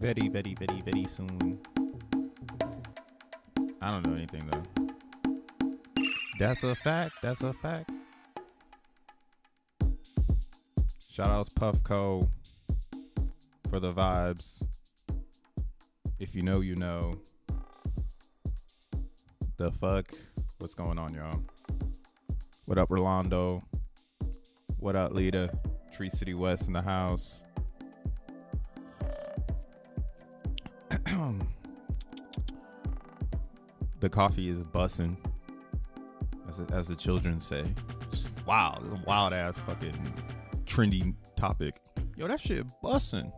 Very, very, very, very soon. I don't know anything though. That's a fact. That's a fact. Shout outs Puffco for the vibes. If you know, you know. The fuck? What's going on, y'all? What up, Rolando? What up, Lita? Tree City West in the house. The coffee is bussin', as the children say. Wow, this is a wild ass fucking trendy topic. Yo, that shit bussin'.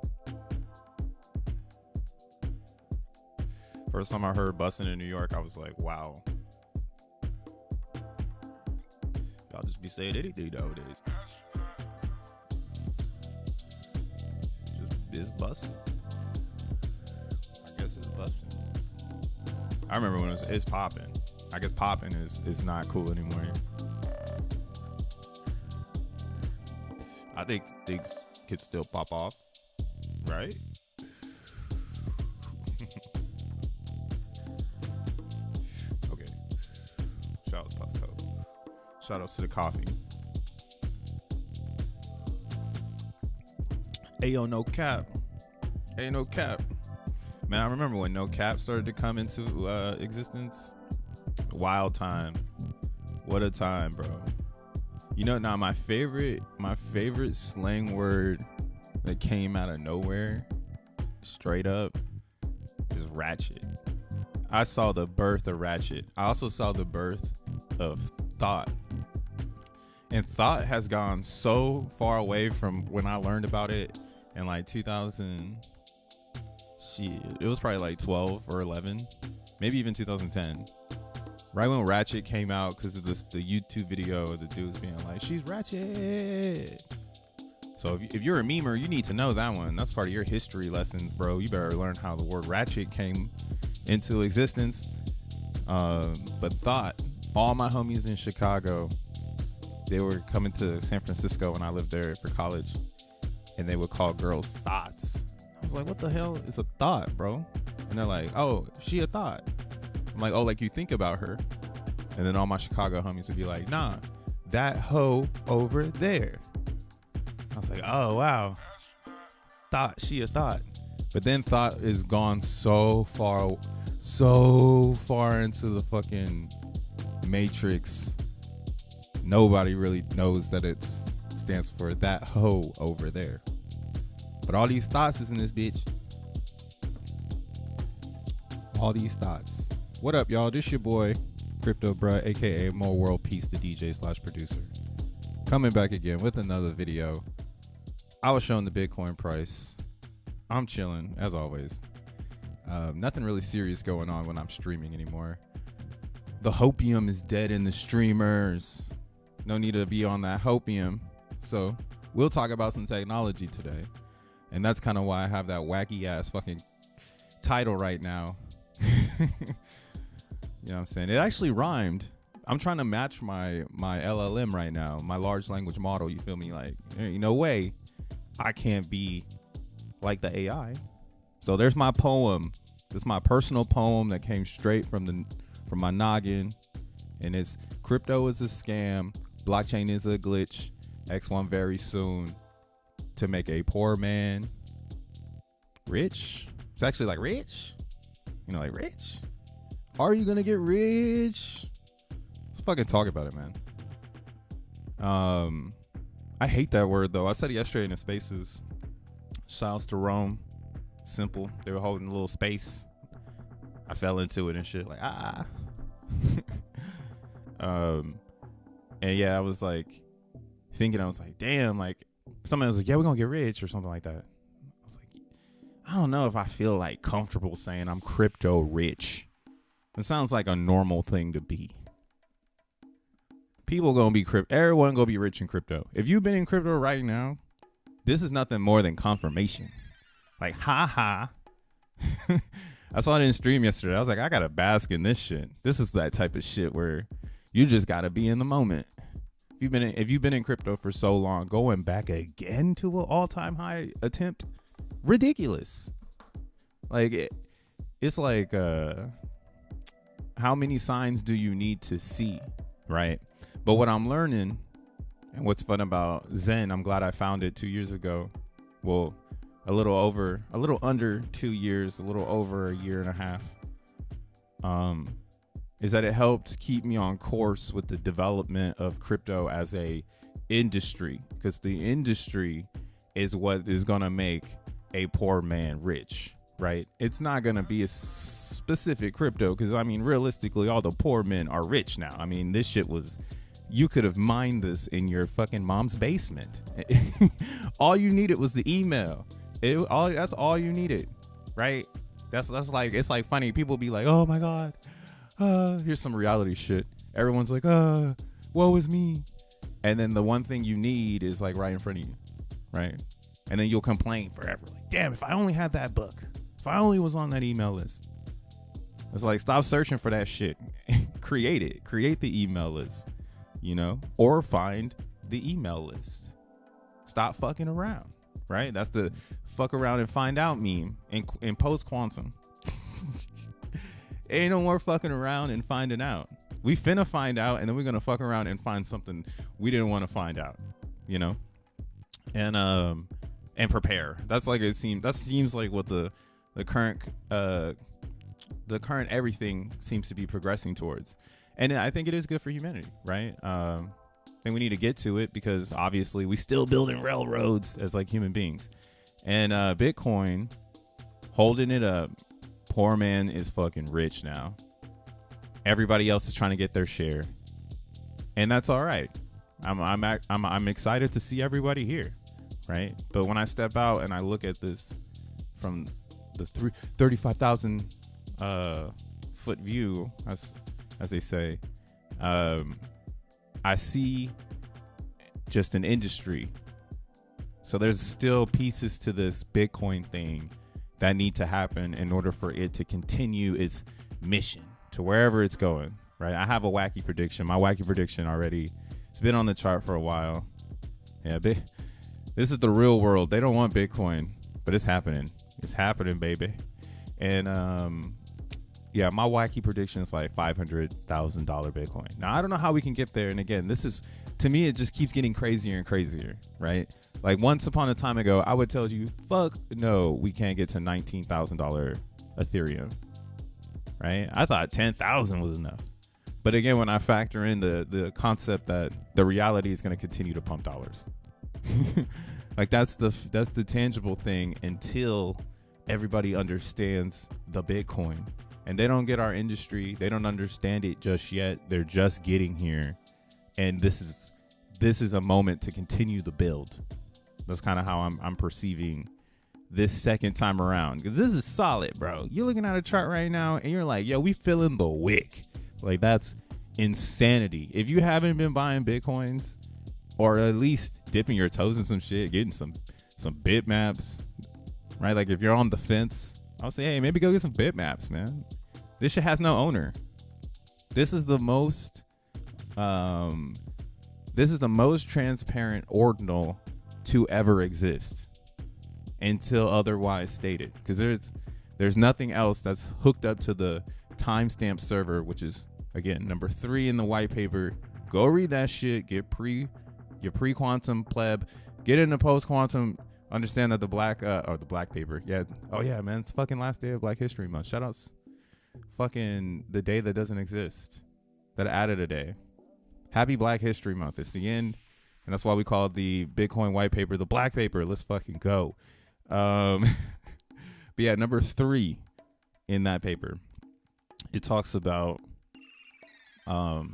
First time I heard bussin' in New York, I was like, wow. Y'all just be saying anything nowadays. Just bussin'. I guess it's bussin'. I remember when it's popping. I guess popping is not cool anymore. I think things could still pop off, right? Okay. Shout out to Puffco. Shout outs to the coffee. Ayo, no cap. Ain't no cap. Man, I remember when No Cap started to come into existence. Wild time. What a time, bro. You know, now my favorite slang word that came out of nowhere, straight up, is ratchet. I saw the birth of ratchet. I also saw the birth of thought. And thought has gone so far away from when I learned about it in like 2000. It was probably like 12 or 11, maybe even 2010. Right when Ratchet came out, because of the YouTube video of the dudes being like, she's Ratchet. So if you're a memer, you need to know that one. That's part of your history lessons, bro. You better learn how the word Ratchet came into existence. But thought, all my homies in Chicago, they were coming to San Francisco when I lived there for college, and they would call girls thoughts. I was like, what the hell is a thought, bro? And they're like, oh, she a thought. I'm like, oh, like you think about her. And then all my Chicago homies would be like, nah, that hoe over there. I was like, oh, wow. Thought, she a thought. But then thought is gone so far into the fucking matrix. Nobody really knows that it stands for that hoe over there. But all these thoughts is in this bitch. All these thoughts. What up, y'all? This your boy, Crypto Bruh, aka More World Peace, the DJ/producer. Coming back again with another video. I was showing the Bitcoin price. I'm chilling, as always. Nothing really serious going on when I'm streaming anymore. The hopium is dead in the streamers. No need to be on that hopium. So, we'll talk about some technology today. And that's kind of why I have that wacky ass fucking title right now. You know what I'm saying? It actually rhymed. I'm trying to match my LLM right now, my large language model. You feel me? Like, ain't no way I can't be like the AI. So there's my poem. This is my personal poem that came straight from my noggin. And it's crypto is a scam. Blockchain is a glitch. X1 very soon. To make a poor man rich. It's actually like rich. You know, like rich. Are you gonna get rich? Let's fucking talk about it, man. I hate that word though. I said it yesterday in the spaces. Shouts to Rome. Simple. They were holding a little space. I fell into it and shit. Like and yeah, I was like thinking, I was like, damn, like somebody was like, yeah, we're gonna get rich or something like that. I was like, I don't know if I feel like comfortable saying I'm crypto rich. It sounds like a normal thing to be. People gonna be everyone gonna be rich in crypto. If you've been in crypto right now, this is nothing more than confirmation. Like, ha. I saw it in stream yesterday. I was like, I gotta bask in this shit. This is that type of shit where you just gotta be in the moment. If you've been in crypto for so long, going back again to an all-time high attempt, ridiculous. Like it's like how many signs do you need to see, right? But what I'm learning and what's fun about Zen, I'm glad I found it 2 years ago. Well, a little under 2 years, a little over a year and a half. Is that it helped keep me on course with the development of crypto as a industry, because the industry is what is going to make a poor man rich, right? It's not going to be a specific crypto, because I mean, realistically, all the poor men are rich now. I mean, this shit was, you could have mined this in your fucking mom's basement. All you needed was the email. That's all you needed, right? That's like, it's like funny. People be like, oh my God, here's some reality shit. Everyone's like, woe is me. And then the one thing you need is like right in front of you, right? And then you'll complain forever. Like, damn, if I only had that book, if I only was on that email list. It's like, stop searching for that shit. Create it. Create the email list, you know, or find the email list. Stop fucking around, right? That's the fuck around and find out meme in post quantum. Ain't no more fucking around and finding out. We finna find out, and then we're gonna fuck around and find something we didn't want to find out, you know, and prepare. That's like it seems. That seems like what the current everything seems to be progressing towards, and I think it is good for humanity, right? I think we need to get to it because obviously we still building railroads as like human beings, and Bitcoin holding it up. Poor man is fucking rich now. Everybody else is trying to get their share, and that's all right. I'm excited to see everybody here, right? But when I step out and I look at this from the 35,000 foot view, as they say, I see just an industry. So there's still pieces to this Bitcoin thing that need to happen in order for it to continue its mission to wherever it's going, right? I have a wacky prediction. My wacky prediction already, it's been on the chart for a while. Yeah, this is the real world. They don't want Bitcoin, but it's happening. It's happening, baby. And yeah, my wacky prediction is like $500,000 Bitcoin. Now, I don't know how we can get there. And again, this is, to me, it just keeps getting crazier and crazier, right? Like once upon a time ago, I would tell you, fuck no, we can't get to $19,000 Ethereum. Right? I thought 10,000 was enough. But again, when I factor in the concept that the reality is going to continue to pump dollars, like that's the tangible thing until everybody understands the Bitcoin, and they don't get our industry. They don't understand it just yet. They're just getting here. And this is a moment to continue the build. That's kind of how I'm perceiving this second time around, because this is solid, bro. You're looking at a chart right now and you're like, yo, we feeling the wick. Like, that's insanity. If you haven't been buying Bitcoins, or at least dipping your toes in some shit, getting some bitmaps, right? Like if you're on the fence, I'll say, hey, maybe go get some bitmaps, man. This shit has no owner. This is the most transparent ordinal to ever exist, until otherwise stated, because there's nothing else that's hooked up to the timestamp server, which is again number 3 in the white paper. Go read that shit. Get pre-quantum pleb. Get into post-quantum. Understand that the black paper. Yeah. Oh yeah, man. It's fucking last day of Black History Month. Shout outs. Fucking the day that doesn't exist. That added a day. Happy Black History Month. It's the end, and that's why we call the Bitcoin white paper the black paper. Let's fucking go. But yeah, number 3 in that paper, it talks about what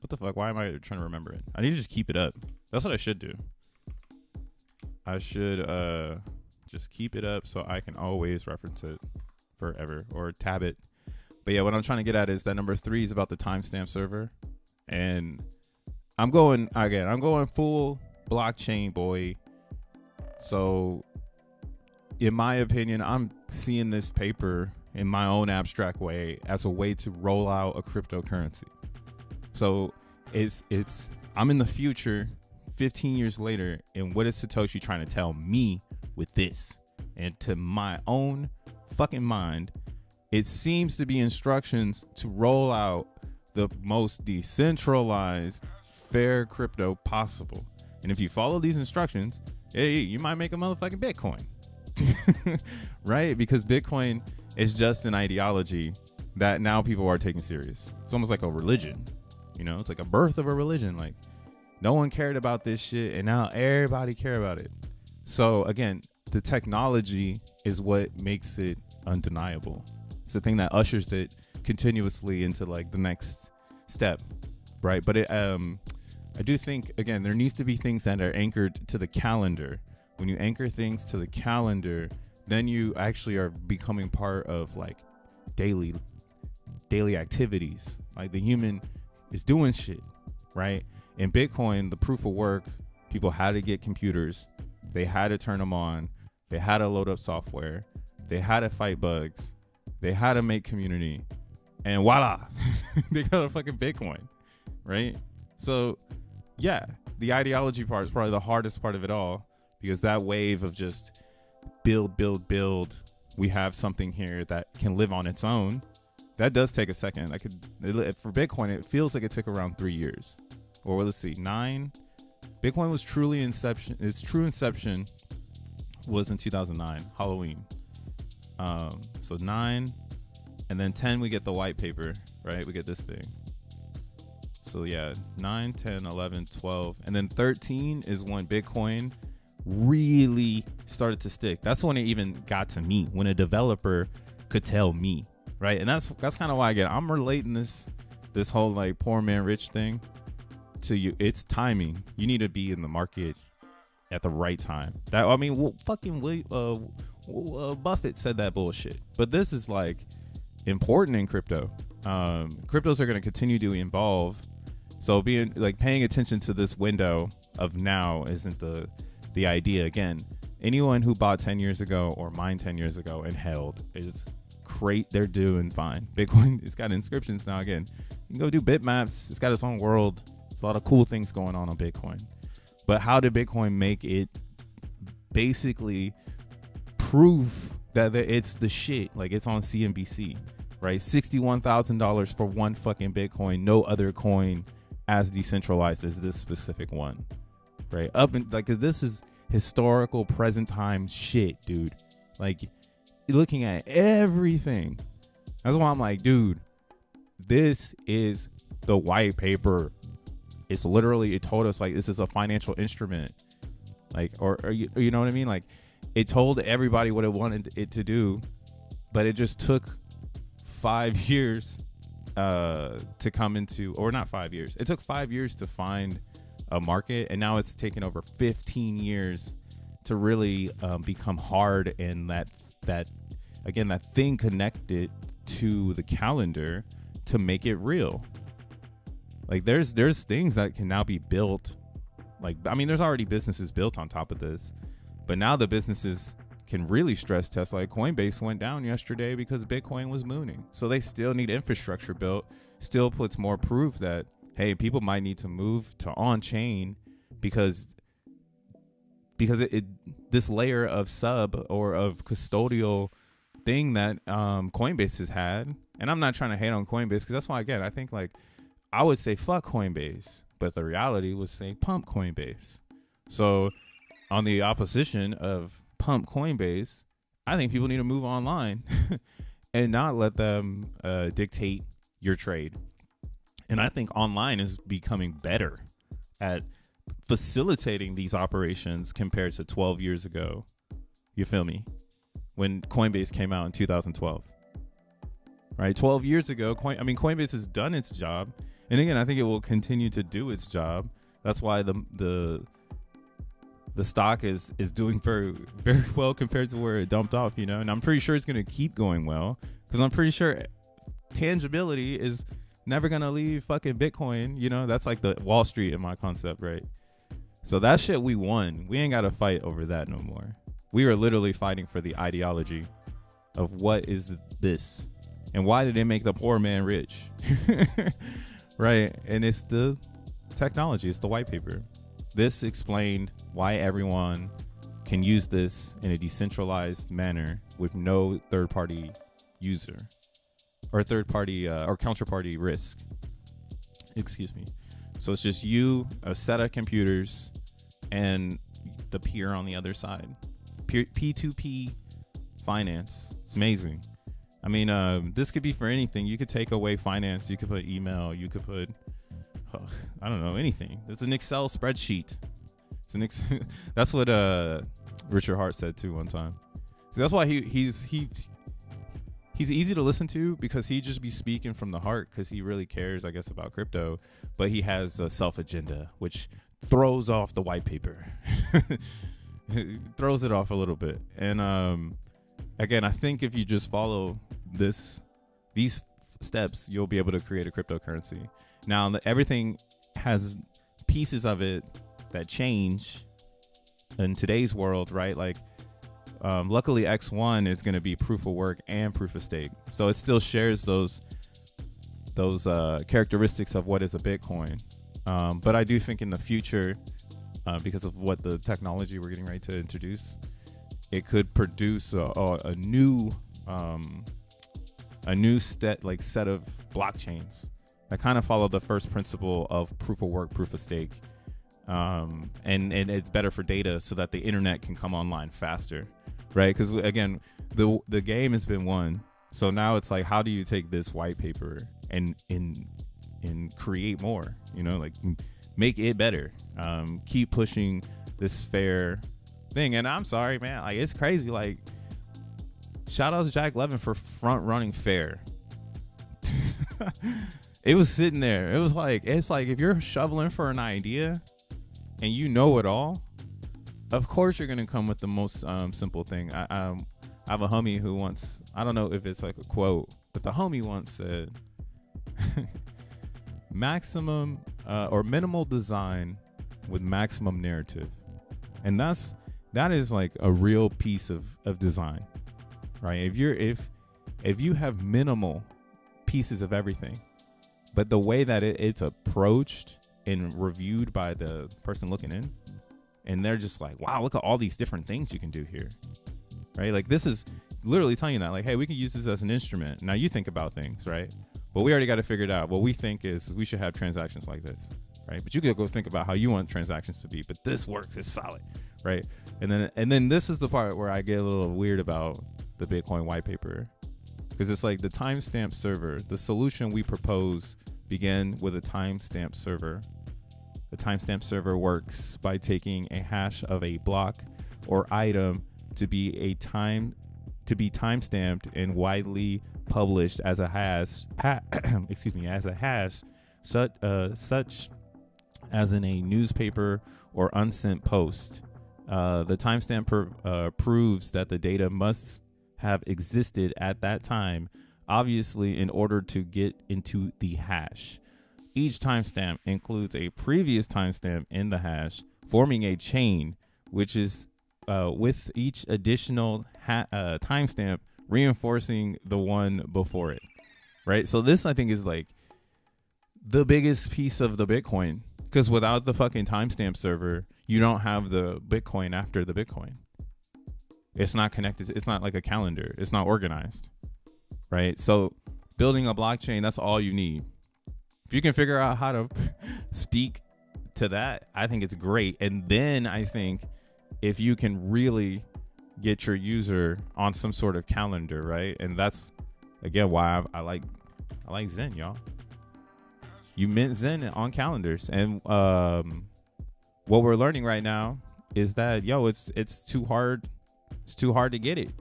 the fuck, why am I trying to remember it? I need to just keep it up. That's what I should do. I should just keep it up so I can always reference it forever, or tab it. But yeah, what I'm trying to get at is that number 3 is about the timestamp server, and I'm going full blockchain, boy. So in my opinion, I'm seeing this paper in my own abstract way as a way to roll out a cryptocurrency. So I'm in the future 15 years later, and what is Satoshi trying to tell me with this? And to my own fucking mind, it seems to be instructions to roll out the most decentralized, fair crypto possible. And if you follow these instructions, hey, you might make a motherfucking Bitcoin. Right? Because Bitcoin is just an ideology that now people are taking serious. It's almost like a religion. You know, it's like a birth of a religion. Like, no one cared about this shit, and now everybody care about it. So again, the technology is what makes it undeniable. It's the thing that ushers it continuously into like the next step, right? But I do think, again, there needs to be things that are anchored to the calendar. When you anchor things to the calendar, then you actually are becoming part of like daily activities. Like the human is doing shit, right? In Bitcoin, the proof of work, people had to get computers. They had to turn them on. They had to load up software. They had to fight bugs. They had to make community. And voila, they got a fucking Bitcoin, right? So yeah, the ideology part is probably the hardest part of it all, because that wave of just build, we have something here that can live on its own. That does take a second. For Bitcoin, it feels like it took around 3 years. Or let's see, 9. Bitcoin was truly inception. Its true inception was in 2009, Halloween. So 9, and then 10, we get the white paper, right? We get this thing. So yeah, 9, 10, 11, 12, and then 13 is when Bitcoin really started to stick. That's when it even got to me, when a developer could tell me, right? And that's kind of why I'm relating this whole like poor man rich thing to you. It's timing. You need to be in the market at the right time. Buffett said that bullshit. But this is like important in crypto. Cryptos are going to continue to evolve. So paying attention to this window of now isn't the idea. Again, anyone who bought 10 years ago or mined 10 years ago and held is great. They're doing fine. Bitcoin, it's got inscriptions now. Again, you can go do bitmaps. It's got its own world. There's a lot of cool things going on Bitcoin. But how did Bitcoin make it basically prove that it's the shit? Like, it's on CNBC, right? $61,000 for one fucking Bitcoin. No other coin as decentralized as this specific one, right? Cause this is historical present time shit, dude. Like, you're looking at everything. That's why I'm like, dude, this is the white paper. It's literally, it told us like this is a financial instrument, like, or you know what I mean? Like, it told everybody what it wanted it to do, but it just took 5 years to come into, or not 5 years. It took 5 years to find a market, and now it's taken over 15 years to really become hard, and that thing connected to the calendar to make it real. Like, there's things that can now be built. Like, I mean, there's already businesses built on top of this, but now the businesses can really stress test. Like, Coinbase went down yesterday because Bitcoin was mooning. So they still need infrastructure built. Still puts more proof that, hey, people might need to move to on-chain because this layer of sub or of custodial thing that Coinbase has had. And I'm not trying to hate on Coinbase, because that's why, again, I think, like, I would say fuck Coinbase, but the reality was saying pump Coinbase. So on the opposition of pump Coinbase, I think people need to move online and not let them dictate your trade. And I think online is becoming better at facilitating these operations compared to 12 years ago. You feel me? When Coinbase came out in 2012. Right? 12 years ago, Coinbase has done its job. And again, I think it will continue to do its job. That's why the stock is doing very, very well compared to where it dumped off, you know. And I'm pretty sure it's going to keep going well, because I'm pretty sure tangibility is never going to leave fucking Bitcoin. You know, that's like the Wall Street in my concept, right? So that shit we won. We ain't got to fight over that no more. We are literally fighting for the ideology of what is this and why did it make the poor man rich? Right. And it's the technology. It's the white paper. This explained why everyone can use this in a decentralized manner with no third-party user or third-party or counterparty risk. Excuse me. So it's just you, a set of computers, and the peer on the other side. P2P finance. It's amazing. I mean, this could be for anything. You could take away finance. You could put email. You could put, I don't know, anything. It's an Excel spreadsheet. That's what Richard Hart said too one time. So that's why he's easy to listen to, because he just be speaking from the heart, because he really cares, I guess, about crypto. But he has a self agenda, which throws off the white paper. Throws it off a little bit. And again, I think if you just follow these steps, you'll be able to create a cryptocurrency. Now, everything has pieces of it that change in today's world, right? Like, luckily X1 is going to be proof of work and proof of stake, so it still shares those characteristics of what is a Bitcoin. But I do think in the future, because of what the technology we're getting ready to introduce, it could produce a new set of blockchains that kind of follow the first principle of proof of work, proof of stake. And it's better for data so that the internet can come online faster, right? Because again, the game has been won. So now it's like, how do you take this white paper and create more, like make it better, keep pushing this fair thing. And I'm sorry, man, like, it's crazy. Like, shout out to Jack Levin for front running fair. It was sitting there. It's like if you're shoveling for an idea and you know it all, of course you're gonna come with the most simple thing. I have a homie who once, I don't know if it's like a quote, but the homie once said, maximum or minimal design with maximum narrative. And that is like a real piece of design, right? If you have minimal pieces of everything, but the way that it's approached and reviewed by the person looking in, and they're just like, wow, look at all these different things you can do here, right? Like, this is literally telling you that, like, hey, we can use this as an instrument. Now you think about things, right? But we already got to figure it out. What we think is we should have transactions like this, right? But you could go think about how you want transactions to be, but this works, it's solid, right? And then this is the part where I get a little weird about the Bitcoin white paper, because it's like the timestamp server. The solution we propose began with a timestamp server. The timestamp server works by taking a hash of a block or item to be timestamped and widely published as a hash. As a hash, such as in a newspaper or unsent post. The timestamp proves that the data must have existed at that time, obviously, in order to get into the hash. Each timestamp includes a previous timestamp in the hash, forming a chain, which is with each additional timestamp reinforcing the one before it, right? So this, I think, is like the biggest piece of the Bitcoin, because without the fucking timestamp server, you don't have the Bitcoin after the Bitcoin. It's not connected. It's not like a calendar. It's not organized, right? So building a blockchain, that's all you need. If you can figure out how to speak to that, I think it's great. And then I think if you can really get your user on some sort of calendar, right? And that's, again, why I like Zen, y'all. You mint Zen on calendars. And what we're learning right now is that, it's too hard. It's too hard to get it.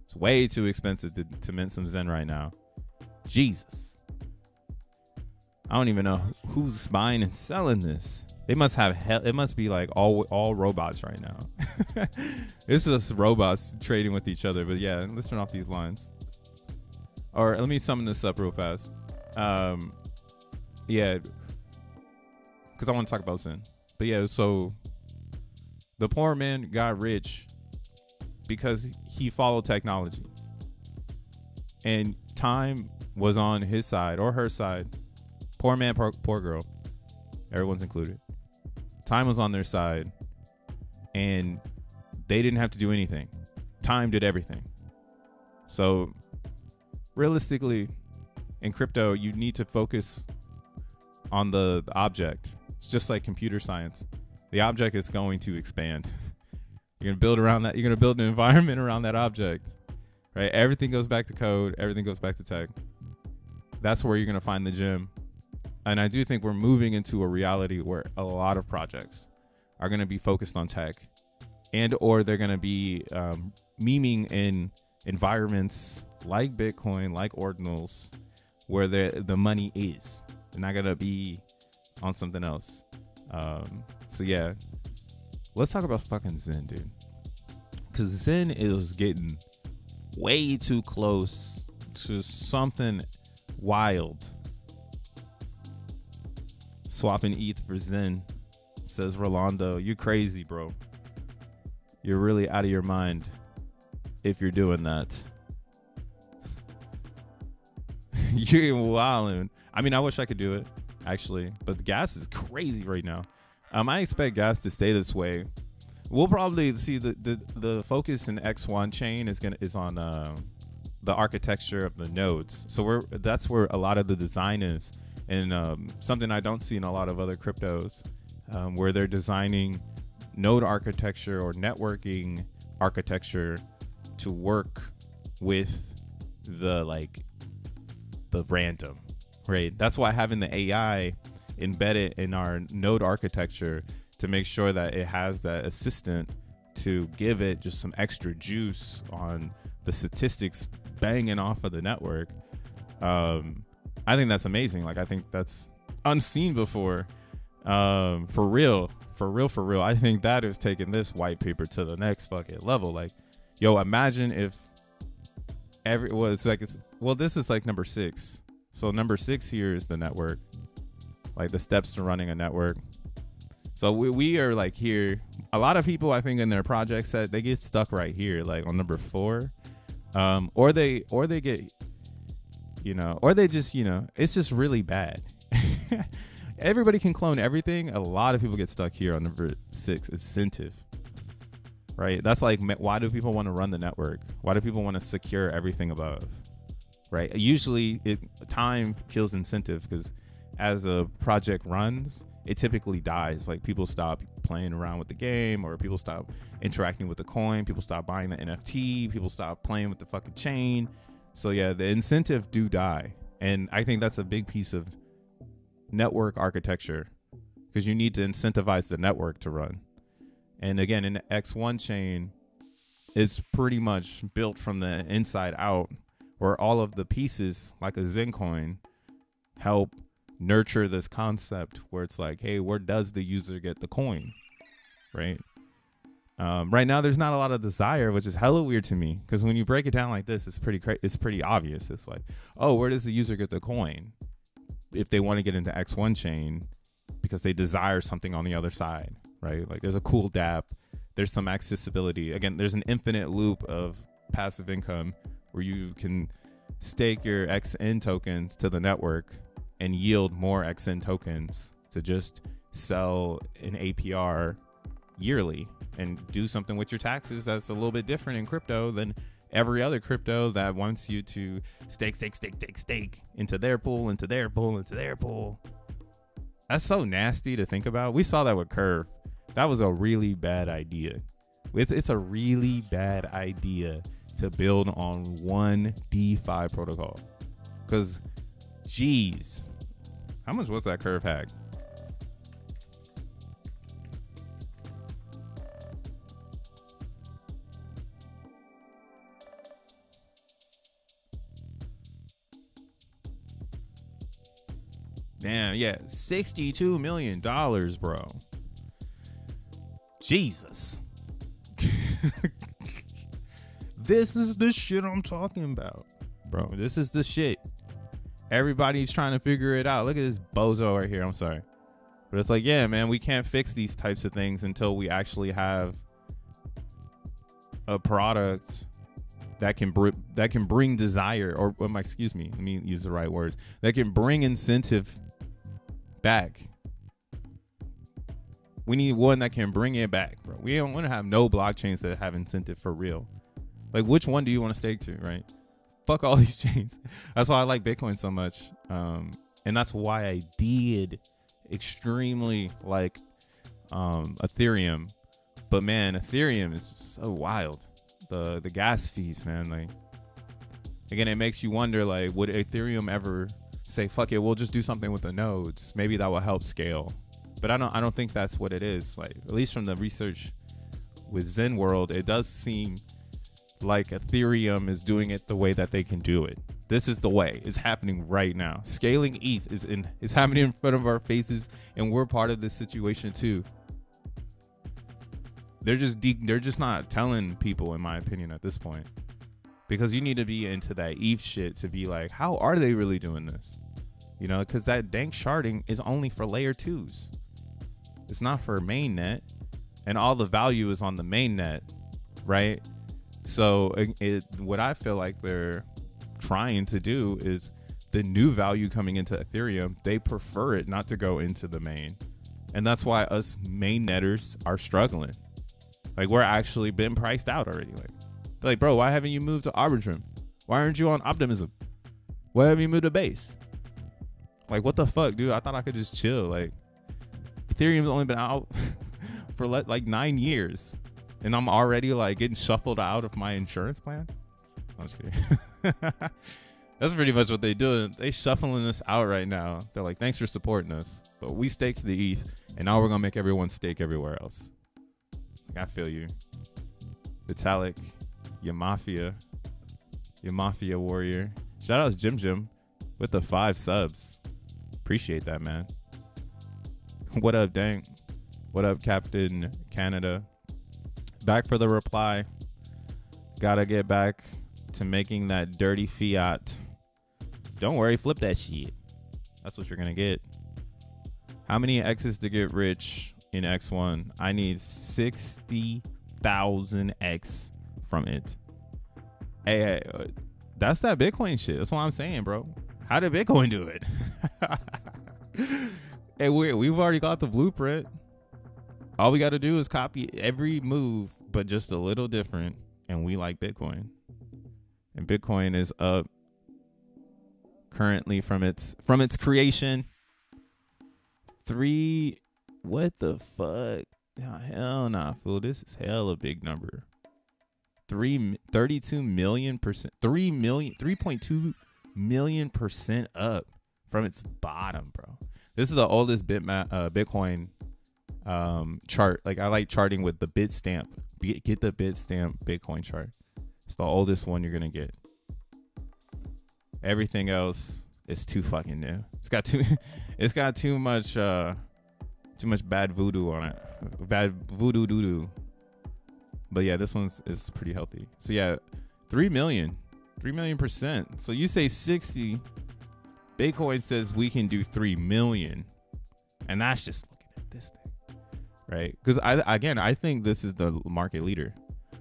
It's way too expensive to mint some Zen right now. Jesus. I don't even know who's buying and selling this. They must have it must be like all robots right now. It's just robots trading with each other. But yeah, let's turn off these lines. Or let me summon this up real fast. Yeah, because I want to talk about Zen. But yeah, so the poor man got rich because he followed technology, and time was on his side or her side. Poor man, poor girl, everyone's included. Time was on their side, and they didn't have to do anything. Time did everything. So realistically, in crypto, you need to focus on the object. It's just like computer science. The object is going to expand. You're gonna build around that. You're gonna build an environment around that object, right? Everything goes back to code. Everything goes back to tech. That's where you're gonna find the gem. And I do think we're moving into a reality where a lot of projects are gonna be focused on tech, and or they're gonna be memeing in environments like Bitcoin, like ordinals, where the money is. They're not gonna be on something else. So yeah, let's talk about fucking Zen, dude. Because Zen is getting way too close to something wild. Swapping ETH for Zen, says Rolando. You crazy, bro. You're really out of your mind if you're doing that. You're wildin'. I mean, I wish I could do it, actually, but the gas is crazy right now. I expect gas to stay this way. We'll probably see the focus in X1 chain is on the architecture of the nodes. So that's where a lot of the design is, and something I don't see in a lot of other cryptos, where they're designing node architecture or networking architecture to work with the random, right? That's why having the AI embedded in our node architecture to make sure that it has that assistant to give it just some extra juice on the statistics banging off of the network. I think that's amazing. Like, I think that's unseen before. For real. I think that is taking this white paper to the next fucking level. Like, yo, imagine if this is like number 6. So number 6 here is the network, like the steps to running a network. So we are like here. A lot of people, I think, in their project set, they get stuck right here, like on number 4, or they get, or they just, it's just really bad. Everybody can clone everything. A lot of people get stuck here on number 6, incentive. Right? That's like, why do people want to run the network? Why do people want to secure everything above? Right? Usually time kills incentive, because as a project runs, it typically dies. Like, people stop playing around with the game, or people stop interacting with the coin, people stop buying the NFT, people stop playing with the fucking chain. So yeah, the incentive do die. And I think that's a big piece of network architecture, because you need to incentivize the network to run. And again, in the X1 chain, it's pretty much built from the inside out, where all of the pieces, like a Zen coin, help nurture this concept where it's like, hey, where does the user get the coin, right? Right now, there's not a lot of desire, which is hella weird to me, because when you break it down like this, it's pretty obvious. It's like, oh, where does the user get the coin if they want to get into X1 chain, because they desire something on the other side, right? Like, there's a cool dApp, there's some accessibility. Again, there's an infinite loop of passive income where you can stake your XN tokens to the network and yield more XN tokens to just sell an APR yearly and do something with your taxes that's a little bit different in crypto than every other crypto that wants you to stake into their pool, into their pool, into their pool. That's so nasty to think about. We saw that with Curve. That was a really bad idea. It's a really bad idea to build on one DeFi protocol, because geez, how much was that Curve hack? Damn, yeah, $62 million, bro. Jesus. This is the shit I'm talking about, bro. This is the shit. Everybody's trying to figure it out. Look at this bozo right here. I'm sorry. But it's like, yeah, man, we can't fix these types of things until we actually have a product that can bring desire, or excuse me, let me use the right words, that can bring incentive back, We need one that can bring it back, bro. We don't want to have no blockchains that have incentive for real. Like, which one do you want to stake to, right? Fuck all these chains. That's why I like Bitcoin so much. And that's why I did extremely like Ethereum. But man, Ethereum is so wild. The gas fees, man. Like, again, it makes you wonder, like, would Ethereum ever say, fuck it, we'll just do something with the nodes? Maybe that will help scale. But I don't think that's what it is. Like, at least from the research with Zen World, it does seem like Ethereum is doing it the way that they can do it. This is the way. It's happening right now. Scaling ETH is happening in front of our faces, and we're part of this situation too. They're just not telling people, in my opinion, at this point, because you need to be into that ETH shit to be like, how are they really doing this? You know, because that dank sharding is only for layer 2s. It's not for mainnet, and all the value is on the mainnet, right? So what I feel like they're trying to do is the new value coming into Ethereum, they prefer it not to go into the main. And that's why us mainnetters are struggling. Like, we're actually been priced out already. Like, bro, why haven't you moved to Arbitrum? Why aren't you on Optimism? Why haven't you moved to Base? Like, what the fuck, dude? I thought I could just chill. Like, Ethereum's only been out for like 9 years. And I'm already like getting shuffled out of my insurance plan. I'm just kidding. That's pretty much what they do. They shuffling us out right now. They're like, thanks for supporting us, but we staked the ETH, and now we're gonna make everyone stake everywhere else. Like, I feel you, Vitalik, your mafia warrior. Shout out to Jim with the 5 subs. Appreciate that, man. What up, Dank? What up, Captain Canada? Back for the reply. Gotta get back to making that dirty fiat. Don't worry, flip that shit. That's what you're gonna get. How many X's to get rich in X1? I need 60,000 X from it. Hey, that's that Bitcoin shit. That's what I'm saying, bro. How did Bitcoin do it? Hey, we've already got the blueprint. All we got to do is copy every move, but just a little different. And we like Bitcoin. And Bitcoin is up currently from its creation. What the fuck? Oh, hell nah, fool. This is hell a big number. 32 million percent, 3.2 million percent up from its bottom, bro. This is the oldest Bitcoin chart. Like, I like charting with the Bitstamp. Get the Bitstamp Bitcoin chart. It's the oldest one you're gonna get. Everything else is too fucking new. It's got too much bad voodoo on it. Bad voodoo doo-doo. But yeah, this one is pretty healthy. So yeah, 3 million percent. So you say 60. Bitcoin says we can do 3 million. And that's just looking at this thing, right? Because I think this is the market leader.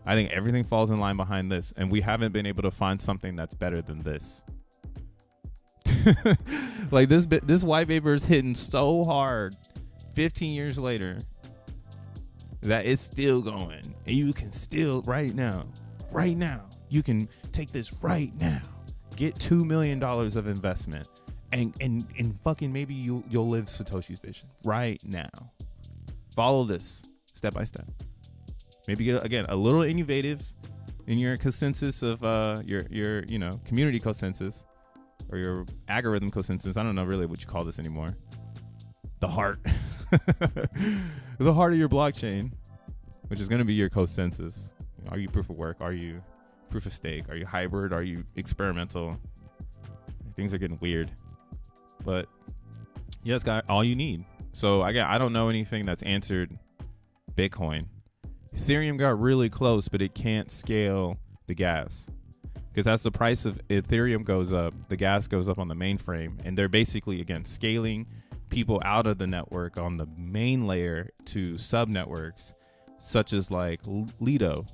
I think everything falls in line behind this, and we haven't been able to find something that's better than this. Like, this white paper is hitting so hard 15 years later that it's still going, and you can still right now, you can take this right now, get $2 million of investment, and fucking maybe you'll live Satoshi's vision right now. Follow this step by step. Maybe get, again, a little innovative in your consensus of your community consensus or your algorithm consensus. I don't know really what you call this anymore. The heart. The heart of your blockchain, which is going to be your consensus. Are you proof of work? Are you proof of stake? Are you hybrid? Are you experimental? Things are getting weird. But yeah, it's got all you need. So I don't know anything that's answered Bitcoin. Ethereum got really close, but it can't scale the gas. Because as the price of Ethereum goes up, the gas goes up on the mainframe. And they're basically, again, scaling people out of the network on the main layer to sub-networks, such as like Lido,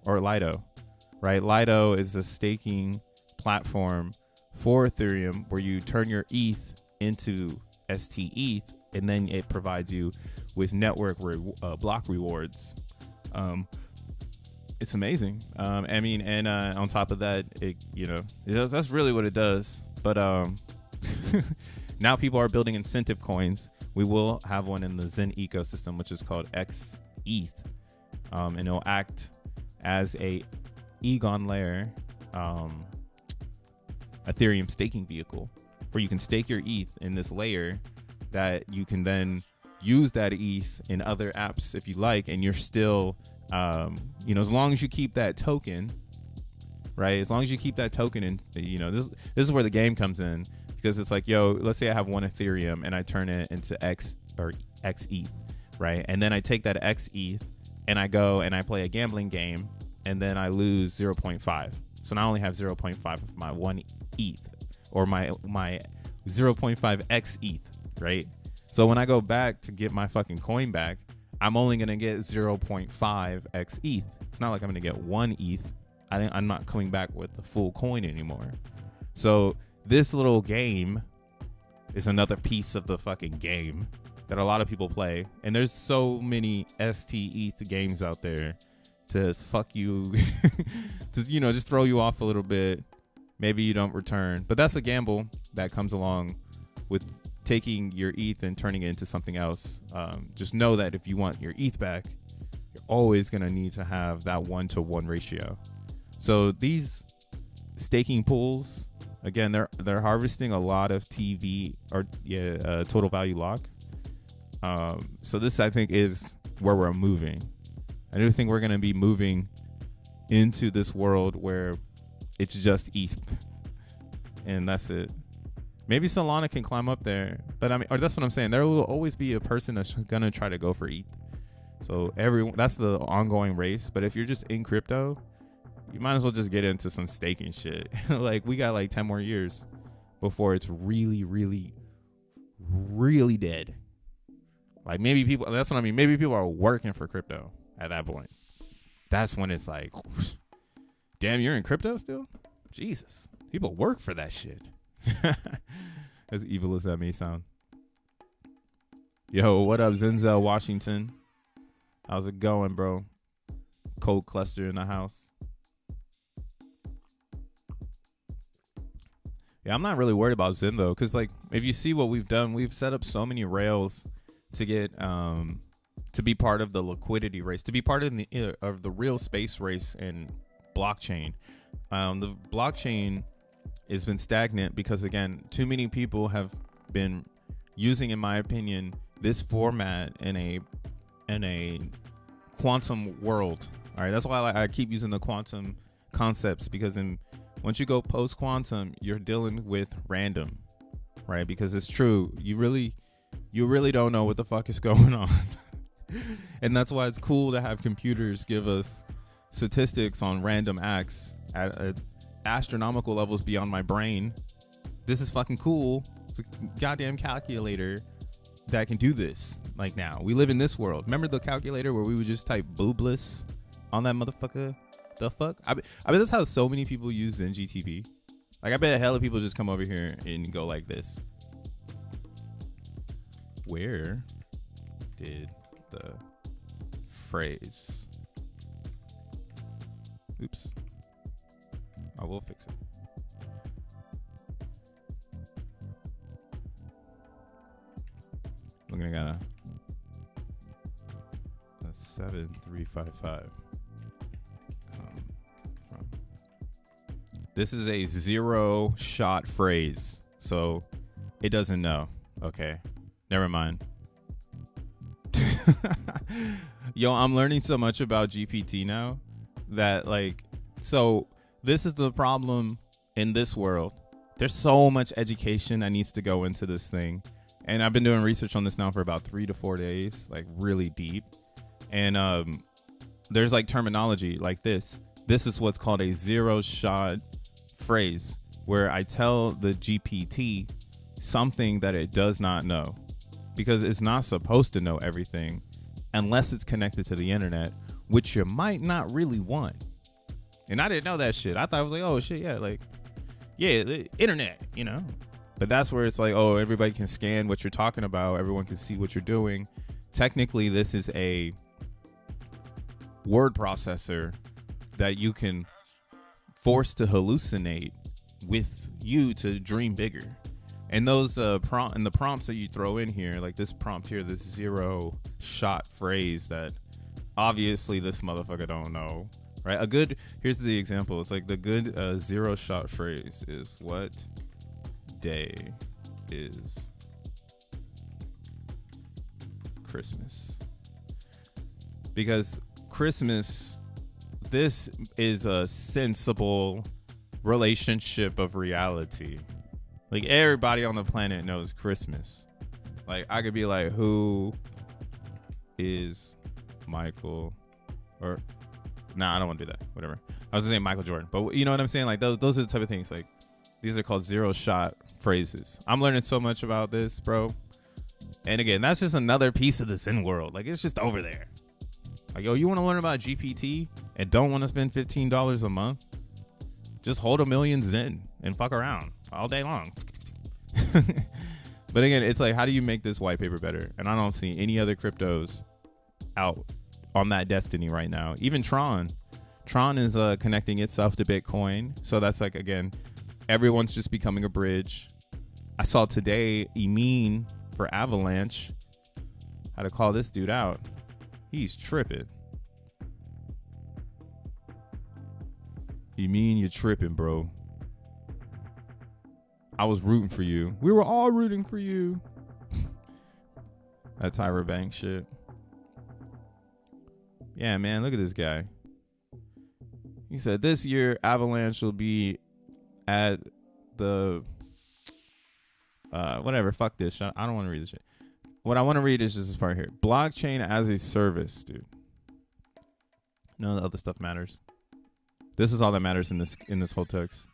right? Lido is a staking platform for Ethereum where you turn your ETH into ST ETH, and then it provides you with network block rewards. It's amazing. I mean, and on top of that, that's really what it does. But now people are building incentive coins. We will have one in the Zen ecosystem, which is called XETH, and it'll act as a Egon layer Ethereum staking vehicle, where you can stake your ETH in this layer that you can then use that ETH in other apps if you like, and you're still, as long as you keep that token, right? As long as you keep that token, and this is where the game comes in, because it's like, yo, let's say I have one Ethereum and I turn it into XETH, right? And then I take that XETH and I go and I play a gambling game, and then I lose 0.5. So now I only have 0.5 of my one ETH, or my 0.5 XETH, right? So when I go back to get my fucking coin back, I'm only going to get 0.5 XETH. It's not like I'm going to get one ETH. I'm not coming back with the full coin anymore. So this little game is another piece of the fucking game that a lot of people play. And there's so many ST-ETH games out there to fuck you, to, just throw you off a little bit. Maybe you don't return. But that's a gamble that comes along with taking your ETH and turning it into something else. Just know that if you want your ETH back, you're always going to need to have that 1-to-1 ratio. So these staking pools, again, they're harvesting a lot of total value lock. So this, I think, is where we're moving. I do think we're going to be moving into this world where it's just ETH, and that's it. Maybe Solana can climb up there, but or that's what I'm saying. There will always be a person that's going to try to go for ETH. So that's the ongoing race. But if you're just in crypto, you might as well just get into some staking shit. Like, we got like 10 more years before it's really, really, really dead. Like, that's what I mean. Maybe people are working for crypto at that point. That's when it's like, damn, you're in crypto still? Jesus. People work for that shit. As evil as that may sound. Yo, what up, Zenzel Washington? How's it going, bro? Cold cluster in the house. Yeah, I'm not really worried about Zen though, because like, if you see what we've done, we've set up so many rails to get to be part of the liquidity race, to be part of the real space race in blockchain. The blockchain has been stagnant because, again, too many people have been using, in my opinion, this format in a quantum world. All right, that's why I keep using the quantum concepts, because once you go post quantum, you're dealing with random, right? Because it's true, you really don't know what the fuck is going on. And that's why it's cool to have computers give us statistics on random acts at astronomical levels beyond my brain. This is fucking cool. It's a goddamn calculator that can do this. Like, now we live in this world. Remember the calculator where we would just type boobless on that motherfucker? The fuck? I bet that's how so many people use NGTV. Like, I bet a hell of people just come over here and go like this. Where did the phrase? Oops. I will fix it. We're gonna got a 7355 come from. This is a 0-shot phrase, so it doesn't know. Okay, never mind. Yo, I'm learning so much about GPT now that, like, so this is the problem in this world. There's so much education that needs to go into this thing. And I've been doing research on this now for about 3 to 4 days, like really deep. And there's like terminology like this. This is what's called a 0-shot phrase, where I tell the GPT something that it does not know, because it's not supposed to know everything unless it's connected to the internet, which you might not really want. And I didn't know that shit. I thought it was like, oh shit, yeah, like, yeah, the internet, But that's where it's like, oh, everybody can scan what you're talking about. Everyone can see what you're doing. technically this is a word processor that you can force to hallucinate with you to dream bigger. And those the prompts that you throw in here, like this prompt here, this 0 shot phrase that obviously this motherfucker don't know, right? Here's the example. It's like the good 0 shot phrase is, what day is Christmas? Because Christmas, this is a sensible relationship of reality. Like, everybody on the planet knows Christmas. Like, I could be like, who is Michael? Or, nah, I don't want to do that. Whatever. I was gonna say Michael Jordan, but you know what I'm saying? Like, those are the type of things. Like, these are called 0 shot phrases. I'm learning so much about this, bro. And again, that's just another piece of the Zen world. Like, it's just over there. Like, yo, you want to learn about GPT and don't want to spend $15 a month? Just hold 1 million Zen and fuck around all day long. But again, it's like, how do you make this white paper better? And I don't see any other cryptos out on that destiny right now. Even Tron is connecting itself to Bitcoin. So that's like, again, everyone's just becoming a bridge. I saw today Emin for Avalanche had to call this dude out. He's tripping. Emin, you're tripping, bro. I was rooting for you. We were all rooting for you. That Tyra Banks shit. Yeah, man, look at this guy. He said this year Avalanche will be at the whatever, fuck this. I don't want to read this shit. What I want to read is just this part here. Blockchain as a service, dude. None of the other stuff matters. This is all that matters in this whole text.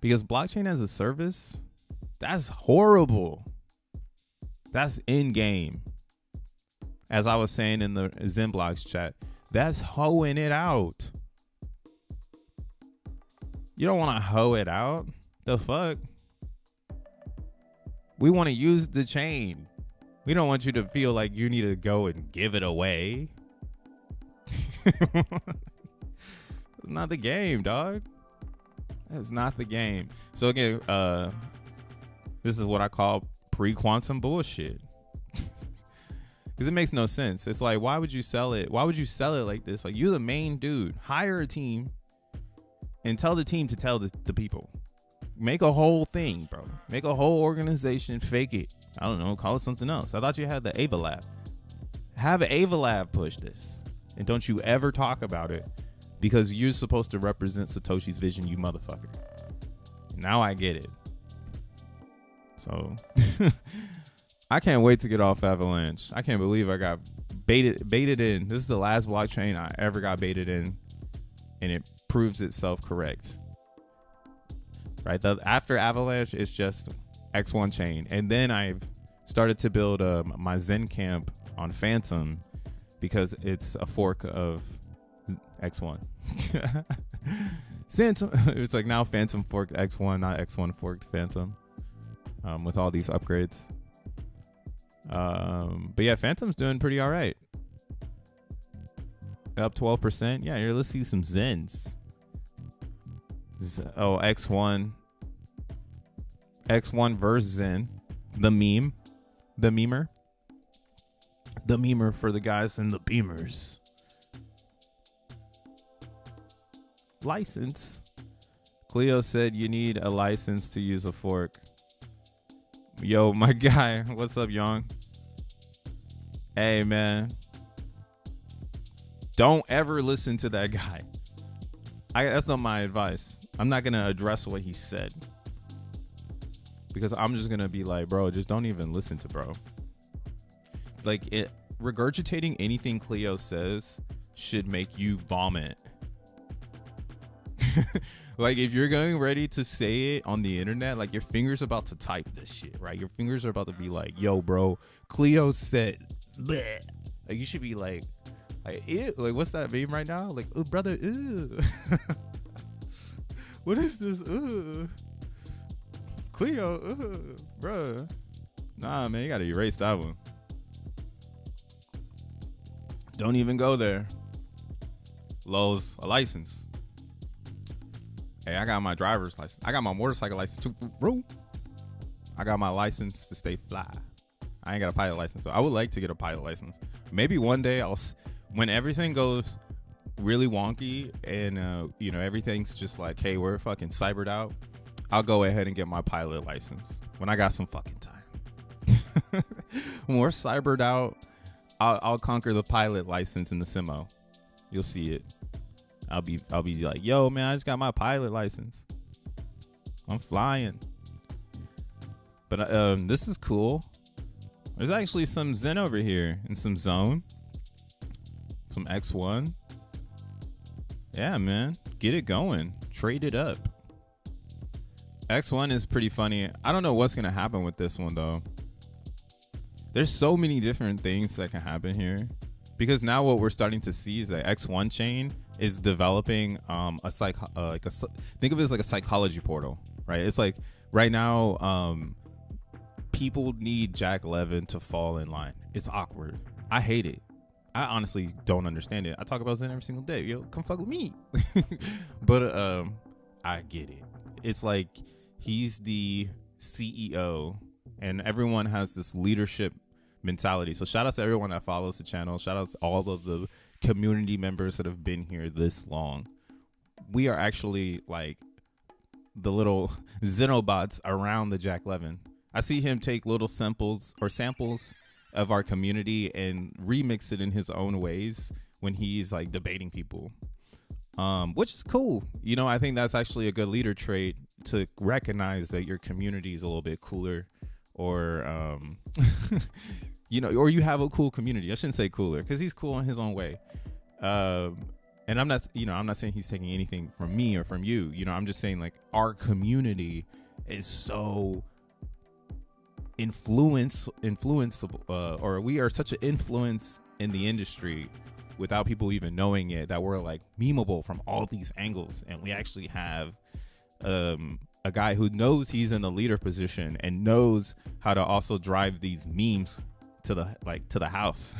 Because blockchain as a service, that's horrible. That's in game. As I was saying in the XENblocks chat, that's hoeing it out. You don't want to hoe it out. The fuck? We want to use the chain. We don't want you to feel like you need to go and give it away. It's not the game, dog. That's not the game. So again, this is what I call pre-quantum bullshit. Because it makes no sense. It's like, why would you sell it? Why would you sell it like this? Like, you're the main dude. Hire a team and tell the team to tell the people. Make a whole thing, bro. Make a whole organization. Fake it. I don't know. Call it something else. I thought you had the Ava Lab. Have Ava Lab push this. And don't you ever talk about it, because you're supposed to represent Satoshi's vision, you motherfucker. Now I get it. So I can't wait to get off Avalanche. I can't believe I got baited in. This is the last blockchain I ever got baited in, and it proves itself correct. Right? After Avalanche, it's just X1 chain. And then I've started to build my Zen camp on Phantom, because it's a fork of X1. It's like now Phantom forked X1, not X1 forked Phantom, with all these upgrades. But yeah, Phantom's doing pretty all right. Up 12%. Yeah, here, let's see some Zens. Oh, X1 versus Zen. The memer for the guys in the beamers. License. Cleo said you need a license to use a fork. Yo, my guy, what's up, Young? Hey, man, don't ever listen to that guy. That's not my advice. I'm not gonna address what he said, because I'm just gonna be like, bro, just don't even listen to bro. Like, regurgitating anything Cleo says should make you vomit. Like, if you're going ready to say it on the internet, like, your fingers about to type this shit, right? Your fingers are about to be like, yo, bro, Cleo said bleh. Like, you should be like ew. Like, what's that meme right now? Like, oh, brother, ew. What is this? Cleo, bruh. Nah, man, you gotta erase that one. Don't even go there. Low's a license. Hey, I got my driver's license. I got my motorcycle license too. I got my license to stay fly. I ain't got a pilot license, though. I would like to get a pilot license. Maybe one day when everything goes really wonky and, everything's just like, hey, we're fucking cybered out, I'll go ahead and get my pilot license when I got some fucking time. When we're cybered out, I'll conquer the pilot license in the Simo. You'll see it. I'll be like, yo, man, I just got my pilot license. I'm flying. But this is cool. There's actually some Zen over here and some Zone. Some X1. Yeah, man. Get it going. Trade it up. X1 is pretty funny. I don't know what's going to happen with this one, though. There's so many different things that can happen here. Because now what we're starting to see is that X1 chain is developing think of it as like a psychology portal, right? It's like right now, people need Jack Levin to fall in line. It's awkward. I hate it. I honestly don't understand it. I talk about Zen every single day. Yo, come fuck with me. But I get it. It's like he's the CEO and everyone has this leadership mentality. So shout out to everyone that follows the channel. Shout out to all of the community members that have been here this long. We are actually like the little Xenobots around the Jack Levin. I see him take little samples of our community and remix it in his own ways when he's like debating people, which is cool. I think that's actually a good leader trait, to recognize that your community is a little bit cooler, or or you have a cool community. I shouldn't say cooler, because he's cool in his own way. And I'm not saying he's taking anything from me or from you. I'm just saying like our community is so influenceable, or we are such an influence in the industry without people even knowing it, that we're like memeable from all these angles. And we actually have a guy who knows he's in the leader position and knows how to also drive these memes to the house.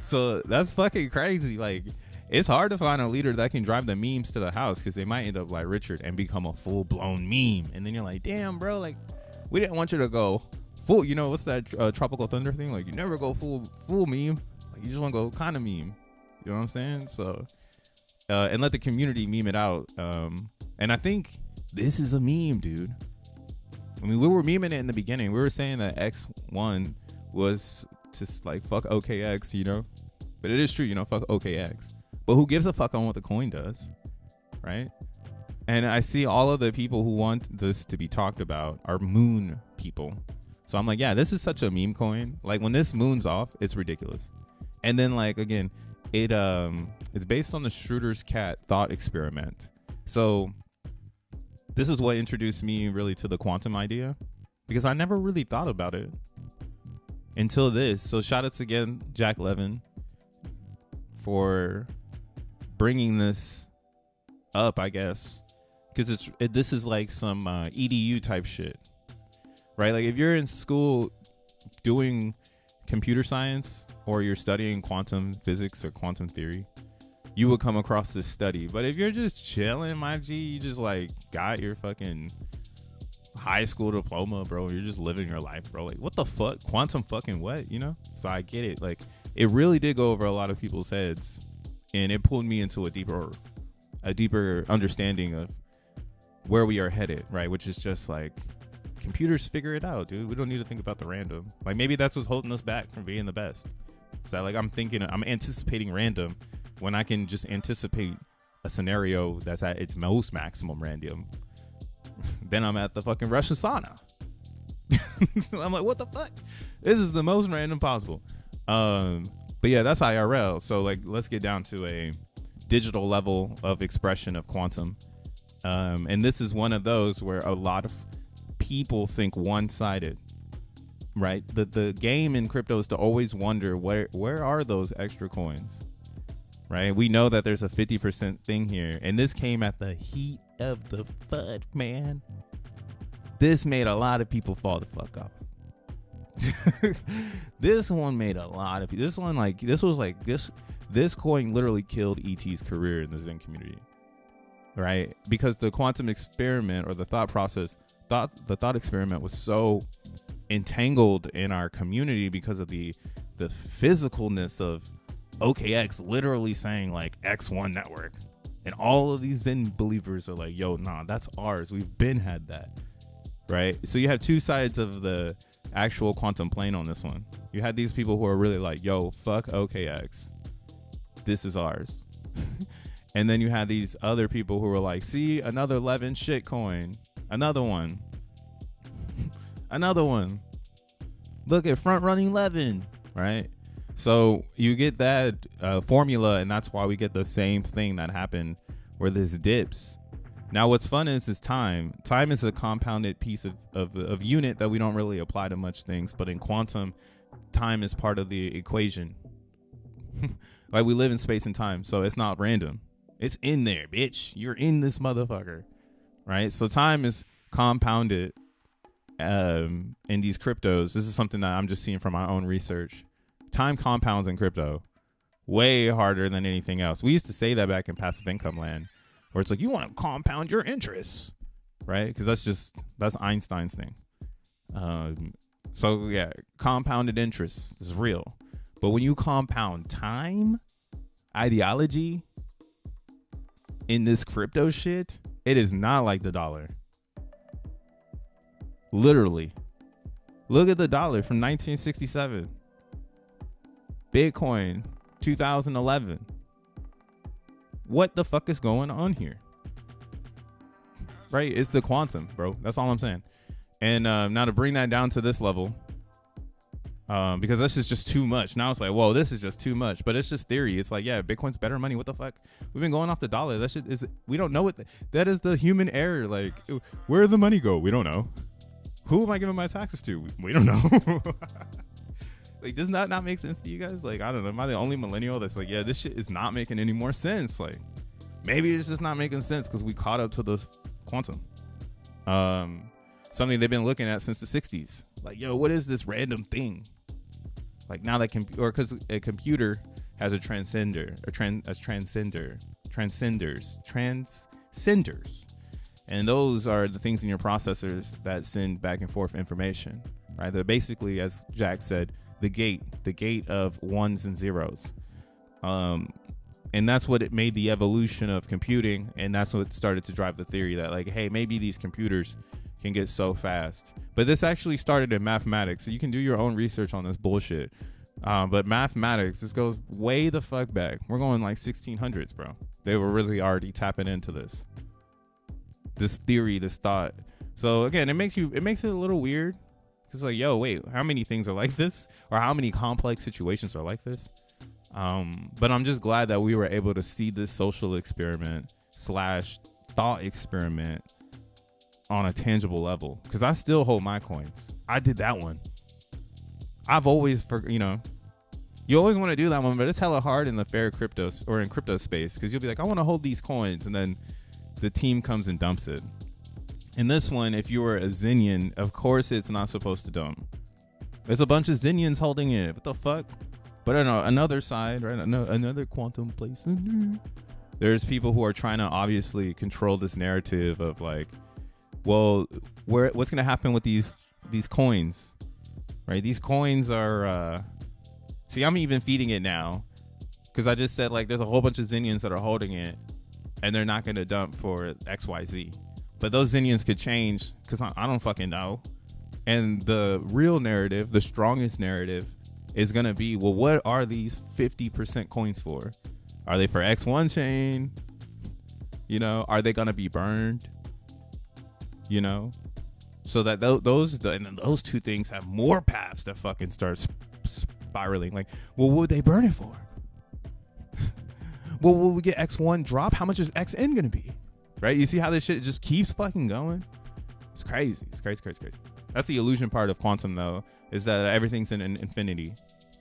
So that's fucking crazy. Like, it's hard to find a leader that can drive the memes to the house, because they might end up like Richard and become a full-blown meme. And then you're like, damn, bro, like, we didn't want you to go full, what's that Tropical Thunder thing? Like, you never go full meme. Like, you just want to go kind of meme. You know what I'm saying? So, and let the community meme it out. And I think this is a meme, dude. I mean, we were memeing it in the beginning. We were saying that X1 was just like, fuck OKX, But it is true, fuck OKX. But who gives a fuck on what the coin does, right? And I see all of the people who want this to be talked about are moon people. So I'm like, yeah, this is such a meme coin. Like, when this moon's off, it's ridiculous. And then, like, again, it's based on the Schroeder's cat thought experiment. So this is what introduced me really to the quantum idea, because I never really thought about it until this. So shout outs again, Jack Levin, for bringing this up, I guess. Because this is like some EDU type shit, right? Like, if you're in school doing computer science, or you're studying quantum physics or quantum theory, you would come across this study. But if you're just chilling, my G, you just like got your fucking high school diploma, bro. You're just living your life, bro. Like, what the fuck? Quantum fucking what? So I get it. Like, it really did go over a lot of people's heads, and it pulled me into a deeper understanding of where we are headed, right? Which is just like, computers figure it out, dude. We don't need to think about the random. Like, maybe that's what's holding us back from being the best. So like, I'm anticipating random when I can just anticipate a scenario that's at its most maximum random. Then I'm at the fucking Russian sauna. I'm like, what the fuck? This is the most random possible. But yeah, that's IRL. So like, let's get down to a digital level of expression of quantum. And this is one of those where a lot of people think one-sided, right? The game in crypto is to always wonder where are those extra coins, right? We know that there's a 50% thing here, and this came at the heat of the FUD, man. This made a lot of people fall the fuck off. This one made a lot of people. This coin literally killed ET's career in the Zen community, right? Because the quantum experiment, or the thought experiment, was so entangled in our community because of the physicalness of OKX literally saying like X1 network, and all of these Zen believers are like, yo, nah, that's ours, we've been had that, right? So you have two sides of the actual quantum plane on this one. You had these people who are really like, yo, fuck OKX, this is ours. And then you had these other people who were like, see, another 11 shit coin, another one. Another one. Look at front running 11, right? So you get that formula, and that's why we get the same thing that happened where this dips. Now what's fun is time. Time is a compounded piece of unit that we don't really apply to much things, but in quantum, time is part of the equation. Like, we live in space and time, so it's not random. It's in there, bitch. You're in this motherfucker, right? So time is compounded in these cryptos. This is something that I'm just seeing from my own research. Time compounds in crypto way harder than anything else. We used to say that back in passive income land, where it's like, you want to compound your interests, right? Because that's Einstein's thing. So yeah, compounded interest is real. But when you compound time, ideology in this crypto shit, it is not like the dollar. Literally. Look at the dollar from 1967. Bitcoin, 2011. What the fuck is going on here? Right? It's the quantum, bro. That's all I'm saying. And now to bring that down to this level, because this is just too much. Now it's like, whoa, this is just too much. But it's just theory. It's like, yeah, Bitcoin's better money. What the fuck? We've been going off the dollar. That shit is, we don't know what that is, the human error. Like, where did the money go? We don't know. Who am I giving my taxes to? We don't know. Like, does that not make sense to you guys? Like, I don't know. Am I the only millennial that's like, yeah, this shit is not making any more sense? Like, maybe it's just not making sense because we caught up to the quantum. Something they've been looking at since the 60s. Like, yo, what is this random thing? Like, now that because a computer has a transcender, transcenders. And those are the things in your processors that send back and forth information, right? They're basically, as Jack said, the gate of ones and zeros. And that's what it made the evolution of computing. And that's what started to drive the theory that, like, hey, maybe these computers can get so fast. But this actually started in mathematics. So you can do your own research on this bullshit. But mathematics, this goes way the fuck back. We're going like 1600s, bro. They were really already tapping into this theory, this thought. So again, it makes it a little weird. It's like, yo, wait, how many things are like this? Or how many complex situations are like this? But I'm just glad that we were able to see this social experiment / thought experiment on a tangible level. Because I still hold my coins. I did that one. I've always, you always want to do that one, but it's hella hard in the fair cryptos or in crypto space. Because you'll be like, I want to hold these coins. And then the team comes and dumps it. In this one, if you were a Xenian, of course it's not supposed to dump. There's a bunch of Xenians holding it. What the fuck? But on another side, right? Another quantum place. There's people who are trying to obviously control this narrative of like, well, what's going to happen with these coins, right? These coins are, see, I'm even feeding it now because I just said like there's a whole bunch of Xenians that are holding it and they're not going to dump for XYZ. But those Xenians could change because I don't fucking know. And the real narrative, the strongest narrative, is going to be, well, what are these 50% coins for? Are they for X1 chain? Are they going to be burned? So that those two things have more paths that fucking start spiraling. Like, well, what would they burn it for? Well, will we get X1 drop? How much is XN going to be? Right? You see how this shit just keeps fucking going? It's crazy. It's crazy. That's the illusion part of quantum, though, is that everything's in an infinity.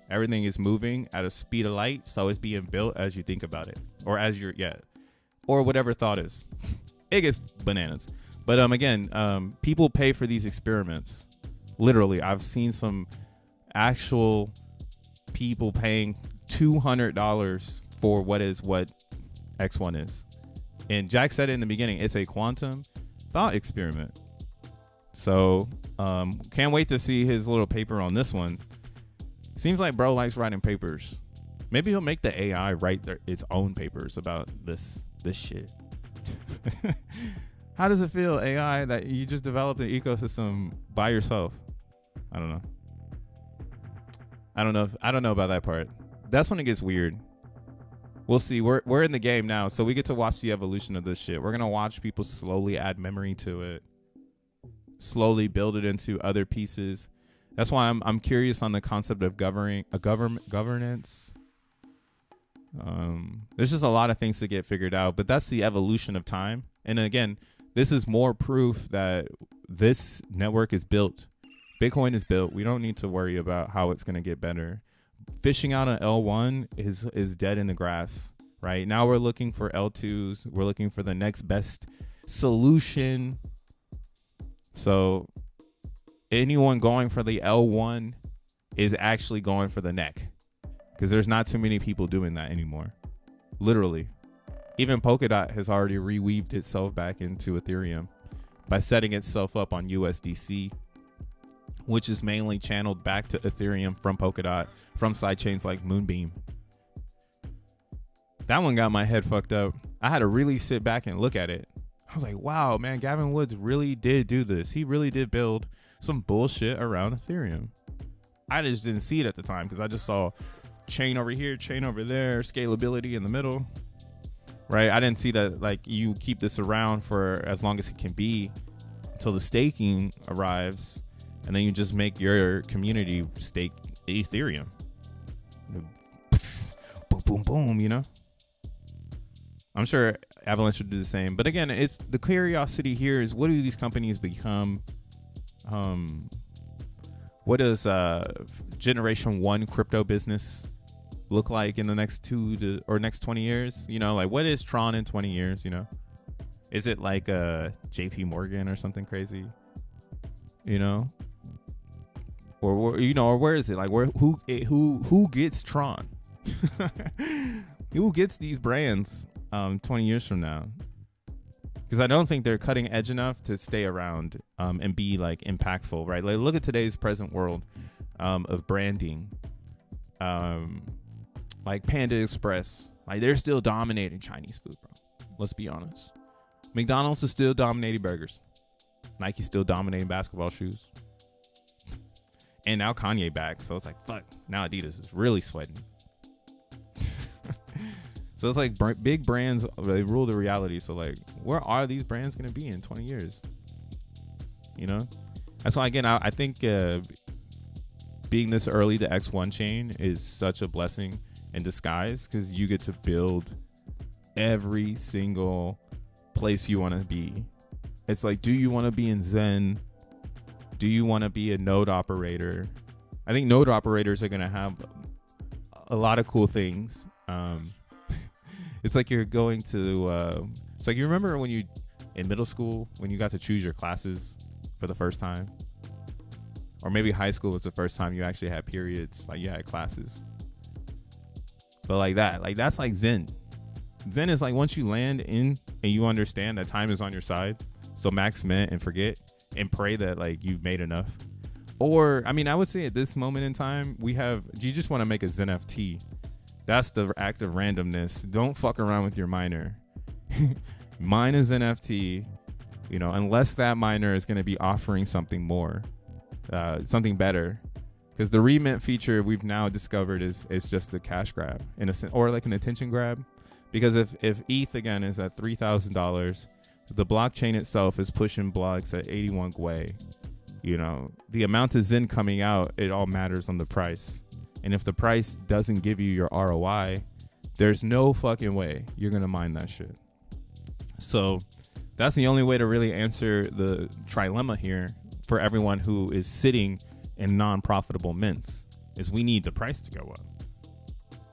Everything is moving at a speed of light, so it's being built as you think about it. Or as you're, or whatever thought is. It gets bananas. But again, people pay for these experiments Literally, I've seen some actual people paying $200 for what X1 is. And Jack said it in the beginning, it's a quantum thought experiment. So can't wait to see his little paper on this one. Seems like bro likes writing papers. Maybe he'll make the AI write its own papers about this shit. How does it feel, AI, that you just developed an ecosystem by yourself? I don't know. I don't know about that part. That's when it gets weird. We'll see. We're in the game now, so we get to watch the evolution of this shit. We're gonna watch people slowly add memory to it, slowly build it into other pieces. That's why I'm curious on the concept of governance. There's just a lot of things to get figured out, but that's the evolution of time. And again, this is more proof that this network is built. Bitcoin is built. We don't need to worry about how it's going to get better. Fishing out an L1 is dead in the grass, right? Now we're looking for L2s. We're looking for the next best solution. So anyone going for the L1 is actually going for the neck, because there's not too many people doing that anymore. Literally. Even Polkadot has already reweaved itself back into Ethereum by setting itself up on USDC, which is mainly channeled back to Ethereum from Polkadot, from sidechains like Moonbeam. That one got my head fucked up. I had to really sit back and look at it. I was like, wow, man, Gavin Woods really did do this. He really did build some bullshit around Ethereum. I just didn't see it at the time because I just saw chain over here, chain over there, scalability in the middle, right? I didn't see that, like, you keep this around for as long as it can be until the staking arrives, and then you just make your community stake Ethereum. Boom, boom, boom, you know? I'm sure Avalanche would do the same. But again, it's the curiosity here is, what do these companies become? What does generation 1 crypto business look like in the next 20 years? You know, like, what is Tron in 20 years? You know, is it like JP Morgan or something crazy? You know, or you know, or where is it? Like, who gets Tron? Who gets these brands 20 years from now? Because I don't think they're cutting edge enough to stay around and be like impactful, right? Like, look at today's present world of branding. Like Panda Express, like, they're still dominating Chinese food, bro. Let's be honest. McDonald's is still dominating burgers. Nike's still dominating basketball shoes. And now Kanye back, so it's like, fuck. Now Adidas is really sweating. So it's like big brands, they rule the reality. So like, where are these brands going to be in 20 years? You know? That's why, again, I think being this early to X1 chain is such a blessing in disguise, because you get to build every single place you want to be. It's like, do you want to be in Zen? Do you want to be a node operator? I think node operators are going to have a lot of cool things. It's like you're going to it's like, you remember when you in middle school when you got to choose your classes for the first time, or maybe high school was the first time you actually had periods, like you had classes. But like that, like, that's like Zen is like, once you land in and you understand that time is on your side, so max mint and forget and pray that like you've made enough. Or I mean, I would say at this moment in time, you just want to make a XenFT. That's the act of randomness. Don't fuck around with your miner. Mine is NFT, you know, unless that miner is going to be offering something more, something better. Because the remint feature we've now discovered is just a cash grab, in a sense, or like an attention grab. Because if ETH again is at $3,000, the blockchain itself is pushing blocks at 81 Gwei. You know, the amount of Zen coming out, it all matters on the price. And if the price doesn't give you your ROI, there's no fucking way you're going to mine that shit. So that's the only way to really answer the trilemma here for everyone who is sitting in non-profitable mints, is we need the price to go up,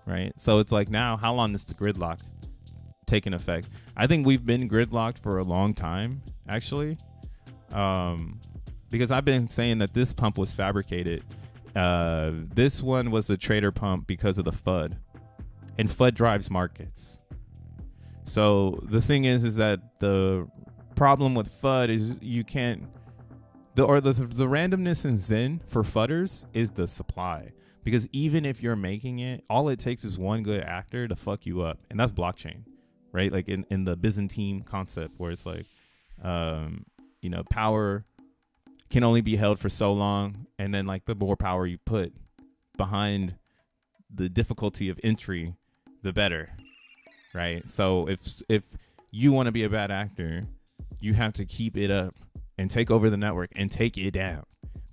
right? So it's like, now, how long is the gridlock taking effect? I think we've been gridlocked for a long time, actually. because I've been saying that this pump was fabricated. This one was a trader pump because of the FUD, and FUD drives markets. So the thing is that the problem with FUD is you can't, the randomness in Zen for FUDders is the supply. Because even if you're making it, all it takes is one good actor to fuck you up. And that's blockchain, right? Like in the Byzantine concept where it's like, power can only be held for so long. And then like the more power you put behind the difficulty of entry, the better. Right. So if you want to be a bad actor, you have to keep it up and take over the network and take it down.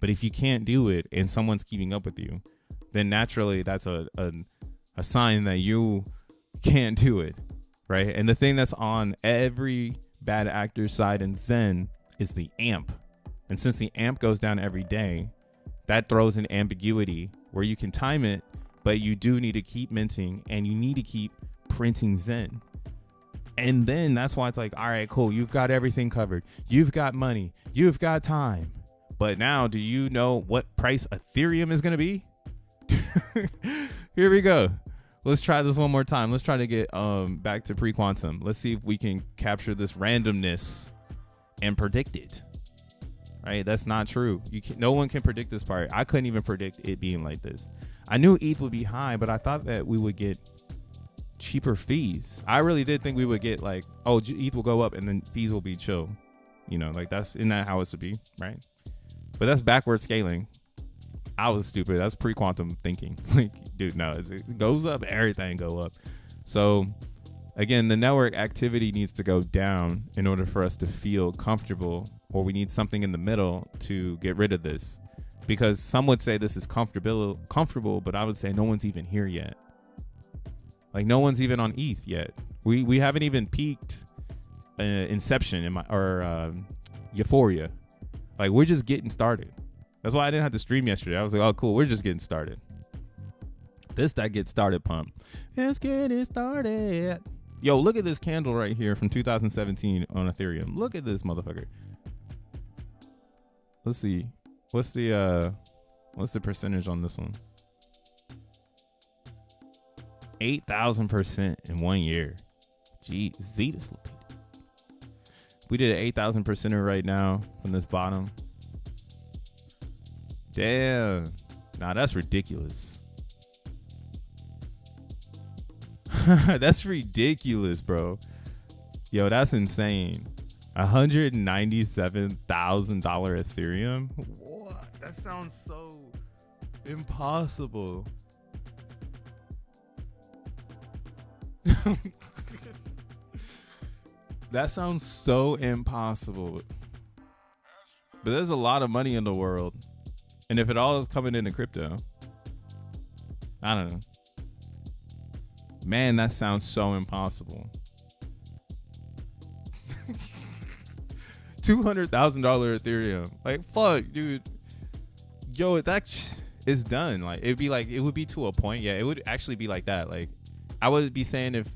But if you can't do it and someone's keeping up with you, then naturally that's a sign that you can't do it. Right. And the thing that's on every bad actor's side in Zen is the amp. And since the amp goes down every day, that throws an ambiguity where you can time it, but you do need to keep minting and you need to keep printing Zen. And then that's why it's like, all right, cool, you've got everything covered, you've got money, you've got time, but now do you know what price Ethereum is going to be? Here we go. Let's try this one more time. Let's try to get back to pre-quantum. Let's see if we can capture this randomness and predict it. Right? That's not true. No one can predict this part. I couldn't even predict it being like this. I knew ETH would be high, but I thought that we would get cheaper fees. I really did think we would get like, oh, ETH will go up and then fees will be chill. Like isn't that how it should be, right? But that's backward scaling. I was stupid. That's pre-quantum thinking. Like, dude, no, it goes up, everything go up. So again, the network activity needs to go down in order for us to feel comfortable, or we need something in the middle to get rid of this. Because some would say this is comfortable, but I would say no one's even here yet. Like no one's even on ETH yet. We haven't even peaked Inception or Euphoria. Like we're just getting started. That's why I didn't have to stream yesterday. I was like, oh cool, we're just getting started. That get started pump. Let's get it started. Yo, look at this candle right here from 2017 on Ethereum. Look at this motherfucker. Let's see. What's the percentage on this one? 8,000% in 1 year. Gee, Zetas. We did an 8,000% right now from this bottom. Damn. Nah, that's ridiculous. That's ridiculous, bro. Yo, that's insane. $197,000 Ethereum. What? That sounds so impossible. That sounds so impossible. But there's a lot of money in the world. And if it all is coming into crypto, I don't know. Man, that sounds so impossible. $200,000 Ethereum. Like, fuck, dude. Yo, that is done. Like, it would be to a point. Yeah, it would actually be like that. Like, I would be saying if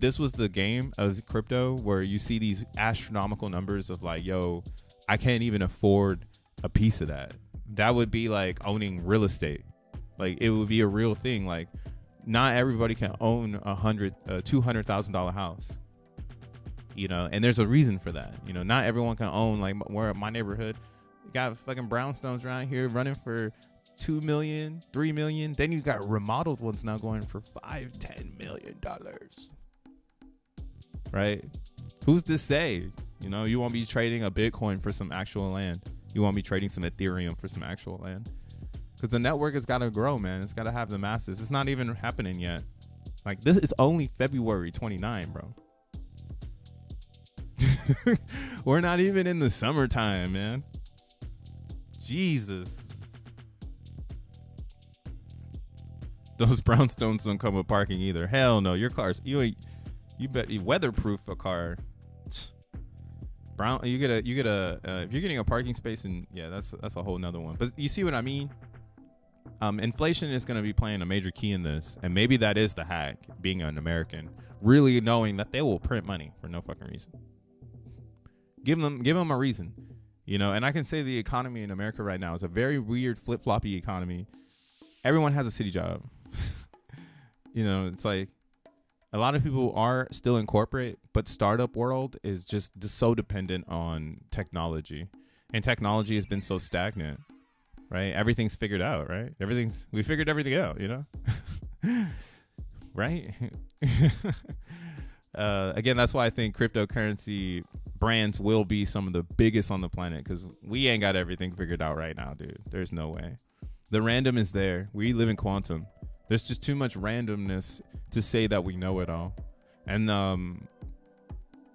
this was the game of crypto where you see these astronomical numbers of like, yo, I can't even afford a piece of that. That would be like owning real estate. Like, it would be a real thing. Like, not everybody can own $200,000 house, and there's a reason for that. Not everyone can own, like, where my neighborhood got fucking brownstones around here running for $2 million, $3 million. Then you got remodeled ones now going for $5-10 million. Right? Who's to say? You won't be trading a Bitcoin for some actual land. You won't be trading some Ethereum for some actual land. Because the network has got to grow, man. It's got to have the masses. It's not even happening yet. Like, this is only February 29, bro. We're not even in the summertime, man. Jesus. Those brownstones don't come with parking either. Hell no. Your car's, you bet you weatherproof a car. Brown, you get a if you're getting a parking space, and yeah, that's a whole nother one. But you see what I mean? Inflation is going to be playing a major key in this, and maybe that is the hack, being an American, really knowing that they will print money for no fucking reason. Give them a reason. You know, and I can say the economy in America right now is a very weird flip-floppy economy. Everyone has a city job. You know, it's like a lot of people are still in corporate, but startup world is just so dependent on technology. And technology has been so stagnant, right? Everything's figured out, right? We figured everything out, you know? Right? Again, that's why I think cryptocurrency brands will be some of the biggest on the planet, because we ain't got everything figured out right now, dude. There's no way. The random is there. We live in quantum. There's just too much randomness to say that we know it all. And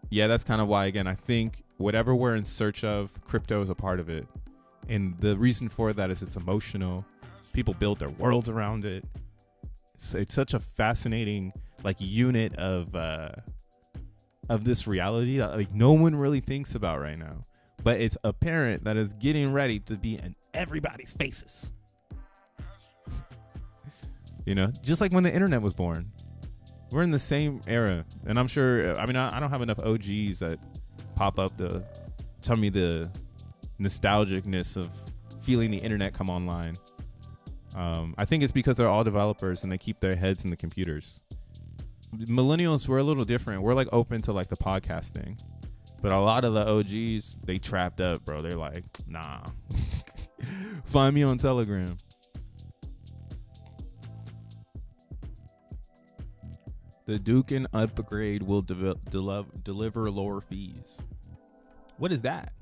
yeah, that's kind of why, again, I think whatever we're in search of, crypto is a part of it. And the reason for that is it's emotional. People build their worlds around it. It's such a fascinating like unit of this reality that like no one really thinks about right now. But it's apparent that it's getting ready to be in everybody's faces. You know, just like when the internet was born. We're in the same era. And I'm sure, I mean, I don't have enough OGs that pop up to tell me the nostalgicness of feeling the internet come online. I think it's because they're all developers and they keep their heads in the computers. Millennials, we're a little different. We're like open to like the podcasting. But a lot of the OGs, they trapped up, bro. They're like, nah. Find me on Telegram. The Dukin upgrade will deliver lower fees. What is that?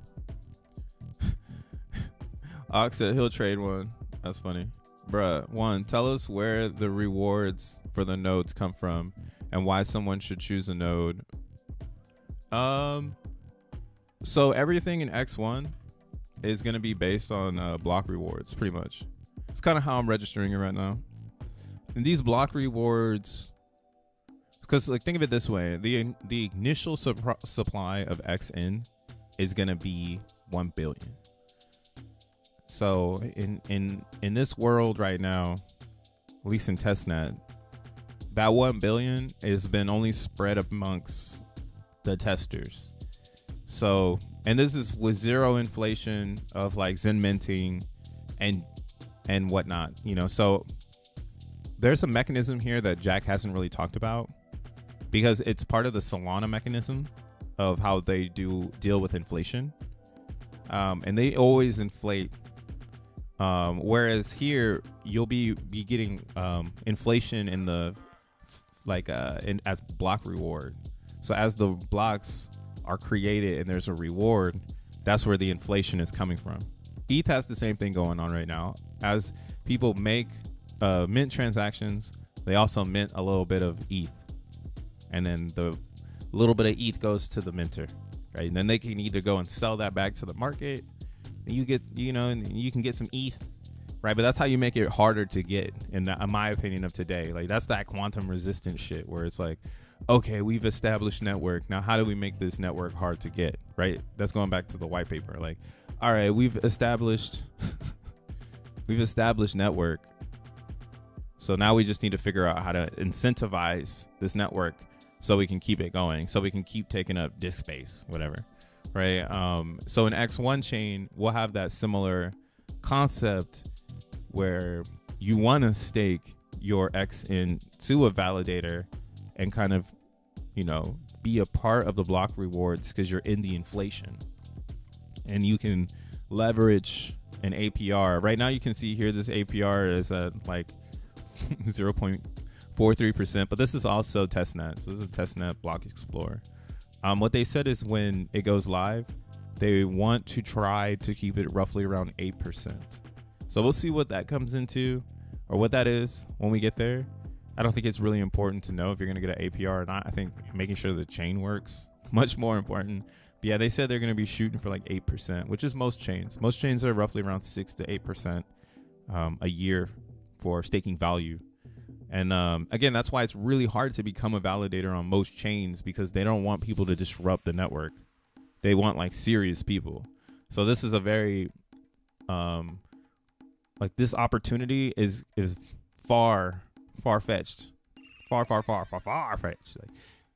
Ox said he'll trade one. That's funny. Bruh, one, tell us where the rewards for the nodes come from and why someone should choose a node. So everything in X1 is going to be based on block rewards, pretty much. It's kind of how I'm registering it right now. And these block rewards... Because like think of it this way, the initial supply of XN is gonna be 1 billion. So in this world right now, at least in testnet, that 1 billion has been only spread amongst the testers. So, and this is with zero inflation of like Zen minting and whatnot, you know. So there's a mechanism here that Jack hasn't really talked about, because it's part of the Solana mechanism of how they deal with inflation. And they always inflate. Whereas here, you'll be getting inflation in the, as block reward. So as the blocks are created and there's a reward, that's where the inflation is coming from. ETH has the same thing going on right now. As people make mint transactions, they also mint a little bit of ETH. And then the little bit of ETH goes to the minter, right? And then they can either go and sell that back to the market. And you get, you know, and you can get some ETH, right? But that's how you make it harder to get, in my opinion of today. Like that's that quantum resistant shit where it's like, okay, we've established network. Now, how do we make this network hard to get, right? That's going back to the white paper. Like, all right, we've established network. So now we just need to figure out how to incentivize this network so we can keep it going, so we can keep taking up disk space, whatever, right? So in X1 chain, we'll have that similar concept where you want to stake your X into a validator and kind of, you know, be a part of the block rewards because you're in the inflation. And you can leverage an APR. Right now you can see here this APR is at like 0.43%, but this is also testnet. So this is a testnet block explorer. What they said is when it goes live, they want to try to keep it roughly around 8%. So we'll see what that comes into or what that is when we get there. I don't think it's really important to know if you're going to get an APR or not. I think making sure the chain works much more important. But yeah, they said they're going to be shooting for like 8%, which is most chains. Most chains are roughly around 6 to 8% a year for staking value. And again, that's why it's really hard to become a validator on most chains, because they don't want people to disrupt the network. They want like serious people. So this is a very like this opportunity is far-fetched. Far-fetched. Like,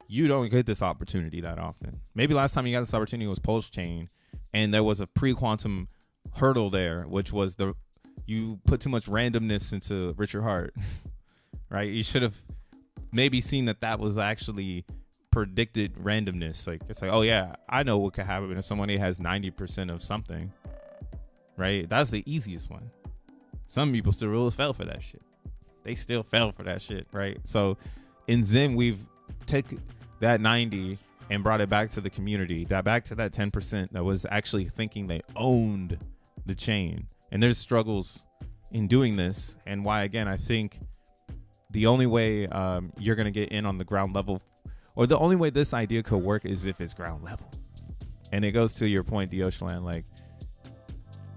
you don't get this opportunity that often. Maybe last time you got this opportunity was Pulse Chain, and there was a pre-quantum hurdle there, which was you put too much randomness into Richard Hart, right? You should have maybe seen that was actually predicted randomness. Like, it's like, oh yeah, I know what could happen if somebody has 90% of something, right? That's the easiest one. Some people still really fell for that shit. They still fell for that shit, right? So in Zen, we've taken that 90 and brought it back to the community, back to that 10% that was actually thinking they owned the chain. And there's struggles in doing this, and why, again, I think the only way you're going to get in on the ground level, or the only way this idea could work, is if it's ground level. And it goes to your point, Deoshalan, like,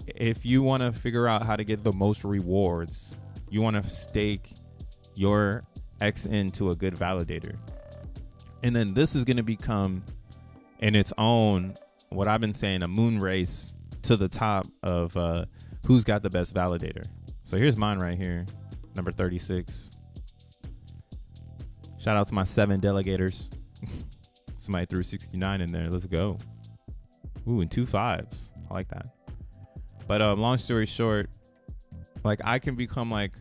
if you want to figure out how to get the most rewards, you want to stake your XN to a good validator. And then this is going to become in its own, what I've been saying, a moon race to the top of who's got the best validator. So here's mine right here, number 36. Shout out to my 7 delegators. Somebody threw 69 in there. Let's go. Ooh, and 2 5s. I like that. But long story short, like, I can become like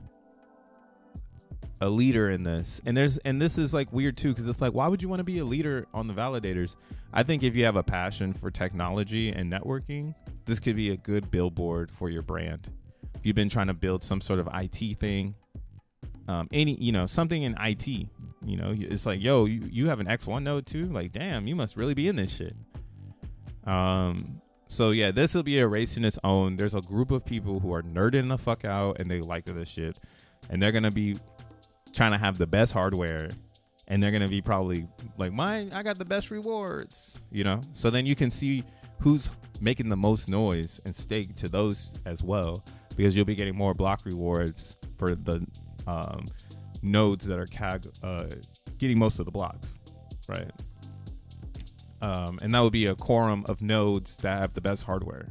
a leader in this, and this is like weird too, because it's like, why would you want to be a leader on the validators? I think if you have a passion for technology and networking, this could be a good billboard for your brand. If you've been trying to build some sort of IT thing, something in IT, it's like, yo, you have an X1 node too? Like, damn, you must really be in this shit. So yeah, this will be a race in its own. There's a group of people who are nerding the fuck out and they like this shit, and they're gonna be trying to have the best hardware, and they're gonna be probably like, I got the best rewards, so then you can see who's making the most noise and stake to those as well, because you'll be getting more block rewards for the nodes that are getting most of the blocks, right? And that would be a quorum of nodes that have the best hardware.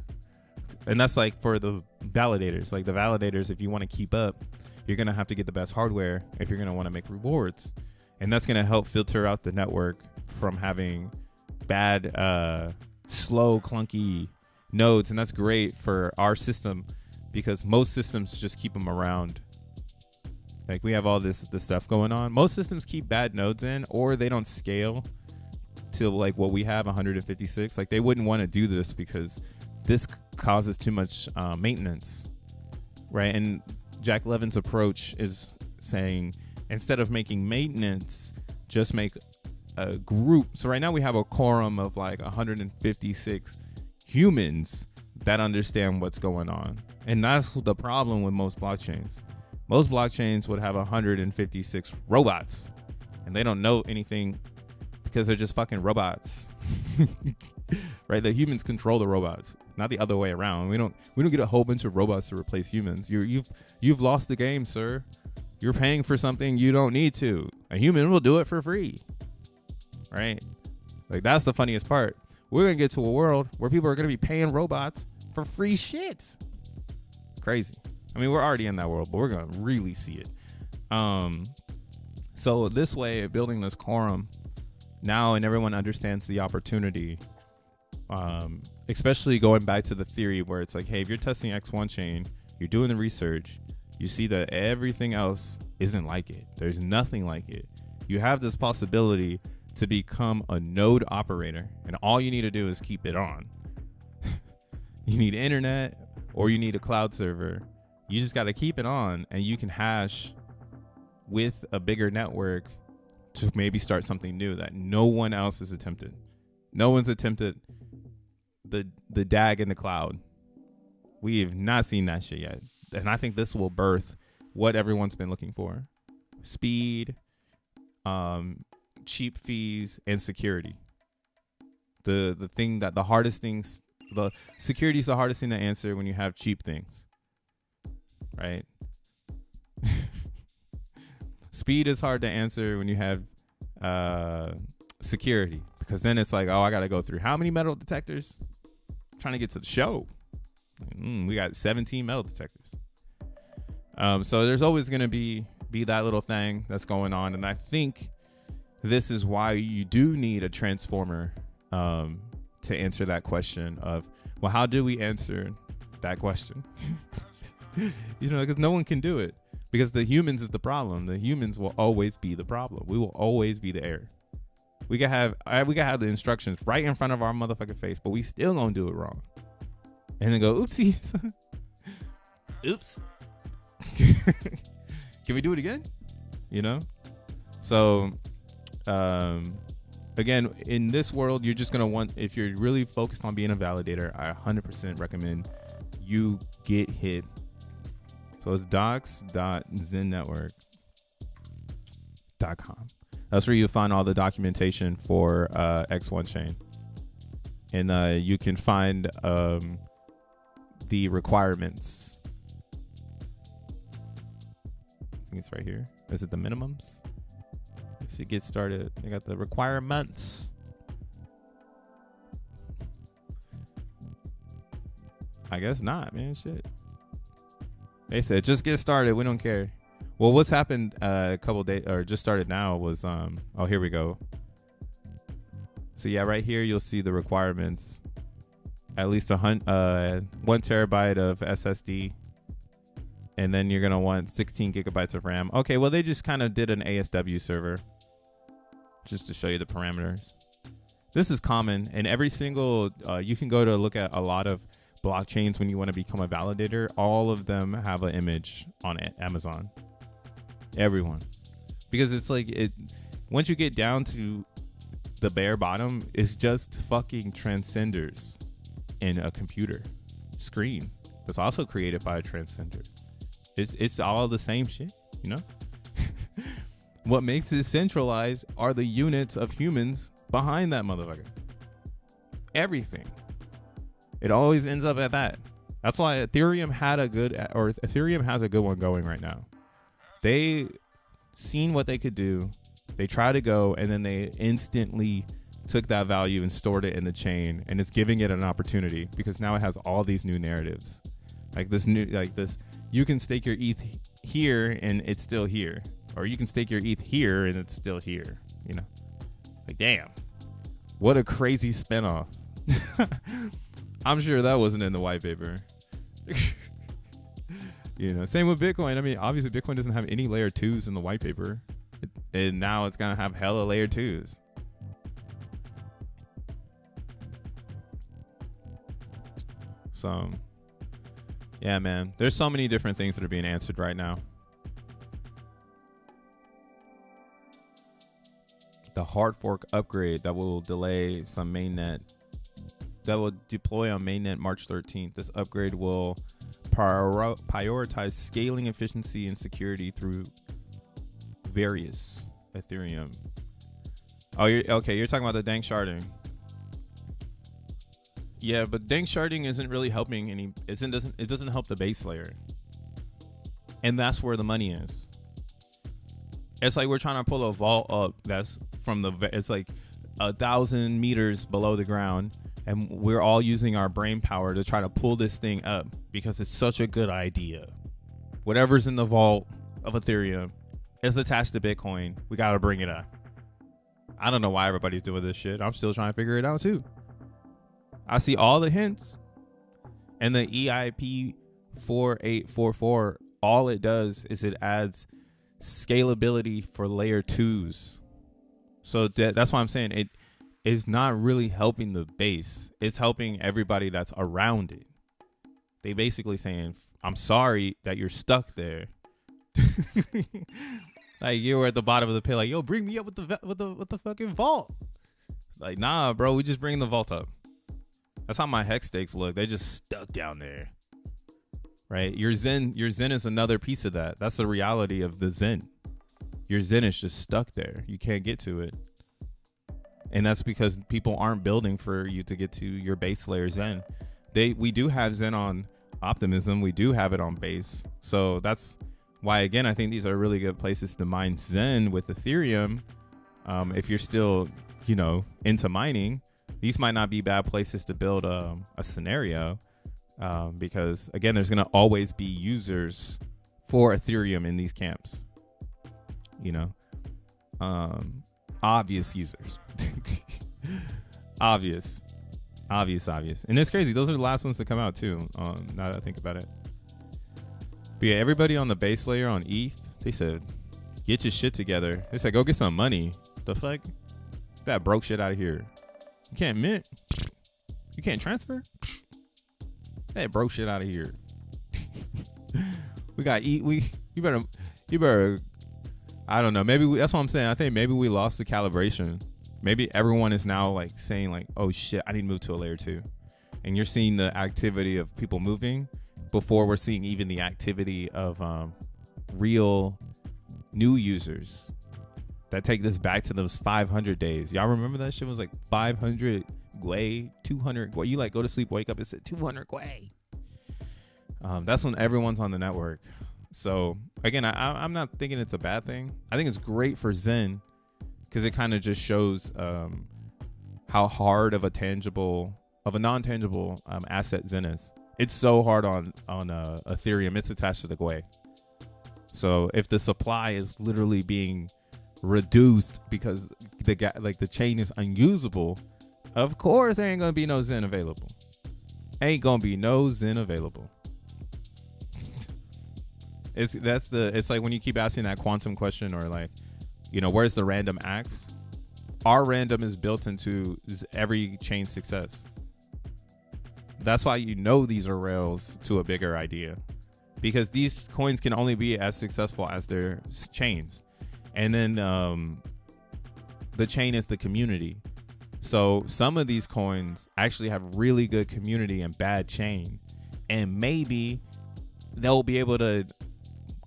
And that's like for the validators. Like, the validators, if you want to keep up, you're going to have to get the best hardware if you're going to want to make rewards. And that's going to help filter out the network from having bad, slow, clunky nodes. And that's great for our system, because most systems just keep them around. Like, we have all this stuff going on. Most systems keep bad nodes in, or they don't scale to like what we have, 156. Like, they wouldn't want to do this because this causes too much maintenance, right? And Jack Levin's approach is saying, instead of making maintenance, just make a group. So right now we have a quorum of like 156 humans that understand what's going on. And that's the problem with most blockchains. Most blockchains would have 156 robots, and they don't know anything because they're just fucking robots. Right? The humans control the robots, not the other way around. We don't get a whole bunch of robots to replace humans. You've lost the game, sir. You're paying for something you don't need to. A human will do it for free. Right? Like, that's the funniest part. We're going to get to a world where people are going to be paying robots for free shit. Crazy. I mean, we're already in that world, but we're going to really see it. So this way, building this quorum now, and everyone understands the opportunity, especially going back to the theory where it's like, hey, if you're testing X1 chain, you're doing the research, you see that everything else isn't like it. There's nothing like it. You have this possibility to become a node operator, and all you need to do is keep it on. You need internet, or you need a cloud server. You just got to keep it on, and you can hash with a bigger network to maybe start something new that no one else has attempted. No one's attempted the DAG in the cloud. We have not seen that shit yet. And I think this will birth what everyone's been looking for. Speed, cheap fees, and security. The thing that the hardest things, the security is the hardest thing to answer when you have cheap things. Right? Speed is hard to answer when you have security, because then it's like, oh, I got to go through how many metal detectors? I'm trying to get to the show. We got 17 metal detectors. So there's always going to be that little thing that's going on. And I think this is why you do need a transformer to answer that question of, well, how do we answer that question? You know, because no one can do it, because the humans is the problem. The humans will always be the problem. We will always be the error. We can have the instructions right in front of our motherfucking face, but we still gonna do it wrong, and then go oopsies. Oops. Can we do it again? You know? So again, in this world, you're just gonna want, if you're really focused on being a validator, I 100% recommend you get hit. So it's docs.xennetwork.com. That's where you'll find all the documentation for X1 chain, and you can find the requirements. I think it's right here. Is it the minimums? Let's see, get started. I got the requirements. I guess not, man. Shit. They said just get started. We don't care. Well, what's happened a couple days, or just started now, was oh, here we go. So yeah, right here you'll see the requirements. At least 1 terabyte of SSD, and then you're gonna want 16 gigabytes of RAM. Okay, well, they just kind of did an ASW server just to show you the parameters. This is common, and every single you can go to look at a lot of blockchains when you want to become a validator. All of them have an image on Amazon. Everyone, because it's like, it once you get down to the bare bottom, it's just fucking transcenders in a computer screen that's also created by a transcender. It's all the same shit, you know. What makes it centralized are the units of humans behind that motherfucker. Everything. It always ends up at that. That's why Ethereum has a good one going right now. They seen what they could do. They tried to go, and then they instantly took that value and stored it in the chain, and it's giving it an opportunity, because now it has all these new narratives. Like this, you can stake your ETH here and it's still here, or you can stake your ETH here and it's still here, you know. Like, damn, what a crazy spinoff. I'm sure that wasn't in the white paper. You know, same with Bitcoin. I mean, obviously Bitcoin doesn't have any layer 2s in the white paper, and now it's gonna have hella layer 2s. So yeah, man, there's so many different things that are being answered right now. The hard fork upgrade that will delay some mainnet, that will deploy on mainnet March 13th. This upgrade will prioritize scaling efficiency and security through various Ethereum. Oh, you're talking about the dank sharding. Yeah, but dank sharding isn't really helping any. It doesn't help the base layer, and that's where the money is. It's like we're trying to pull a vault up that's from it's like 1,000 meters below the ground, and we're all using our brain power to try to pull this thing up because it's such a good idea. Whatever's in the vault of Ethereum is attached to Bitcoin. We got to bring it up. I don't know why everybody's doing this shit. I'm still trying to figure it out too. I see all the hints, and the EIP 4844, all it does is it adds scalability for layer 2s. So that's why I'm saying it is not really helping the base. It's helping everybody that's around it. They basically saying, I'm sorry that you're stuck there. Like, you were at the bottom of the pit, like, yo, bring me up with the fucking vault. Like, nah, bro, we just bring the vault up. That's how my hex stakes look. They just stuck down there, right? Your Zen is another piece of that. That's the reality of the Zen. Your Zen is just stuck there. You can't get to it. And that's because people aren't building for you to get to your base layer Zen. We do have Zen on Optimism. We do have it on base. So that's why, again, I think these are really good places to mine Zen with Ethereum. If you're still, into mining, these might not be bad places to build a scenario, because, again, there's going to always be users for Ethereum in these camps, obvious users. obvious. And it's crazy. Those are the last ones to come out too. Now that I think about it. But yeah, everybody on the base layer on ETH, they said, get your shit together. They said, go get some money. The fuck? That broke shit out of here. You can't mint. You can't transfer. That broke shit out of here. We got you better. I don't know. Maybe that's what I'm saying. I think maybe we lost the calibration. Maybe everyone is now like saying like, oh shit, I need to move to a layer 2. And you're seeing the activity of people moving before we're seeing even the activity of real new users that take this back to those 500 days. Y'all remember that shit was like 500 Gwei, 200 Gwei. You like go to sleep, wake up, it said 200 Gwei. That's when everyone's on the network. So again, I'm not thinking it's a bad thing. I think it's great for Zen because it kind of just shows how hard of a non-tangible asset Zen is. It's so hard on Ethereum. It's attached to the Gwei. So if the supply is literally being reduced because the chain is unusable, of course there ain't gonna be no Zen available. Ain't gonna be no Zen available. It's like when you keep asking that quantum question or like, you know, where's the random acts? Our random is built into every chain success. That's why you know these are rails to a bigger idea, because these coins can only be as successful as their chains. And then the chain is the community. So some of these coins actually have really good community and bad chain. And maybe they'll be able to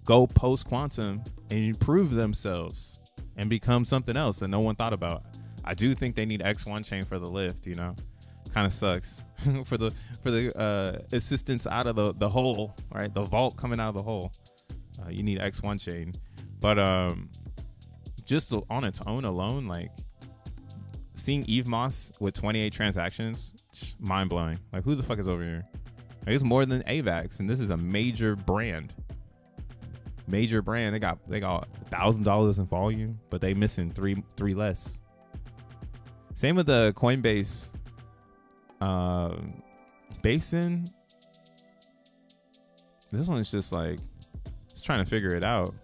go post quantum and improve themselves and become something else that no one thought about. I do think they need X1 chain for the lift, you know. Kind of sucks for the assistance out of the hole, right? The vault coming out of the hole. You need X1 chain. But just on its own alone, like seeing EVMOS with 28 transactions, mind blowing. Like who the fuck is over here? Like, it's more than AVAX, and this is a major brand. They got $1,000 in volume, but they missing three less. Same with the Coinbase basin. This one's just like it's trying to figure it out.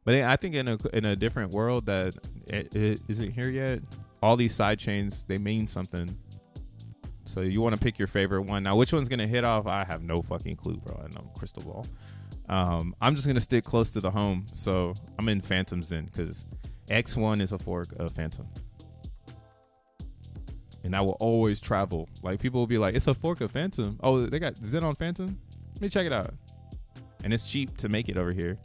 But I think in a different world that it isn't here yet, all these side chains, they mean something. So you want to pick your favorite one. Now, which one's gonna hit off? I have no fucking clue, bro. I know crystal ball. I'm just gonna stick close to the home. So I'm in Phantom Zen because X1 is a fork of Phantom. And I will always travel. Like people will be like, it's a fork of Phantom. Oh, they got Zen on Phantom? Let me check it out. And it's cheap to make it over here.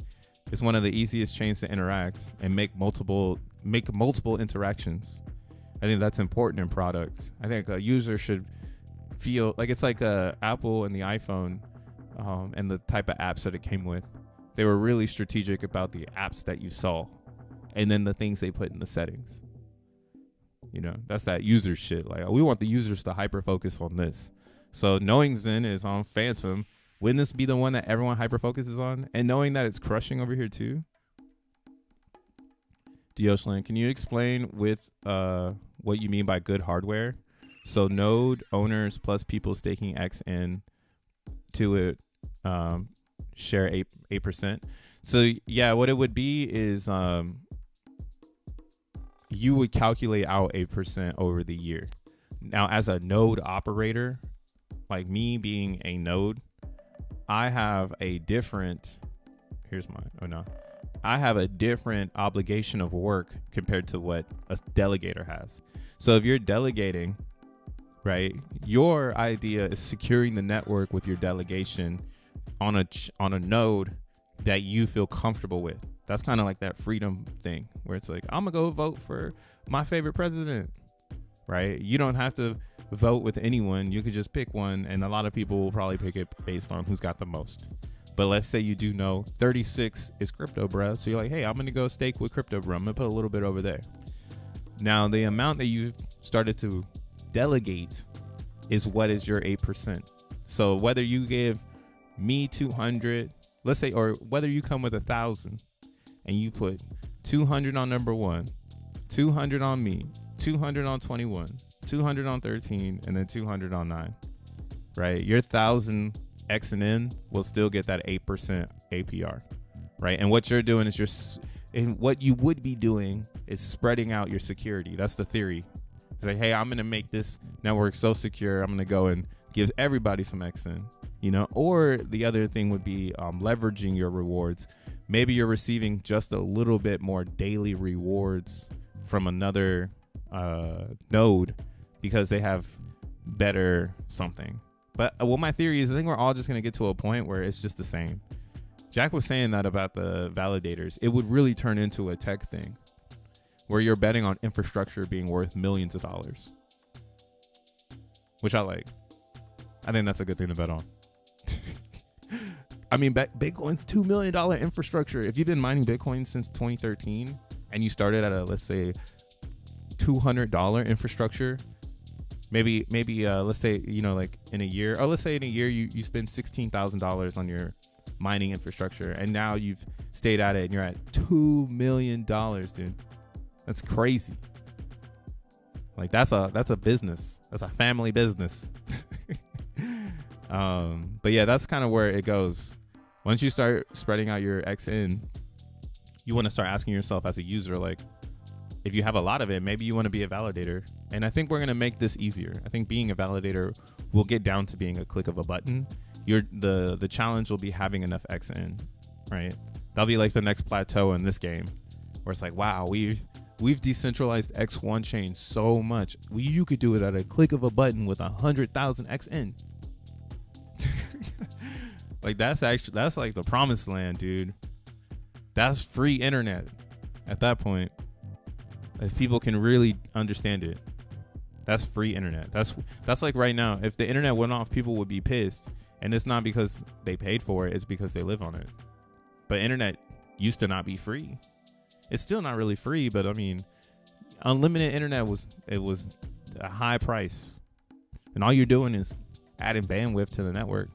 It's one of the easiest chains to interact and make multiple interactions. I think that's important in product. I think a user should feel like it's like Apple and the iPhone and the type of apps that it came with. They were really strategic about the apps that you saw and then the things they put in the settings. You know, that's that user shit. Like, we want the users to hyper focus on this. So knowing Zen is on Phantom, wouldn't this be the one that everyone hyper focuses on? And knowing that it's crushing over here too. Dioslan, can you explain with what you mean by good hardware? So node owners plus people staking XN to it share 8%. So yeah, what it would be is you would calculate out 8% over the year. Now, as a node operator, like me being a node, I have a different, I have a different obligation of work compared to what a delegator has. So if you're delegating, right, your idea is securing the network with your delegation on a node that you feel comfortable with. That's kind of like that freedom thing where it's like, I'm gonna go vote for my favorite president, right? You don't have to vote with anyone. You could just pick one, and a lot of people will probably pick it based on who's got the most. But let's say you do know 36 is crypto, bro. So you're like, hey, I'm gonna go stake with crypto, bro. I'm gonna put a little bit over there. Now, the amount that you started to delegate is what is your 8%. So whether you give me 200, let's say, or whether you come with 1,000 and you put 200 on number one, 200 on me, 200 on 21, 200 on 13, and then 200 on 9. Right? Your 1,000 X and N will still get that 8% APR. Right? And what you're doing is and what you would be doing is spreading out your security. That's the theory. It's like, hey, I'm going to make this network so secure. I'm going to go and give everybody some XN, you know, or the other thing would be leveraging your rewards. Maybe you're receiving just a little bit more daily rewards from another node because they have better something. But what my theory is, I think we're all just going to get to a point where it's just the same. Jack was saying that about the validators. It would really turn into a tech thing where you're betting on infrastructure being worth millions of dollars, which I like. I think that's a good thing to bet on. I mean, Bitcoin's $2 million infrastructure. If you've been mining Bitcoin since 2013 and you started at a, let's say, $200 infrastructure, maybe let's say, you know, like in a year, or let's say in a year you spend $16,000 on your mining infrastructure, and now you've stayed at it and you're at $2 million, dude. That's crazy. Like that's a business. That's a family business. But yeah, that's kind of where it goes. Once you start spreading out your XN, you want to start asking yourself as a user, like, if you have a lot of it, maybe you want to be a validator. And I think we're going to make this easier. I think being a validator will get down to being a click of a button. The challenge will be having enough XN, right? That'll be like the next plateau in this game, where it's like, wow, we've decentralized X1 chain so much. You could do it at a click of a button with 100,000 XN. Like that's like the promised land, dude. That's free internet at that point. If people can really understand it, that's free internet. That's like right now. If the internet went off, people would be pissed. And it's not because they paid for it, it's because they live on it. But internet used to not be free. It's still not really free, but I mean, unlimited internet was a high price. And all you're doing is adding bandwidth to the network.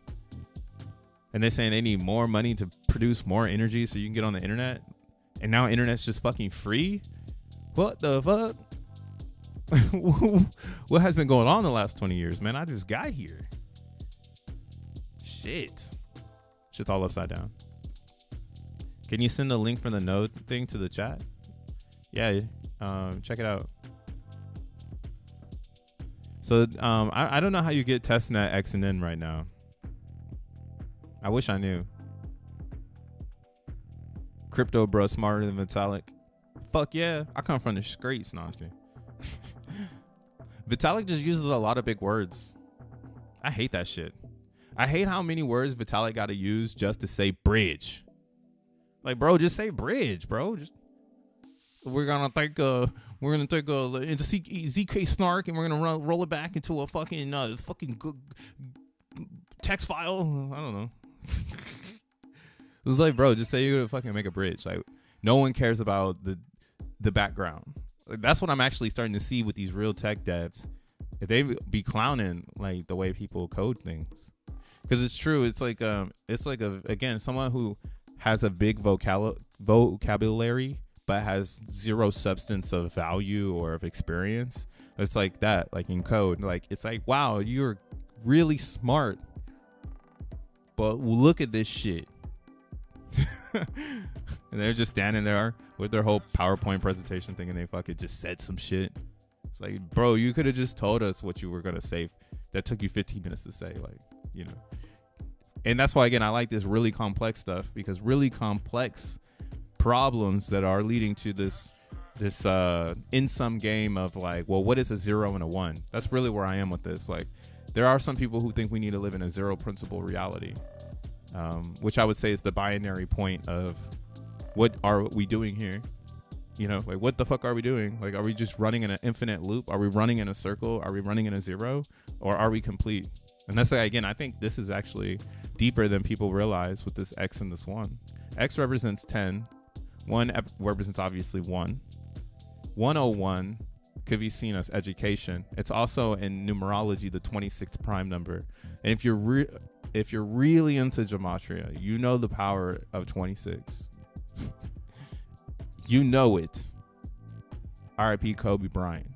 And they're saying they need more money to produce more energy so you can get on the internet. And now internet's just fucking free? What the fuck? What has been going on the last 20 years, man? I just got here. Shit's all upside down. Can you send a link from the node thing to the chat? Yeah, check it out. So I don't know how you get testnet X and N right now. I wish I knew. Crypto bro smarter than Vitalik. Fuck yeah. I come from the streets. No, I'm just kidding. Vitalik just uses a lot of big words. I hate that shit. I hate how many words Vitalik got to use just to say bridge. Like, bro, just say bridge, bro. We're gonna take ZK snark and we're gonna roll it back into a fucking text file. I don't know. It's like, bro, just say you're gonna fucking make a bridge. Like, no one cares about the background. Like, that's what I'm actually starting to see with these real tech devs. If they be clowning like the way people code things, because it's true. It's like again, someone who has a big vocabulary but has zero substance of value or of experience. It's like that, like in code. Like, it's like, wow, you're really smart, but look at this shit. And they're just standing there with their whole PowerPoint presentation thing, and they fucking just said some shit. It's like, bro, you could have just told us what you were gonna say. That took you 15 minutes to say, like, you know. And that's why, again, I like this really complex stuff, because really complex problems that are leading to this in-sum game of like, well, what is a 0 and a 1? That's really where I am with this. Like, there are some people who think we need to live in a zero principle reality, which I would say is the binary point of what are we doing here? You know, like, what the fuck are we doing? Like, are we just running in an infinite loop? Are we running in a circle? Are we running in a zero? Or are we complete? And that's, like, again, I think this is actually deeper than people realize with this X and this 1. X represents 10. 1 represents obviously 1. 101 could be seen as education. It's also in numerology the 26th prime number. And if you're really into gematria, you know the power of 26. You know it. R.I.P. Kobe Bryant.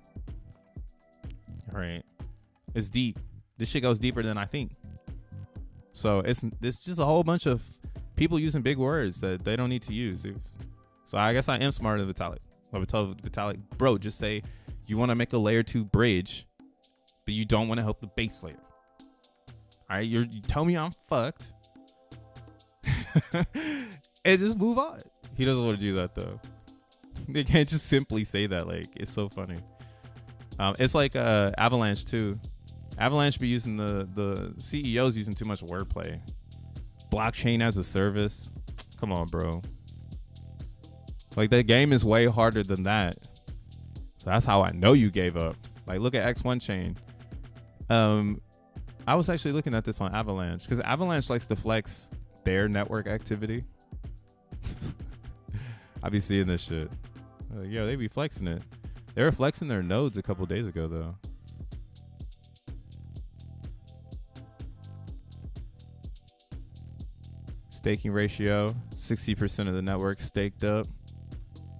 Right. It's deep. This shit goes deeper than I think. So it's just a whole bunch of people using big words that they don't need to use. So I guess I am smarter than Vitalik. I would tell Vitalik, bro, just say you want to make a layer 2 bridge, but you don't want to help the base layer. All right, you tell me I'm fucked. And just move on. He doesn't want to do that though. They can't just simply say that. Like, it's so funny. It's like Avalanche too. Avalanche be using the CEOs using too much wordplay. Blockchain as a service. Come on, bro. Like, that game is way harder than that. So that's how I know you gave up. Like, look at X1 chain. I was actually looking at this on Avalanche because Avalanche likes to flex their network activity. I be seeing this shit. Yo, they be flexing it. They were flexing their nodes a couple days ago though. Staking ratio, 60% of the network staked up,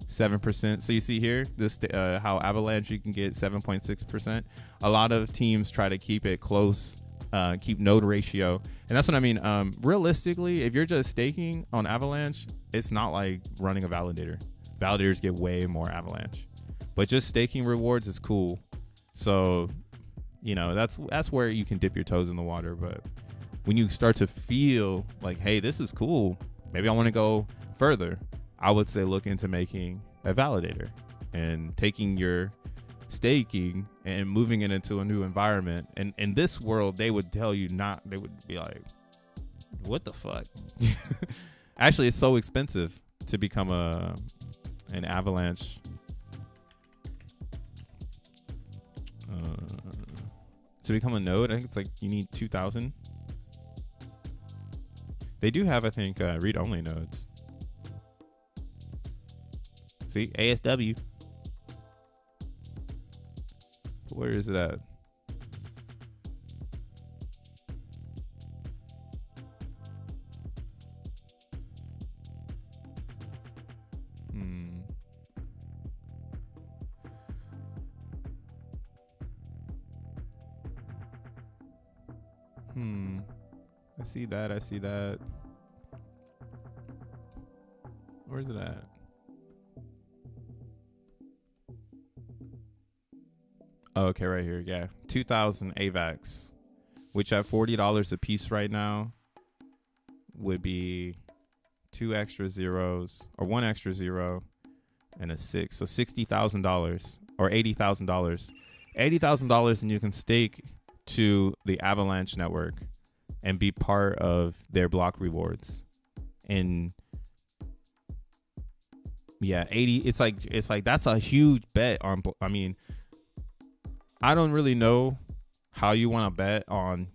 7%. So you see here, this how Avalanche you can get 7.6%. A lot of teams try to keep it close, keep node ratio, and that's what I mean. Realistically, if you're just staking on Avalanche, it's not like running a validator. Validators get way more Avalanche, but just staking rewards is cool. So, you know, that's where you can dip your toes in the water. But when you start to feel like, hey, this is cool, maybe I want to go further, I would say look into making a validator and taking your staking and moving it into a new environment. And in this world, they would tell you not, they would be like, what the fuck? Actually, it's so expensive to become an Avalanche. To become a node, I think it's like you need 2,000. They do have, I think, read-only nodes. See, ASW. Where is it at? I see that. Where's it at? Oh, okay, right here. Yeah, 2,000 AVAX, which at $40 a piece right now would be 2 extra zeros or 1 extra zero and a 6. So $60,000 or $80,000. $80,000 and you can stake to the Avalanche network and be part of their block rewards. And yeah, 80, it's like that's a huge bet on, I mean, I don't really know how you want to bet on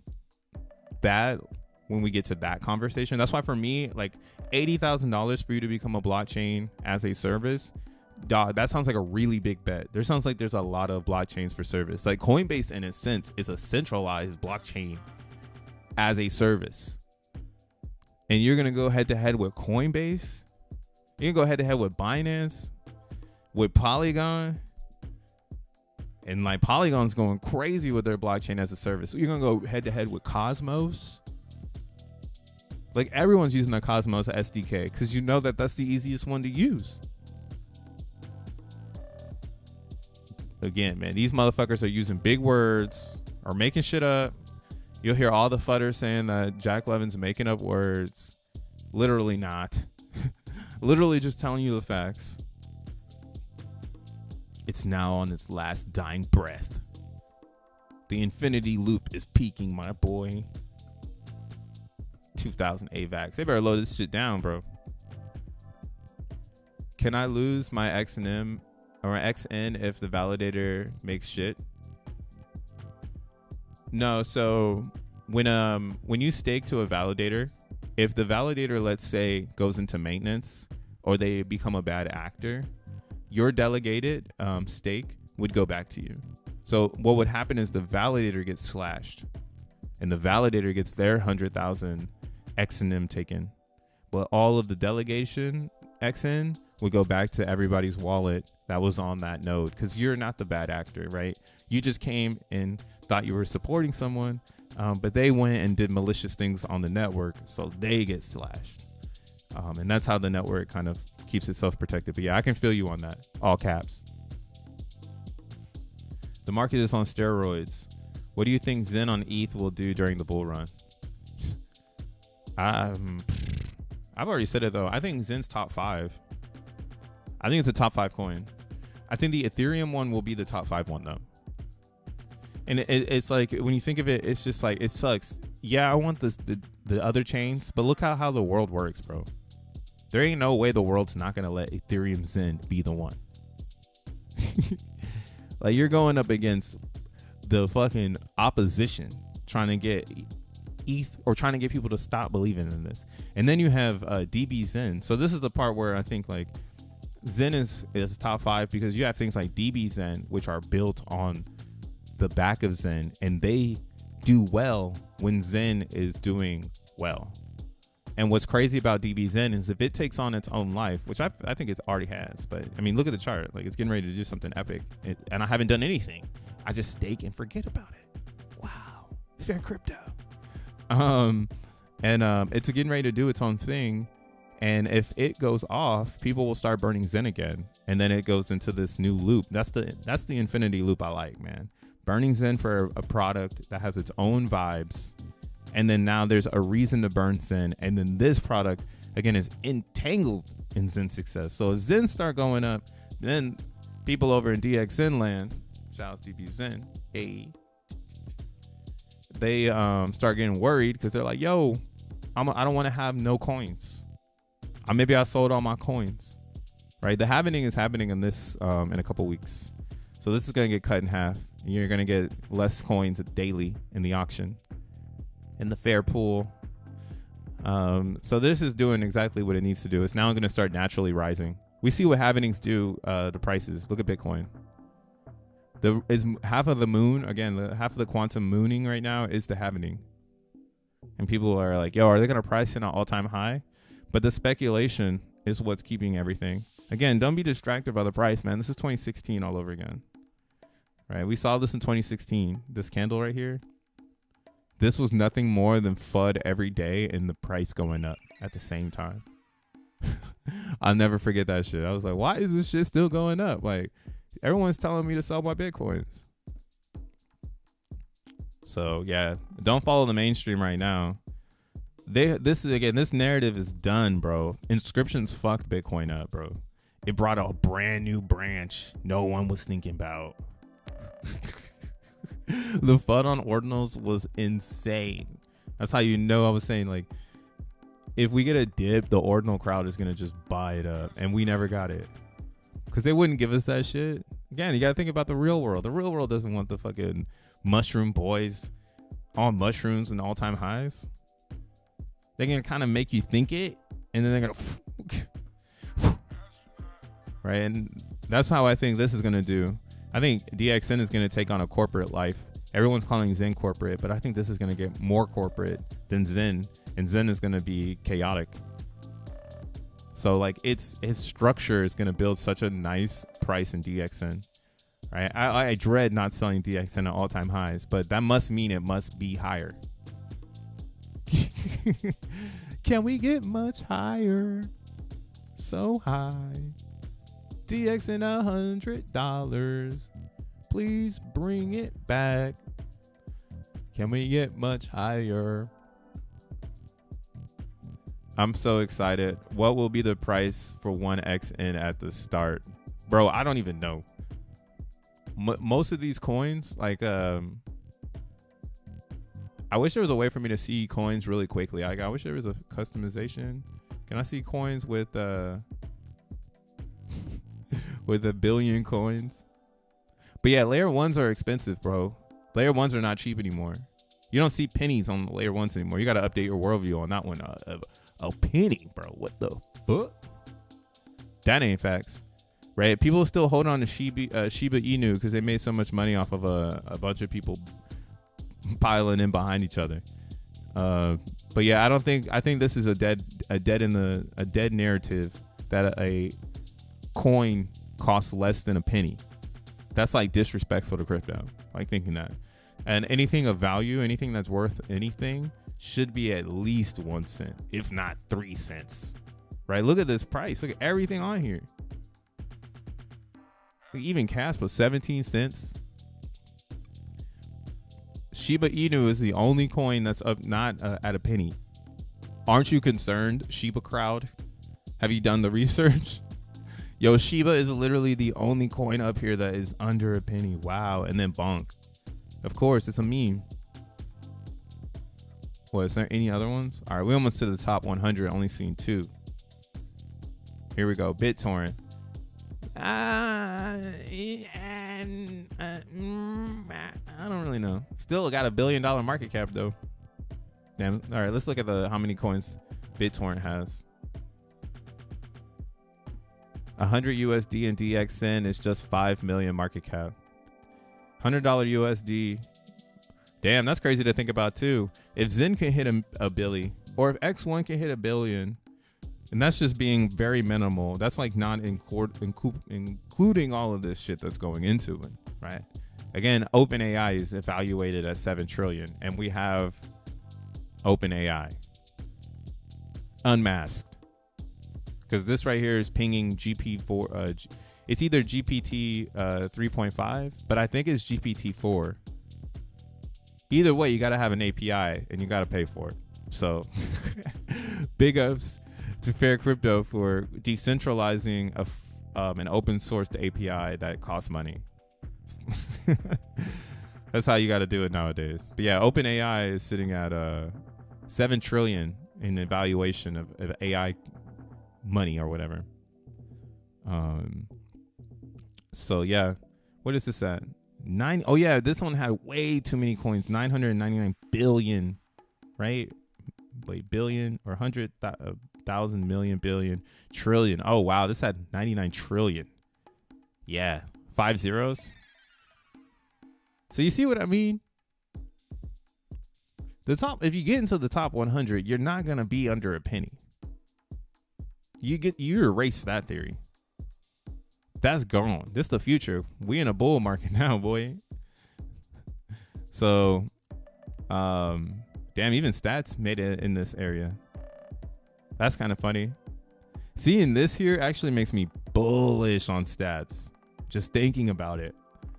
that when we get to that conversation. That's why for me, like $80,000 for you to become a blockchain as a service, that sounds like a really big bet. There sounds like there's a lot of blockchains for service. Like Coinbase in a sense is a centralized blockchain as a service. And you're going to go head to head with Coinbase. You can go head to head with Binance, with Polygon. And like Polygon's going crazy with their blockchain as a service. So you're going to go head to head with Cosmos. Like everyone's using the Cosmos SDK because you know that that's the easiest one to use. Again, man, these motherfuckers are using big words or making shit up. You'll hear all the fudders saying that Jack Levin's making up words. Literally not. Literally just telling you the facts. It's now on its last dying breath. The infinity loop is peaking, my boy. 2,000 AVAX. They better load this shit down, bro. Can I lose my XNM or my XN if the validator makes shit? No, so when you stake to a validator, if the validator, let's say, goes into maintenance or they become a bad actor, your delegated stake would go back to you. So what would happen is the validator gets slashed and the validator gets their 100,000 XNM taken. But all of the delegation XN would go back to everybody's wallet that was on that node, because you're not the bad actor, right? You just came and thought you were supporting someone, but they went and did malicious things on the network, so they get slashed. And that's how the network kind of keeps itself protected. But yeah, I can feel you on that. All caps. The market is on steroids. What do you think Zen on ETH will do during the bull run? I've already said it though. I think Zen's top 5. I think it's a top 5 coin. I think the Ethereum one will be the top 5 one though. And it's like, when you think of it, it's just like, it sucks. Yeah, I want the other chains, but look how the world works, bro. There ain't no way the world's not going to let Ethereum Zen be the one. Like, you're going up against the fucking opposition trying to get ETH, or trying to get people to stop believing in this. And then you have DB Zen. So this is the part where I think like Zen is top 5, because you have things like DB Zen, which are built on the back of Zen, and they do well when Zen is doing well. And what's crazy about DB Zen is if it takes on its own life, which I think it already has, but I mean, look at the chart. Like, it's getting ready to do something epic, and I haven't done anything. I just stake and forget about it. Wow, fair crypto. It's getting ready to do its own thing, and if it goes off, people will start burning Zen again, and then it goes into this new loop. That's the infinity loop I like, man. Burning Zen for a product that has its own vibes, and then now there's a reason to burn Zen, and then this product again is entangled in Zen success. So if Zen start going up, then people over in DXN land, shout out to DB Zen, they start getting worried, because they're like, yo, I don't want to have no coins. Maybe I sold all my coins, right? The halving is happening in this in a couple weeks, so this is going to get cut in half. You're going to get less coins daily in the auction, in the fair pool. So this is doing exactly what it needs to do. It's now going to start naturally rising. We see what halvings do the prices. Look at Bitcoin. Is half of the moon, again, half of the quantum mooning right now is the halving. And people are like, yo, are they going to price in an all-time high? But the speculation is what's keeping everything. Again, don't be distracted by the price, man. This is 2016 all over again. Right? We saw this in 2016. This candle right here. This was nothing more than FUD every day and the price going up at the same time. I'll never forget that shit. I was like, why is this shit still going up? Like, everyone's telling me to sell my Bitcoins. So yeah, don't follow the mainstream right now. This narrative is done, bro. Inscriptions fucked Bitcoin up, bro. It brought a brand new branch no one was thinking about. The FUD on ordinals was insane. That's how you know I was saying, like, if we get a dip, the ordinal crowd is gonna just buy it up, and we never got it because they wouldn't give us that shit. Again, you gotta think about the real world. The real world doesn't want the fucking mushroom boys on mushrooms and all-time highs. They're gonna kind of make you think it, and then they're gonna right, and that's how I think this is gonna do. I think DXN is gonna take on a corporate life. Everyone's calling Zen corporate, but I think this is gonna get more corporate than Zen, and Zen is gonna be chaotic. So like its structure is gonna build such a nice price in DXN. Right, I dread not selling DXN at all-time highs, but that must mean it must be higher. Can we get much higher? So high. DXN $100. Please bring it back. Can we get much higher? I'm so excited. What will be the price for 1XN at the start? Bro, I don't even know. Most of these coins, like, I wish there was a way for me to see coins really quickly. Like, I wish there was a customization. Can I see coins with with a billion coins? But yeah, layer ones are expensive, bro. Layer ones are not cheap anymore. You don't see pennies on layer ones anymore. You got to update your worldview on that one. A penny, bro. What the fuck? That ain't facts. Right? People still hold on to Shiba Inu because they made so much money off of a bunch of people piling in behind each other. But yeah, I think this is a dead narrative that coin costs less than a penny. That's like disrespectful to crypto, like thinking that. And anything of value, anything that's worth anything, should be at least 1 cent, if not 3 cents. Right? Look at this price. Look at everything on here. Like even Caspa, 17 cents. Shiba Inu is the only coin that's up not at a penny. Aren't you concerned, Shiba crowd? Have you done the research? Yo, Shiba is literally the only coin up here that is under a penny. Wow. And then Bonk. Of course, it's a meme. What, is there any other ones? All right, we almost to the top 100. Only seen 2. Here we go. BitTorrent. I don't really know. Still got $1 billion market cap though. Damn. All right, let's look at how many coins BitTorrent has. 100 USD and DXN is just 5 million market cap. $100 USD. Damn, that's crazy to think about too. If Zen can hit a billion, or if X1 can hit $1 billion, and that's just being very minimal. That's like not including all of this shit that's going into it, right? Again, OpenAI is evaluated at 7 trillion, and we have OpenAI unmasked. Because this right here is pinging GP4. It's either GPT 3.5, but I think it's GPT-4. Either way, you got to have an API, and you got to pay for it. So, big ups to Fair Crypto for decentralizing an open source API that costs money. That's how you got to do it nowadays. But yeah, OpenAI is sitting at 7 trillion in the valuation of AI money or whatever. So yeah, what is this at? Oh yeah, this one had way too many coins. 999 billion, right? Wait, billion or 100,000 million billion trillion. Oh wow, this had 99 trillion. Yeah, 5 zeros. So you see what I mean? The top, if you get into the top 100, you're not gonna be under a penny. You erase that theory. That's gone. This is the future. We in a bull market now, boy. So, damn, even stats made it in this area. That's kind of funny. Seeing this here actually makes me bullish on stats. Just thinking about it.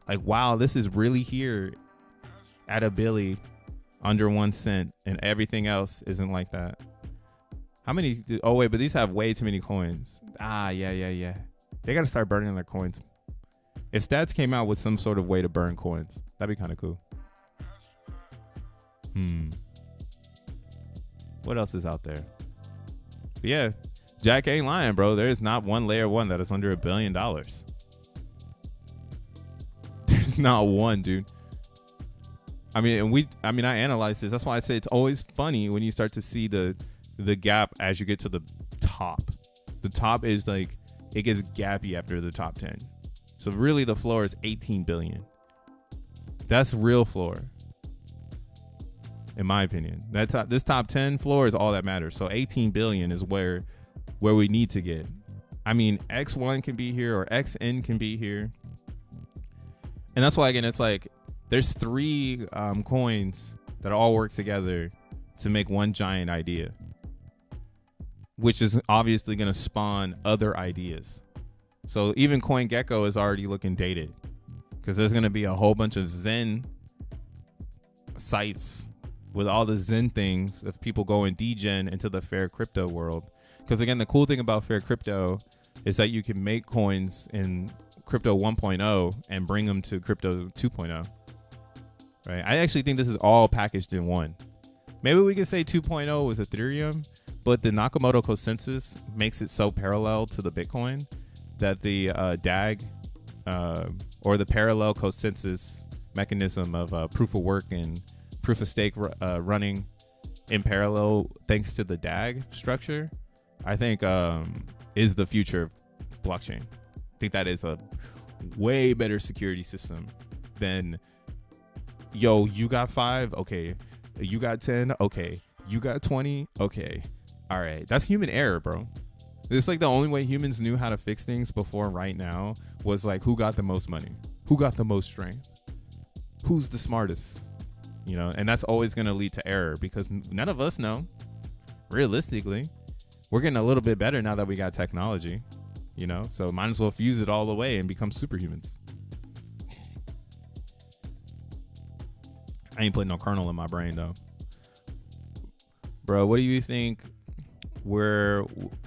Like, wow, this is really here at a billy under 1 cent, and everything else isn't like that. How many? Oh, wait, but these have way too many coins. Yeah. They got to start burning their coins. If stats came out with some sort of way to burn coins, that'd be kind of cool. What else is out there? But yeah, Jack ain't lying, bro. There is not one layer one that is under $1 billion. There's not one, dude. I mean, I analyzed this. That's why I say it's always funny when you start to see the gap as you get to the top. The top is like, it gets gappy after the top 10. So really the floor is 18 billion. That's real floor. In my opinion, this top 10 floor is all that matters. So 18 billion is where we need to get. I mean, X1 can be here or XN can be here. And that's why, again, it's like there's 3 coins that all work together to make one giant idea, which is obviously going to spawn other ideas. So even CoinGecko is already looking dated because there's going to be a whole bunch of Zen sites with all the Zen things of people going degen into the fair crypto world. Because again, the cool thing about fair crypto is that you can make coins in crypto 1.0 and bring them to crypto 2.0. Right? I actually think this is all packaged in one. Maybe we could say 2.0 was Ethereum, but the Nakamoto consensus makes it so parallel to the Bitcoin that the DAG or the parallel consensus mechanism of proof of work and proof of stake running in parallel thanks to the DAG structure, I think is the future of blockchain. I think that is a way better security system than, yo, you got 5, okay, you got 10, okay, you got 20, okay. All right, that's human error, bro. It's like the only way humans knew how to fix things before right now was like who got the most money, who got the most strength, who's the smartest, you know, and that's always going to lead to error because none of us know. Realistically, we're getting a little bit better now that we got technology, you know, so might as well fuse it all the way and become superhumans. I ain't putting no kernel in my brain though. Bro, what do you think? Where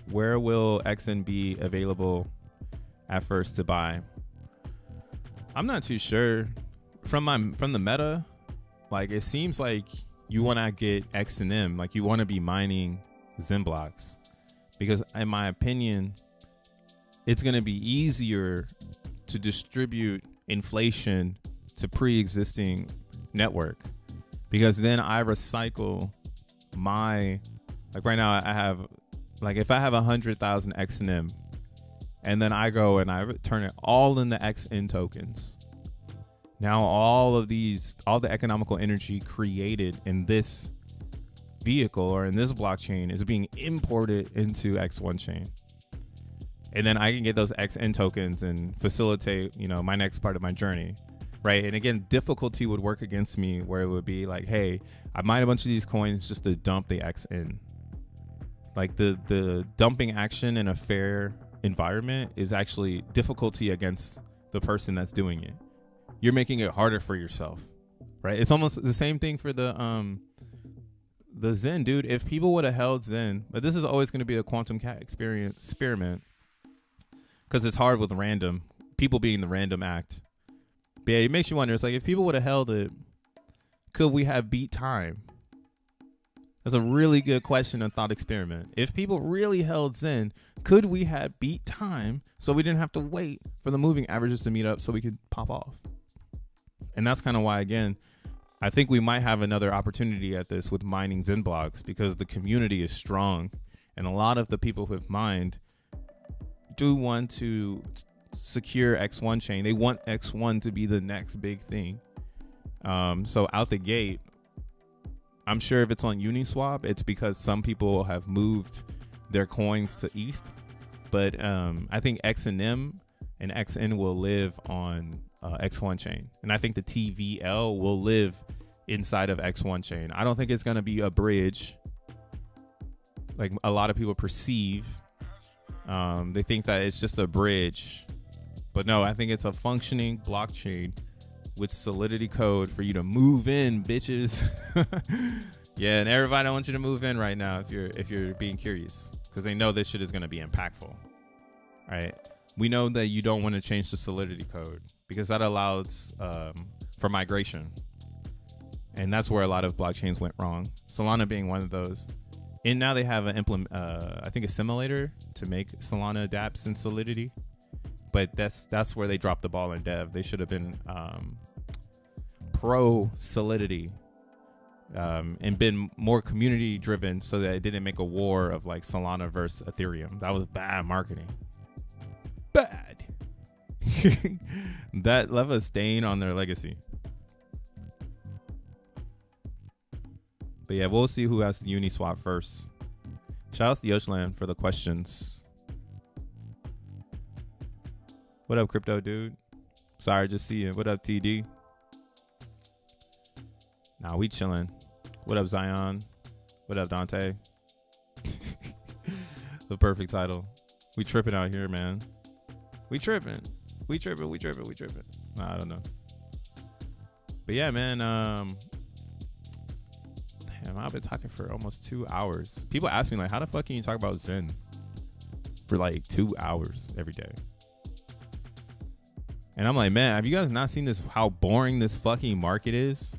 will XN be available at first to buy? I'm not too sure. From the meta, like it seems like you want to get XNM, like you want to be mining XENblocks, because in my opinion, it's going to be easier to distribute inflation to pre-existing network, because then I recycle my, like right now I have, like if I have 100,000 XNM and then I go and I turn it all into XN tokens, now all the economical energy created in this vehicle or in this blockchain is being imported into X1 chain. And then I can get those XN tokens and facilitate, you know, my next part of my journey. Right. And again, difficulty would work against me where it would be like, hey, I mine a bunch of these coins just to dump the XN. Like the dumping action in a fair environment is actually difficulty against the person that's doing it. You're making it harder for yourself. Right. It's almost the same thing for the Zen, dude. If people would have held Zen, but this is always going to be a quantum cat experiment because it's hard with random people being the random act. But yeah, it makes you wonder. It's like if people would have held it, could we have beat time? That's a really good question and thought experiment. If people really held Zen, could we have beat time so we didn't have to wait for the moving averages to meet up so we could pop off? And that's kind of why, again, I think we might have another opportunity at this with mining XENblocks because the community is strong. And a lot of the people who have mined do want to secure X1 chain. They want X1 to be the next big thing. So out the gate, I'm sure if it's on Uniswap, it's because some people have moved their coins to ETH. But I think XNM and XN will live on X1 chain. And I think the TVL will live inside of X1 chain. I don't think it's going to be a bridge like a lot of people perceive. They think that it's just a bridge. But no, I think it's a functioning blockchain with Solidity code for you to move in, bitches. Yeah, and everybody wants you to move in right now if you're being curious, because they know this shit is going to be impactful. All right. We know that you don't want to change the Solidity code because that allows for migration. And that's where a lot of blockchains went wrong. Solana being one of those. And now they have an I think a simulator to make Solana dApps in Solidity. But that's where they dropped the ball in dev. They should have been pro Solidity and been more community driven so that it didn't make a war of like Solana versus Ethereum. That was bad marketing. Bad. That left a stain on their legacy. But yeah, we'll see who has the Uniswap first. Shout out to Yoshland for the questions. What up, crypto dude? Sorry, just see you. What up, TD? Nah, we chilling. What up, Zion? What up, Dante? The perfect title. We tripping out here, man. We tripping. We tripping. Nah, I don't know. But yeah, man. Damn, I've been talking for almost 2 hours. People ask me like, how the fuck can you talk about Zen for like 2 hours every day? And I'm like, man, have you guys not seen this? How boring this fucking market is?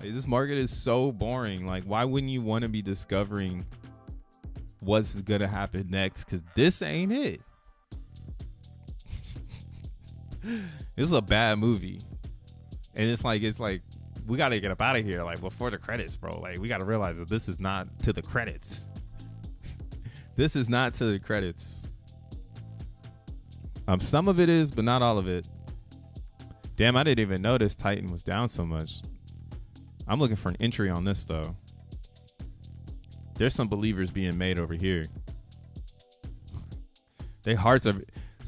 Like, this market is so boring. Like, why wouldn't you want to be discovering what's gonna happen next? Because this ain't it. This is a bad movie, and it's like we gotta get up out of here like before the credits, bro. Like, we gotta realize that this is not to the credits. This is not to the credits. Some of it is, but not all of it. Damn, I didn't even notice Titan was down so much. I'm looking for an entry on this though. there's some believers being made over here. Their hearts are,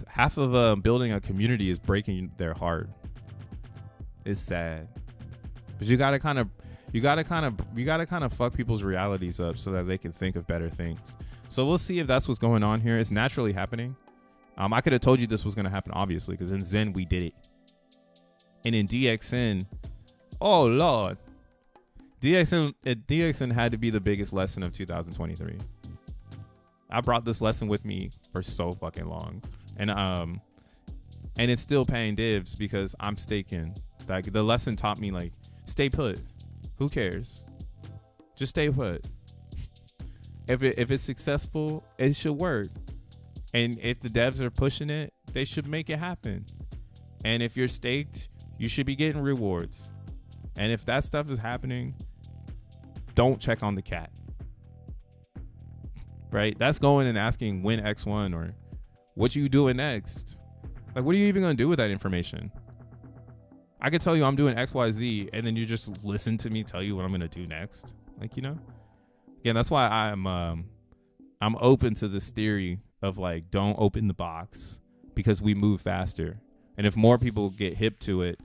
half of building a community is breaking their heart. It's sad, but you gotta kind of fuck people's realities up so that they can think of better things. So we'll see if that's what's going on here. It's naturally happening. I could have told you this was gonna happen, obviously, because in Zen we did it, and in DXN, oh Lord, DXN had to be the biggest lesson of 2023. I brought this lesson with me for so fucking long, and it's still paying divs because I'm staking. Like, the lesson taught me, like, stay put. Who cares? Just stay put. If it's successful, it should work. And if the devs are pushing it, they should make it happen. And if you're staked, you should be getting rewards. And if that stuff is happening, don't check on the cat. Right? That's going and asking when X1 or what you doing next. Like, what are you even going to do with that information? I could tell you I'm doing XYZ, and then you just listen to me tell you what I'm going to do next. Like, you know? Again, that's why I'm open to this theory of, like, don't open the box because we move faster. And if more people get hip to it,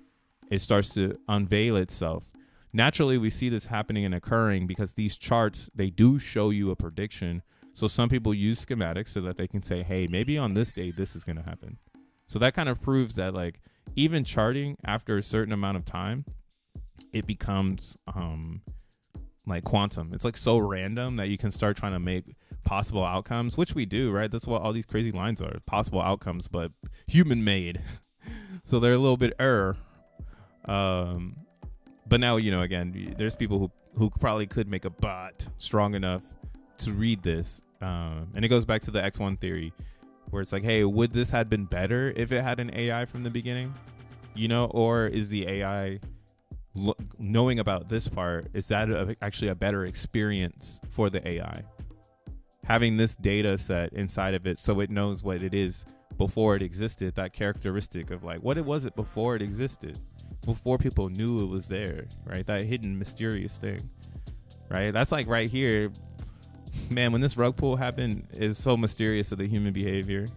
it starts to unveil itself. Naturally, we see this happening and occurring because these charts, they do show you a prediction. So some people use schematics so that they can say, hey, maybe on this day, this is going to happen. So that kind of proves that, like, even charting after a certain amount of time, it becomes like quantum. It's like so random that you can start trying to make possible outcomes, which we do, right? That's what all these crazy lines are, possible outcomes, but human made. So they're a little bit error. But now, you know, again, there's people who probably could make a bot strong enough to read this. And it goes back to the X1 theory, where it's like, hey, would this have been better if it had an AI from the beginning? You know, or is the AI knowing about this part, is that actually a better experience for the AI? Having this data set inside of it so it knows what it is before it existed, that characteristic of, like, what was it before it existed, before people knew it was there, right? That hidden mysterious thing, right? That's like right here. Man, when this rug pull happened, is so mysterious of the human behavior.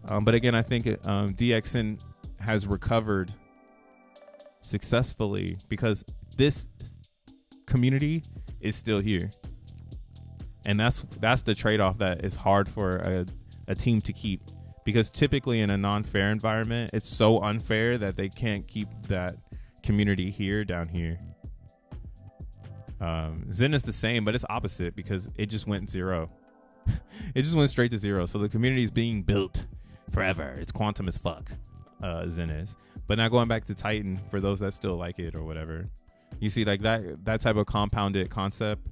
But again, I think DXN has recovered successfully because this community is still here. And that's the trade-off that is hard for a team to keep, because typically in a non-fair environment, it's so unfair that they can't keep that community here down here. Zen is the same, but it's opposite because it just went zero. It just went straight to zero. So the community is being built forever. It's quantum as fuck. Zen is. But now going back to Titan, for those that still like it or whatever, you see, like, that type of compounded concept.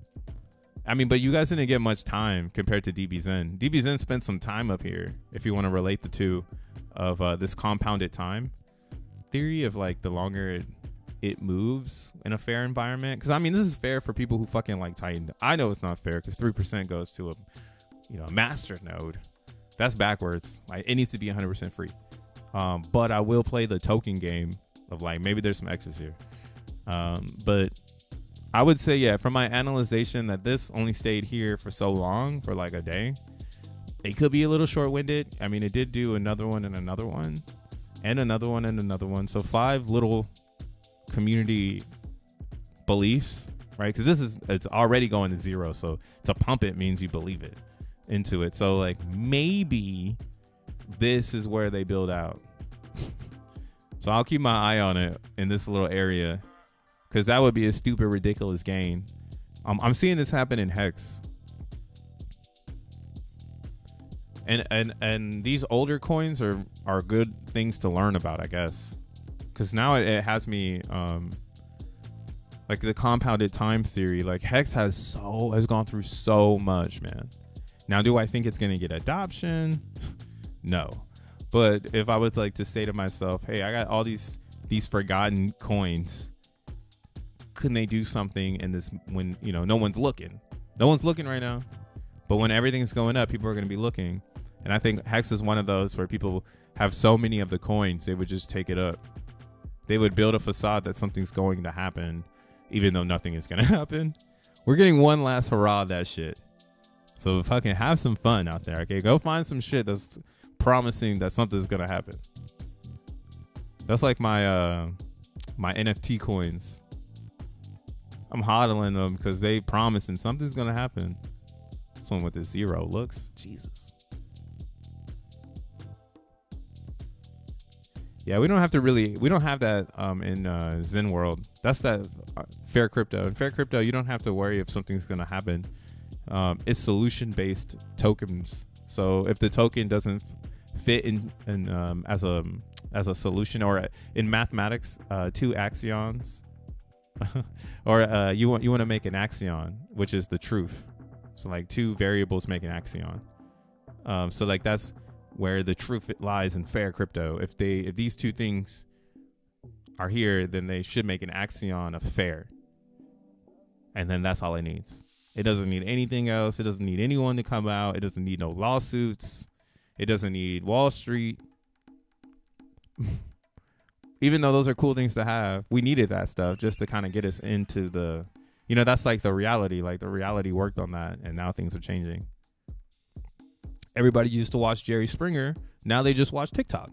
I mean, but you guys didn't get much time compared to DB Zen. DB Zen spent some time up here, if you want to relate the two, of this compounded time theory of, like, the longer it moves in a fair environment. Because I mean, this is fair for people who fucking like Titan. I know it's not fair because 3% goes to a master node. That's backwards. Like, it needs to be 100% free. But I will play the token game of, like, maybe there's some X's here. But I would say, yeah, from my analyzation, that this only stayed here for so long, for like a day. It could be a little short-winded. I mean, it did do another one and another one and another one and another one. So 5 little community beliefs, right? Because it's already going to zero. So to pump it means you believe it into it. So, like, maybe this is where they build out. So I'll keep my eye on it in this little area, because that would be a stupid, ridiculous gain. I'm seeing this happen in Hex. And these older coins are good things to learn about, I guess. Because now it has me, like, the compounded time theory. Like, Hex has gone through so much, man. Now, do I think it's going to get adoption? No. But if I was, like, to say to myself, hey, I got all these forgotten coins, couldn't they do something in this when, you know, no one's looking? No one's looking right now. But when everything's going up, people are going to be looking. And I think Hex is one of those where people have so many of the coins, they would just take it up. They would build a facade that something's going to happen, even though nothing is going to happen. We're getting one last hurrah of that shit. So fucking have some fun out there, okay? Go find some shit that's promising that something's gonna happen. That's like my my NFT coins. I'm hodling them because they promising something's gonna happen. This one with the 0 looks, Jesus. Yeah, we don't have that in Zen world. That's that fair crypto. In fair crypto, you don't have to worry if something's gonna happen. It's solution based tokens. So if the token doesn't fit in as a solution, or in mathematics, 2 axions, or you want to make an axion, which is the truth. So like 2 variables make an axion. So like that's where the truth lies in fair crypto. If these 2 things are here, then they should make an axion of fair. And then that's all it needs. It doesn't need anything else. It doesn't need anyone to come out. It doesn't need no lawsuits. It doesn't need Wall Street. Even though those are cool things to have, we needed that stuff just to kind of get us into the, that's like the reality. Like the reality worked on that, and now things are changing. Everybody used to watch Jerry Springer. Now they just watch TikTok.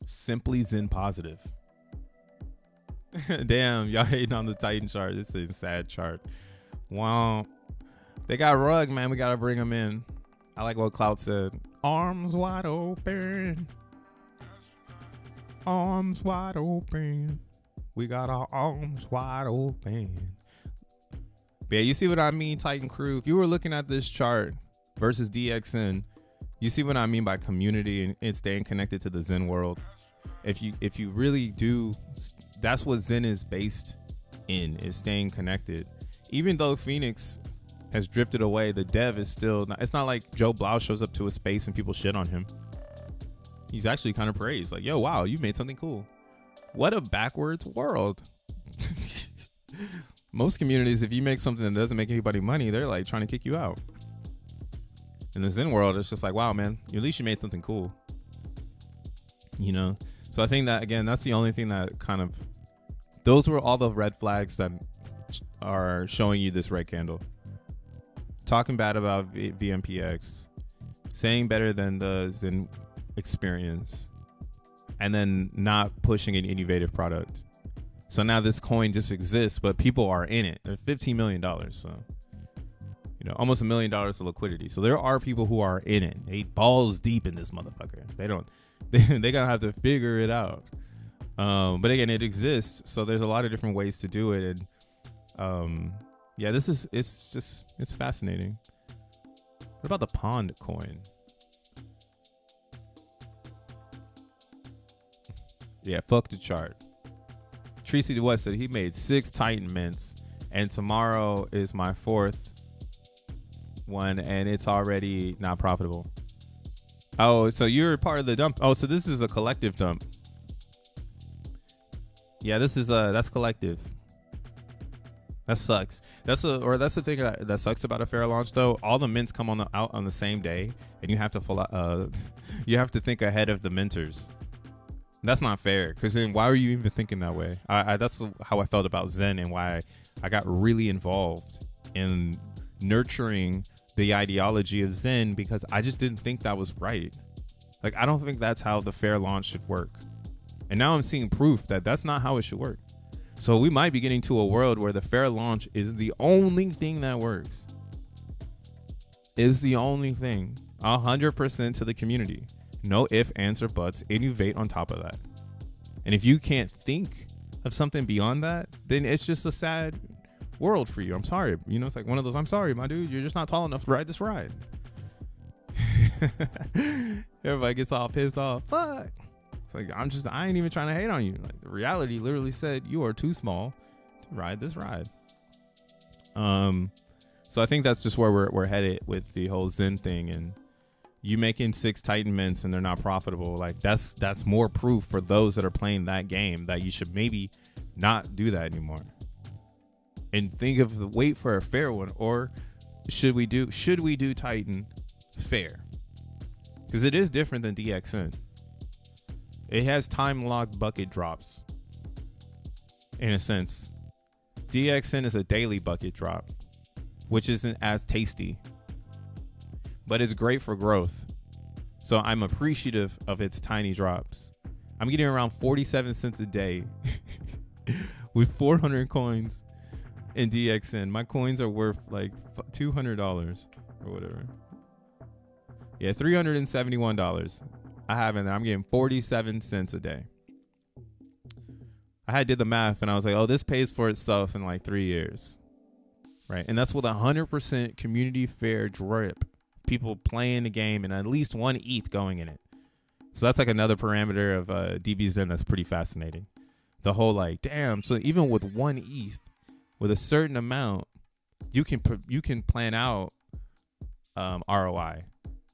Simply Zen positive. Damn, y'all hating on the Titan chart. This is a sad chart. Wow. They got rug, man. We got to bring them in. I like what Cloud said. Arms wide open. Arms wide open. We got our arms wide open. But yeah, you see what I mean, Titan crew? If you were looking at this chart versus DXN, you see what I mean by community and staying connected to the Zen world. If you really do, that's what Zen is based in, is staying connected. Even though Phoenix has drifted away, the dev is still not, it's not like Joe Blau shows up to a space and people shit on him. He's actually kind of praised, like, yo, wow, you made something cool. What a backwards world. Most communities, if you make something that doesn't make anybody money, they're like trying to kick you out. In the Zen world, it's just like, wow, man, at least you made something cool. So I think that, again, that's the only thing that kind of, those were all the red flags that are showing you this red candle. Talking bad about VMPX, saying better than the Zen experience, and then not pushing an innovative product. So now this coin just exists, but people are in it. They're $15 million. So, almost $1 million of liquidity. So there are people who are in it. They balls deep in this motherfucker. They gonna have to figure it out. But again, it exists. So there's a lot of different ways to do it. And yeah, it's fascinating. What about the pond coin? Yeah, fuck the chart. Tracy West said he made 6 Titan mints, and tomorrow is my 4th one, and it's already not profitable. Oh, so you're part of the dump. Oh, so this is a collective dump. Yeah, this is that's collective. That sucks. That's the thing that sucks about a fair launch, though. All the mints come out on the same day, and you have to think ahead of the minters. That's not fair, because then why were you even thinking that way? That's how I felt about Zen, and why I got really involved in nurturing the ideology of Zen, because I just didn't think that was right. Like, I don't think that's how the fair launch should work. And now I'm seeing proof that that's not how it should work. So we might be getting to a world where the fair launch is the only thing that works. Is the only thing. 100% to the community. No ifs, ands, or buts. Innovate on top of that. And if you can't think of something beyond that, then it's just a sad world for you. I'm sorry. It's like one of those, I'm sorry, my dude, you're just not tall enough to ride this ride. Everybody gets all pissed off. Fuck. It's like, I ain't even trying to hate on you. Like, the reality literally said you are too small to ride this ride. So I think that's just where we're headed with the whole Zen thing, and you making 6 Titan mints and they're not profitable. Like, that's more proof for those that are playing that game that you should maybe not do that anymore. And wait for a fair one, or should we do Titan fair? Because it is different than DXN. It has time locked bucket drops. In a sense, DXN is a daily bucket drop, which isn't as tasty, but it's great for growth. So I'm appreciative of its tiny drops. I'm getting around 47 cents a day with 400 coins in DXN. My coins are worth like $200 or whatever. Yeah, $371 I have in there. I'm getting 47 cents a day. I did the math and I was like, oh, this pays for itself in like 3 years. Right. And that's with 100% community fair drip. People playing the game and at least one ETH going in it. So that's like another parameter of DBZen that's pretty fascinating. The whole like, damn. So even with one ETH, with a certain amount, you can plan out ROI,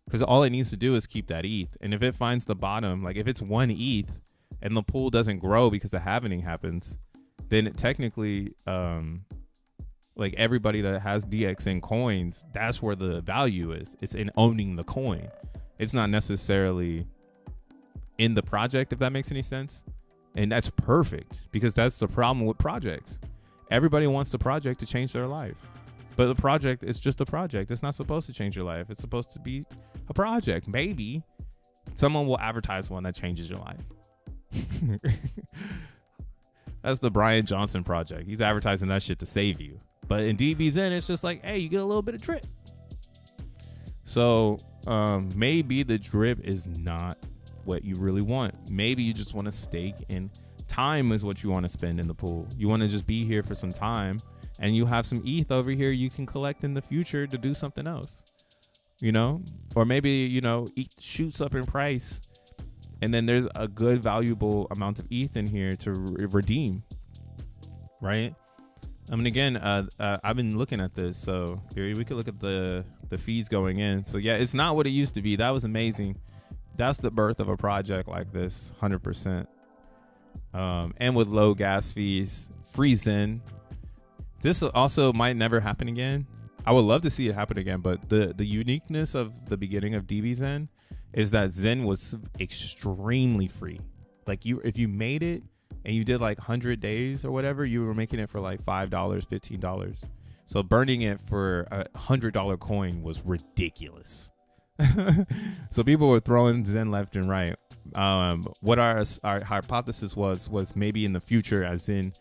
because all it needs to do is keep that ETH. And if it finds the bottom, like if it's one ETH and the pool doesn't grow because the halvening happens, then it technically like everybody that has DXN coins, that's where the value is. It's in owning the coin. It's not necessarily in the project, if that makes any sense. And that's perfect, because that's the problem with projects. Everybody wants the project to change their life, but the project is just a project. It's not supposed to change your life. It's supposed to be a project. Maybe someone will advertise one that changes your life. That's the Brian Johnson project. He's advertising that shit to save you. But in DBZen, it's just like, hey, you get a little bit of drip. So maybe the drip is not what you really want. Maybe you just want to stake in time is what you want to spend in the pool. You want to just be here for some time, and you have some ETH over here you can collect in the future to do something else, you know? Or maybe, you know, ETH shoots up in price, and then there's a good valuable amount of ETH in here to redeem, right? I mean, again, I've been looking at this, so here we could look at the fees going in. So yeah, it's not what it used to be. That was amazing. That's the birth of a project like this, 100%. And with low gas fees, free Zen. This also might never happen again. I would love to see it happen again, but the uniqueness of the beginning of DBZen is that Zen was extremely free. Like if you made it and you did like 100 days or whatever, you were making it for like $5, $15. So burning it for a $100 coin was ridiculous. So people were throwing Zen left and right. What our hypothesis was maybe in the future, as Zen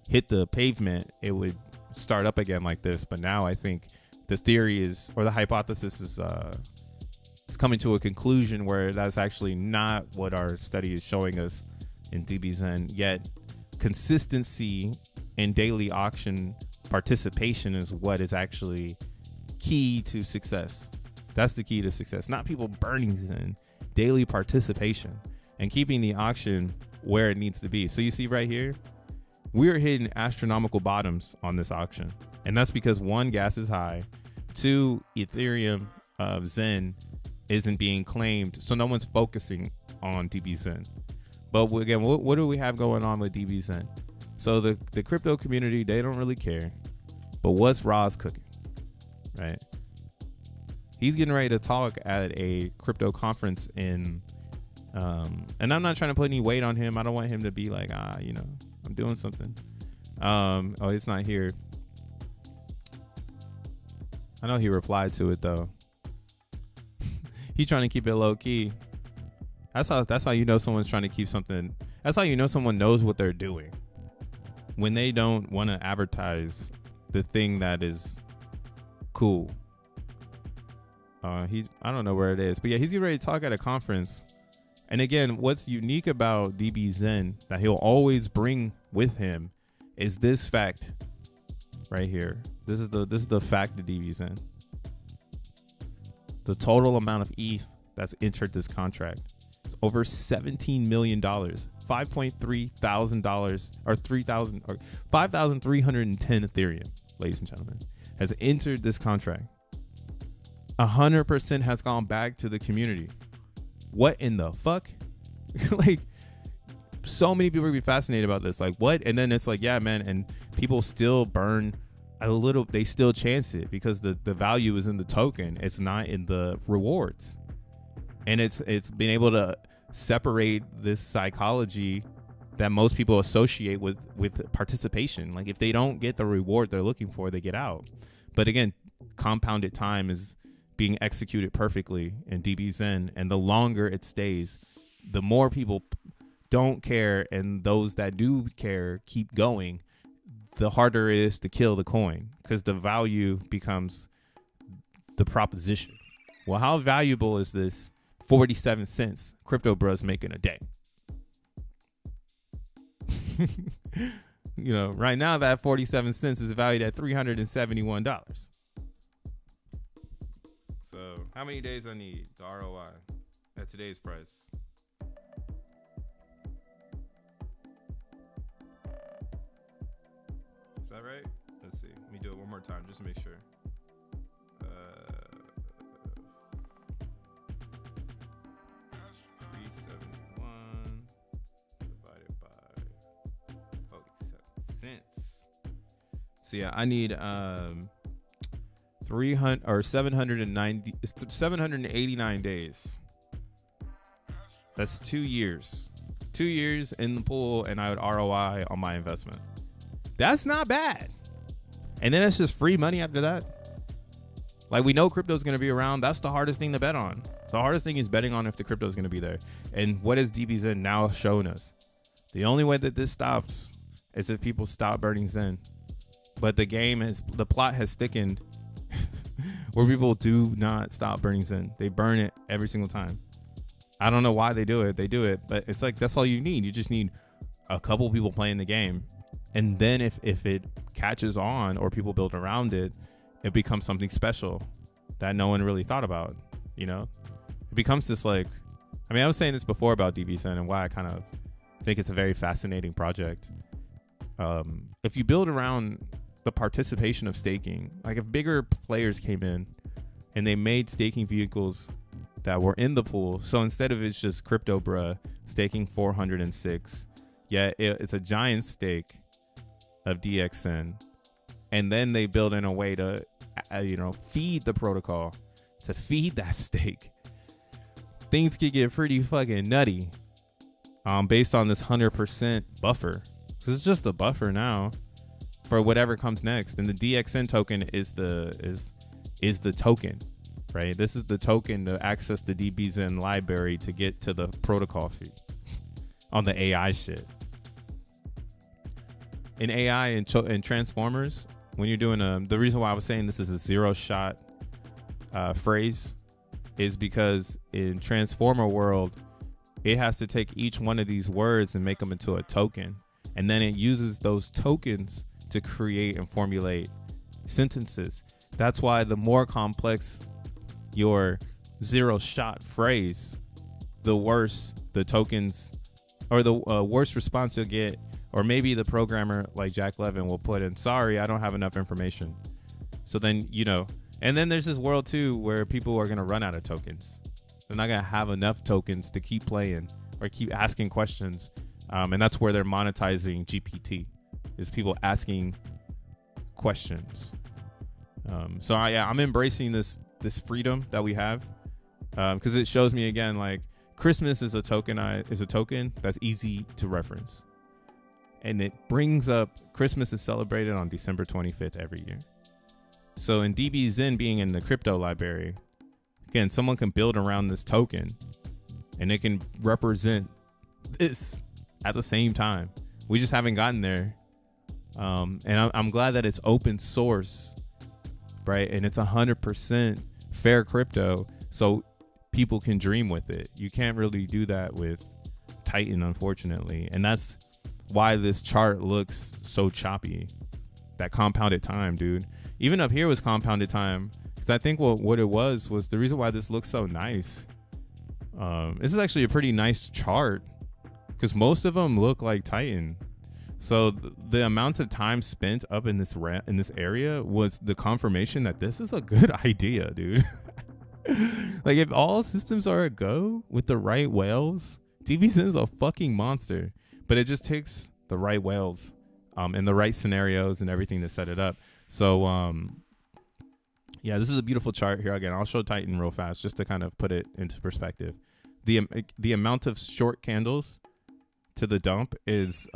hit the pavement, it would start up again like this. But now I think the theory is, or the hypothesis is coming to a conclusion where that's actually not what our study is showing us in DBZen. Yet consistency in daily auction participation is what is actually key to success. That's the key to success. Not people burning Zen. Daily participation and keeping the auction where it needs to be. So you see right here, we're hitting astronomical bottoms on this auction. And that's because one, gas is high. Two, Ethereum Zen isn't being claimed. So no one's focusing on DBZen. But again, what do we have going on with DBZen? So the crypto community, they don't really care. But what's Roz cooking, right? He's getting ready to talk at a crypto conference in, and I'm not trying to put any weight on him. I don't want him to be like, you know, I'm doing something. Oh, it's not here. I know he replied to it though. He's trying to keep it low key. That's how you know someone's trying to keep something. That's how you know someone knows what they're doing. When they don't want to advertise the thing that is cool. I don't know where it is, but yeah, he's getting ready to talk at a conference. And again, what's unique about DBZen that he'll always bring with him is this fact right here. This is the fact of DBZen. The total amount of ETH that's entered this contract. It's over $17 million, $5.3 thousand or 3,000 or 5,310 Ethereum, ladies and gentlemen, has entered this contract. 100% has gone back to the community. What in the fuck? Like, so many people would be fascinated about this. Like, what? And then it's like, yeah, man. And people still burn a little. They still chance it because the value is in the token. It's not in the rewards. And it's being able to separate this psychology that most people associate with participation. Like if they don't get the reward they're looking for, they get out. But again, compounded time is being executed perfectly in DBZen, and the longer it stays, the more people don't care, and those that do care keep going, the harder it is to kill the coin, because the value becomes the proposition. Well, how valuable is this 47 cents crypto bros making a day? You know, right now that 47 cents is valued at $371. So how many days I need the ROI at today's price? Is that right? Let's see. Let me do it one more time just to make sure. 371 divided by 47 cents. So yeah, I need 300 or 789 days. That's 2 years. 2 years in the pool, and I would ROI on my investment. That's not bad. And then it's just free money after that. Like, we know crypto is going to be around. That's the hardest thing to bet on. The hardest thing is betting on if the crypto is going to be there. And what has DBZen now shown us? The only way that this stops is if people stop burning Zen. But the plot has thickened where people do not stop burning Zen. They burn it every single time. I don't know why they do it. They do it, but it's like, that's all you need. You just need a couple people playing the game. And then if it catches on or people build around it, it becomes something special that no one really thought about, you know? It becomes this, like, I mean, I was saying this before about DBZen and why I kind of think it's a very fascinating project. If you build around the participation of staking, like if bigger players came in and they made staking vehicles that were in the pool, so instead of it's just crypto bruh staking 406, yeah, it's a giant stake of DXN, and then they build in a way to feed the protocol to feed that stake. Things could get pretty fucking nutty based on this 100% buffer, because it's just a buffer now for whatever comes next. And the DXN token is the token, right? This is the token to access the DBZen library to get to the protocol fee on the AI shit. In AI and transformers, when you're doing the reason why I was saying this is a zero shot phrase is because in transformer world, it has to take each one of these words and make them into a token. And then it uses those tokens to create and formulate sentences. That's why the more complex your zero shot phrase, the worse the tokens, or the worse response you'll get. Or maybe the programmer like Jack Levin will put in, sorry, I don't have enough information. So then, you know, and then there's this world too where people are going to run out of tokens. They're not going to have enough tokens to keep playing or keep asking questions. And that's where they're monetizing GPT, is people asking questions. So I'm embracing this freedom that we have, because it shows me again, like, Christmas is a token that's easy to reference. And it brings up Christmas is celebrated on December 25th every year. So in DBZen being in the crypto library, again, someone can build around this token and it can represent this at the same time. We just haven't gotten there. And I'm glad that it's open source, right? And it's 100% fair crypto, so people can dream with it. You can't really do that with Titan, unfortunately. And that's why this chart looks so choppy. That compounded time, dude. Even up here was compounded time, because I think what it was the reason why this looks so nice. This is actually a pretty nice chart, because most of them look like Titan. So the amount of time spent up in this area was the confirmation that this is a good idea, dude. Like, if all systems are a go with the right whales, DBZen is a fucking monster. But it just takes the right whales and the right scenarios and everything to set it up. So, yeah, this is a beautiful chart here. Again, I'll show Titan real fast just to kind of put it into perspective. the amount of short candles to the dump is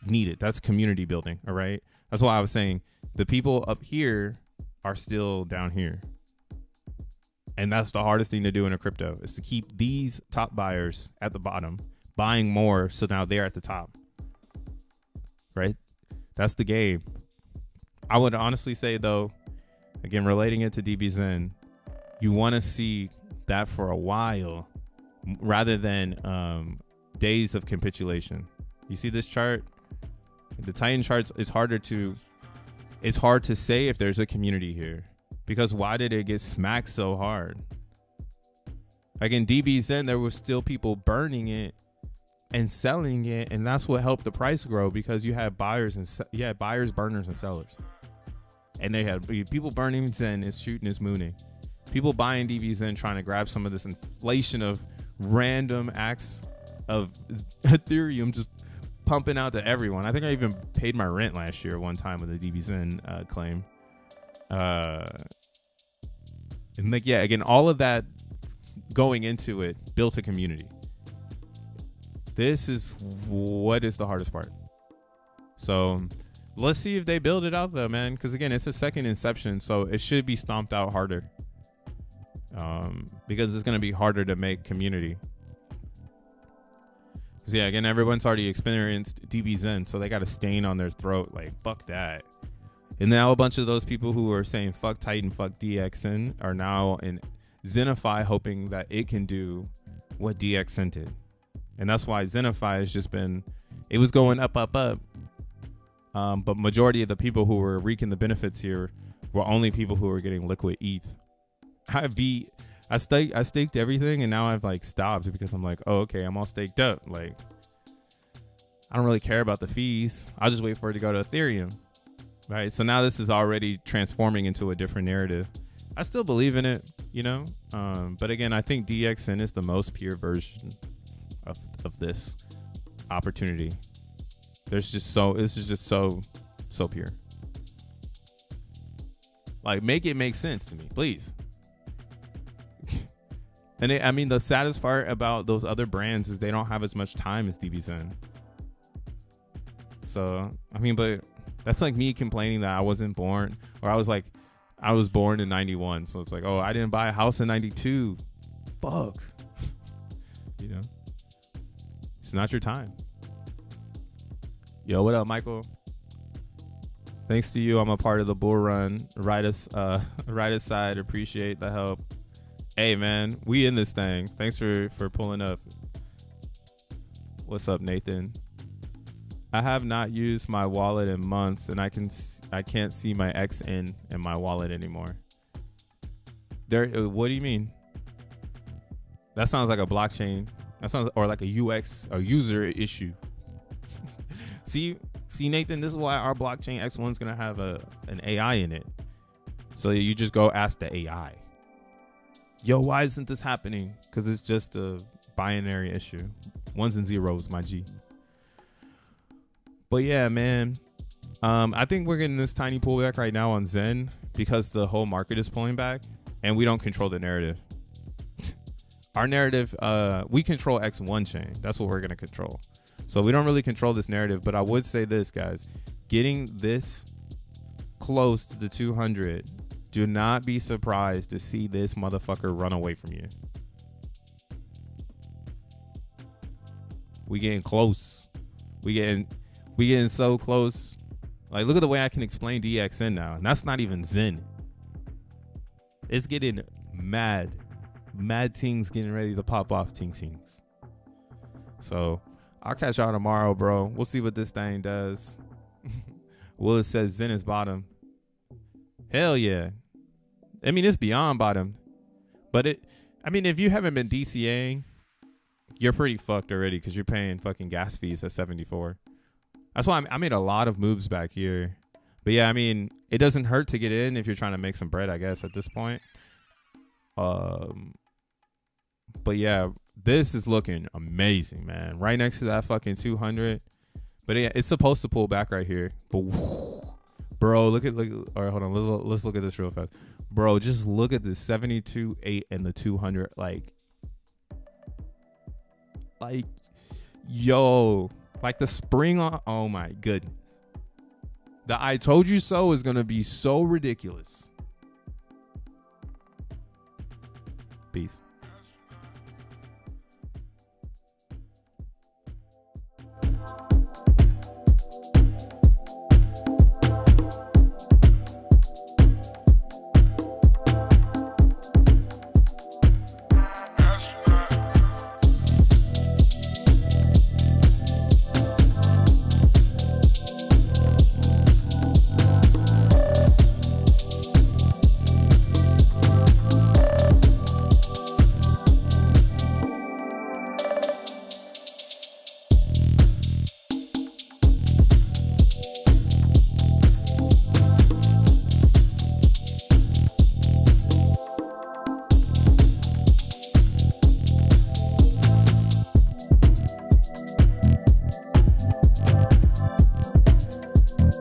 needed. That's community building. All right. That's why I was saying the people up here are still down here. And that's the hardest thing to do in a crypto, is to keep these top buyers at the bottom buying more. So now they're at the top. Right. That's the game. I would honestly say, though, again, relating it to DBZen, you want to see that for a while rather than days of capitulation. You see this chart? The Titan charts is it's hard to say if there's a community here, because why did it get smacked so hard? Like in DBZen, there were still people burning it and selling it, and that's what helped the price grow, because you had buyers, burners, and sellers. And they had people burning Zen is shooting is mooning. People buying DBZen trying to grab some of this inflation of random acts of Ethereum just pumping out to everyone. I think I even paid my rent last year one time with a DBZen claim. And like, yeah, again, all of that going into it built a community. This is what is the hardest part. So let's see if they build it out though, man. Because again, it's a second inception, so it should be stomped out harder. Because it's going to be harder to make community. Because yeah, again, everyone's already experienced DBZen, so they got a stain on their throat. Like, fuck that. And now a bunch of those people who are saying fuck Titan, fuck DXN are now in Xenify, hoping that it can do what DXN did. And that's why Xenify has just been, it was going up, up, up. But majority of the people who were reaping the benefits here were only people who were getting liquid ETH. I staked everything, and now I've like stopped because I'm like, oh, okay, I'm all staked up. Like, I don't really care about the fees. I'll just wait for it to go to Ethereum. Right. So now this is already transforming into a different narrative. I still believe in it, you know. But again, I think DXN is the most pure version of this opportunity. This is just so pure. Like, make it make sense to me, please. And I mean, the saddest part about those other brands is they don't have as much time as DBZen. So, I mean, but that's like me complaining that I wasn't born, or I was born in 91. So it's like, oh, I didn't buy a house in 92. Fuck. You know, it's not your time. Yo, what up, Michael? Thanks to you, I'm a part of the bull run. Right aside. Appreciate the help. Hey, man, we in this thing. Thanks for pulling up. What's up, Nathan? I have not used my wallet in months, and I can't see my XN in my wallet anymore. What do you mean? That sounds like a blockchain. That sounds, or like a UX or user issue. See, Nathan, this is why our blockchain X1 is gonna have an AI in it. So you just go ask the AI. Yo, why isn't this happening? Because it's just a binary issue. Ones and zeros, my G. But yeah, man, I think we're getting this tiny pullback right now on Zen because the whole market is pulling back and we don't control the narrative. Our narrative, we control X1 chain. That's what we're going to control. So we don't really control this narrative, but I would say this, guys, getting this close to the 200, do not be surprised to see this motherfucker run away from you. We getting close. We getting so close. Like, look at the way I can explain DXN now. And that's not even Zen. It's getting mad. Mad things getting ready to pop off tings. So I'll catch y'all tomorrow, bro. We'll see what this thing does. Well, it says Zen is bottom. Hell yeah. I mean, it's beyond bottom. But if you haven't been DCAing, you're pretty fucked already because you're paying fucking gas fees at 74. That's why I made a lot of moves back here. But yeah, I mean, it doesn't hurt to get in if you're trying to make some bread, I guess, at this point. But yeah, this is looking amazing, man. Right next to that fucking 200. But yeah, it's supposed to pull back right here. But bro, look. All right, hold on. Let's look at this real fast. Bro, just look at the 72.8 and the 200. Like, Like, yo, like the spring on. Oh my goodness. The I told you so is going to be so ridiculous. Peace.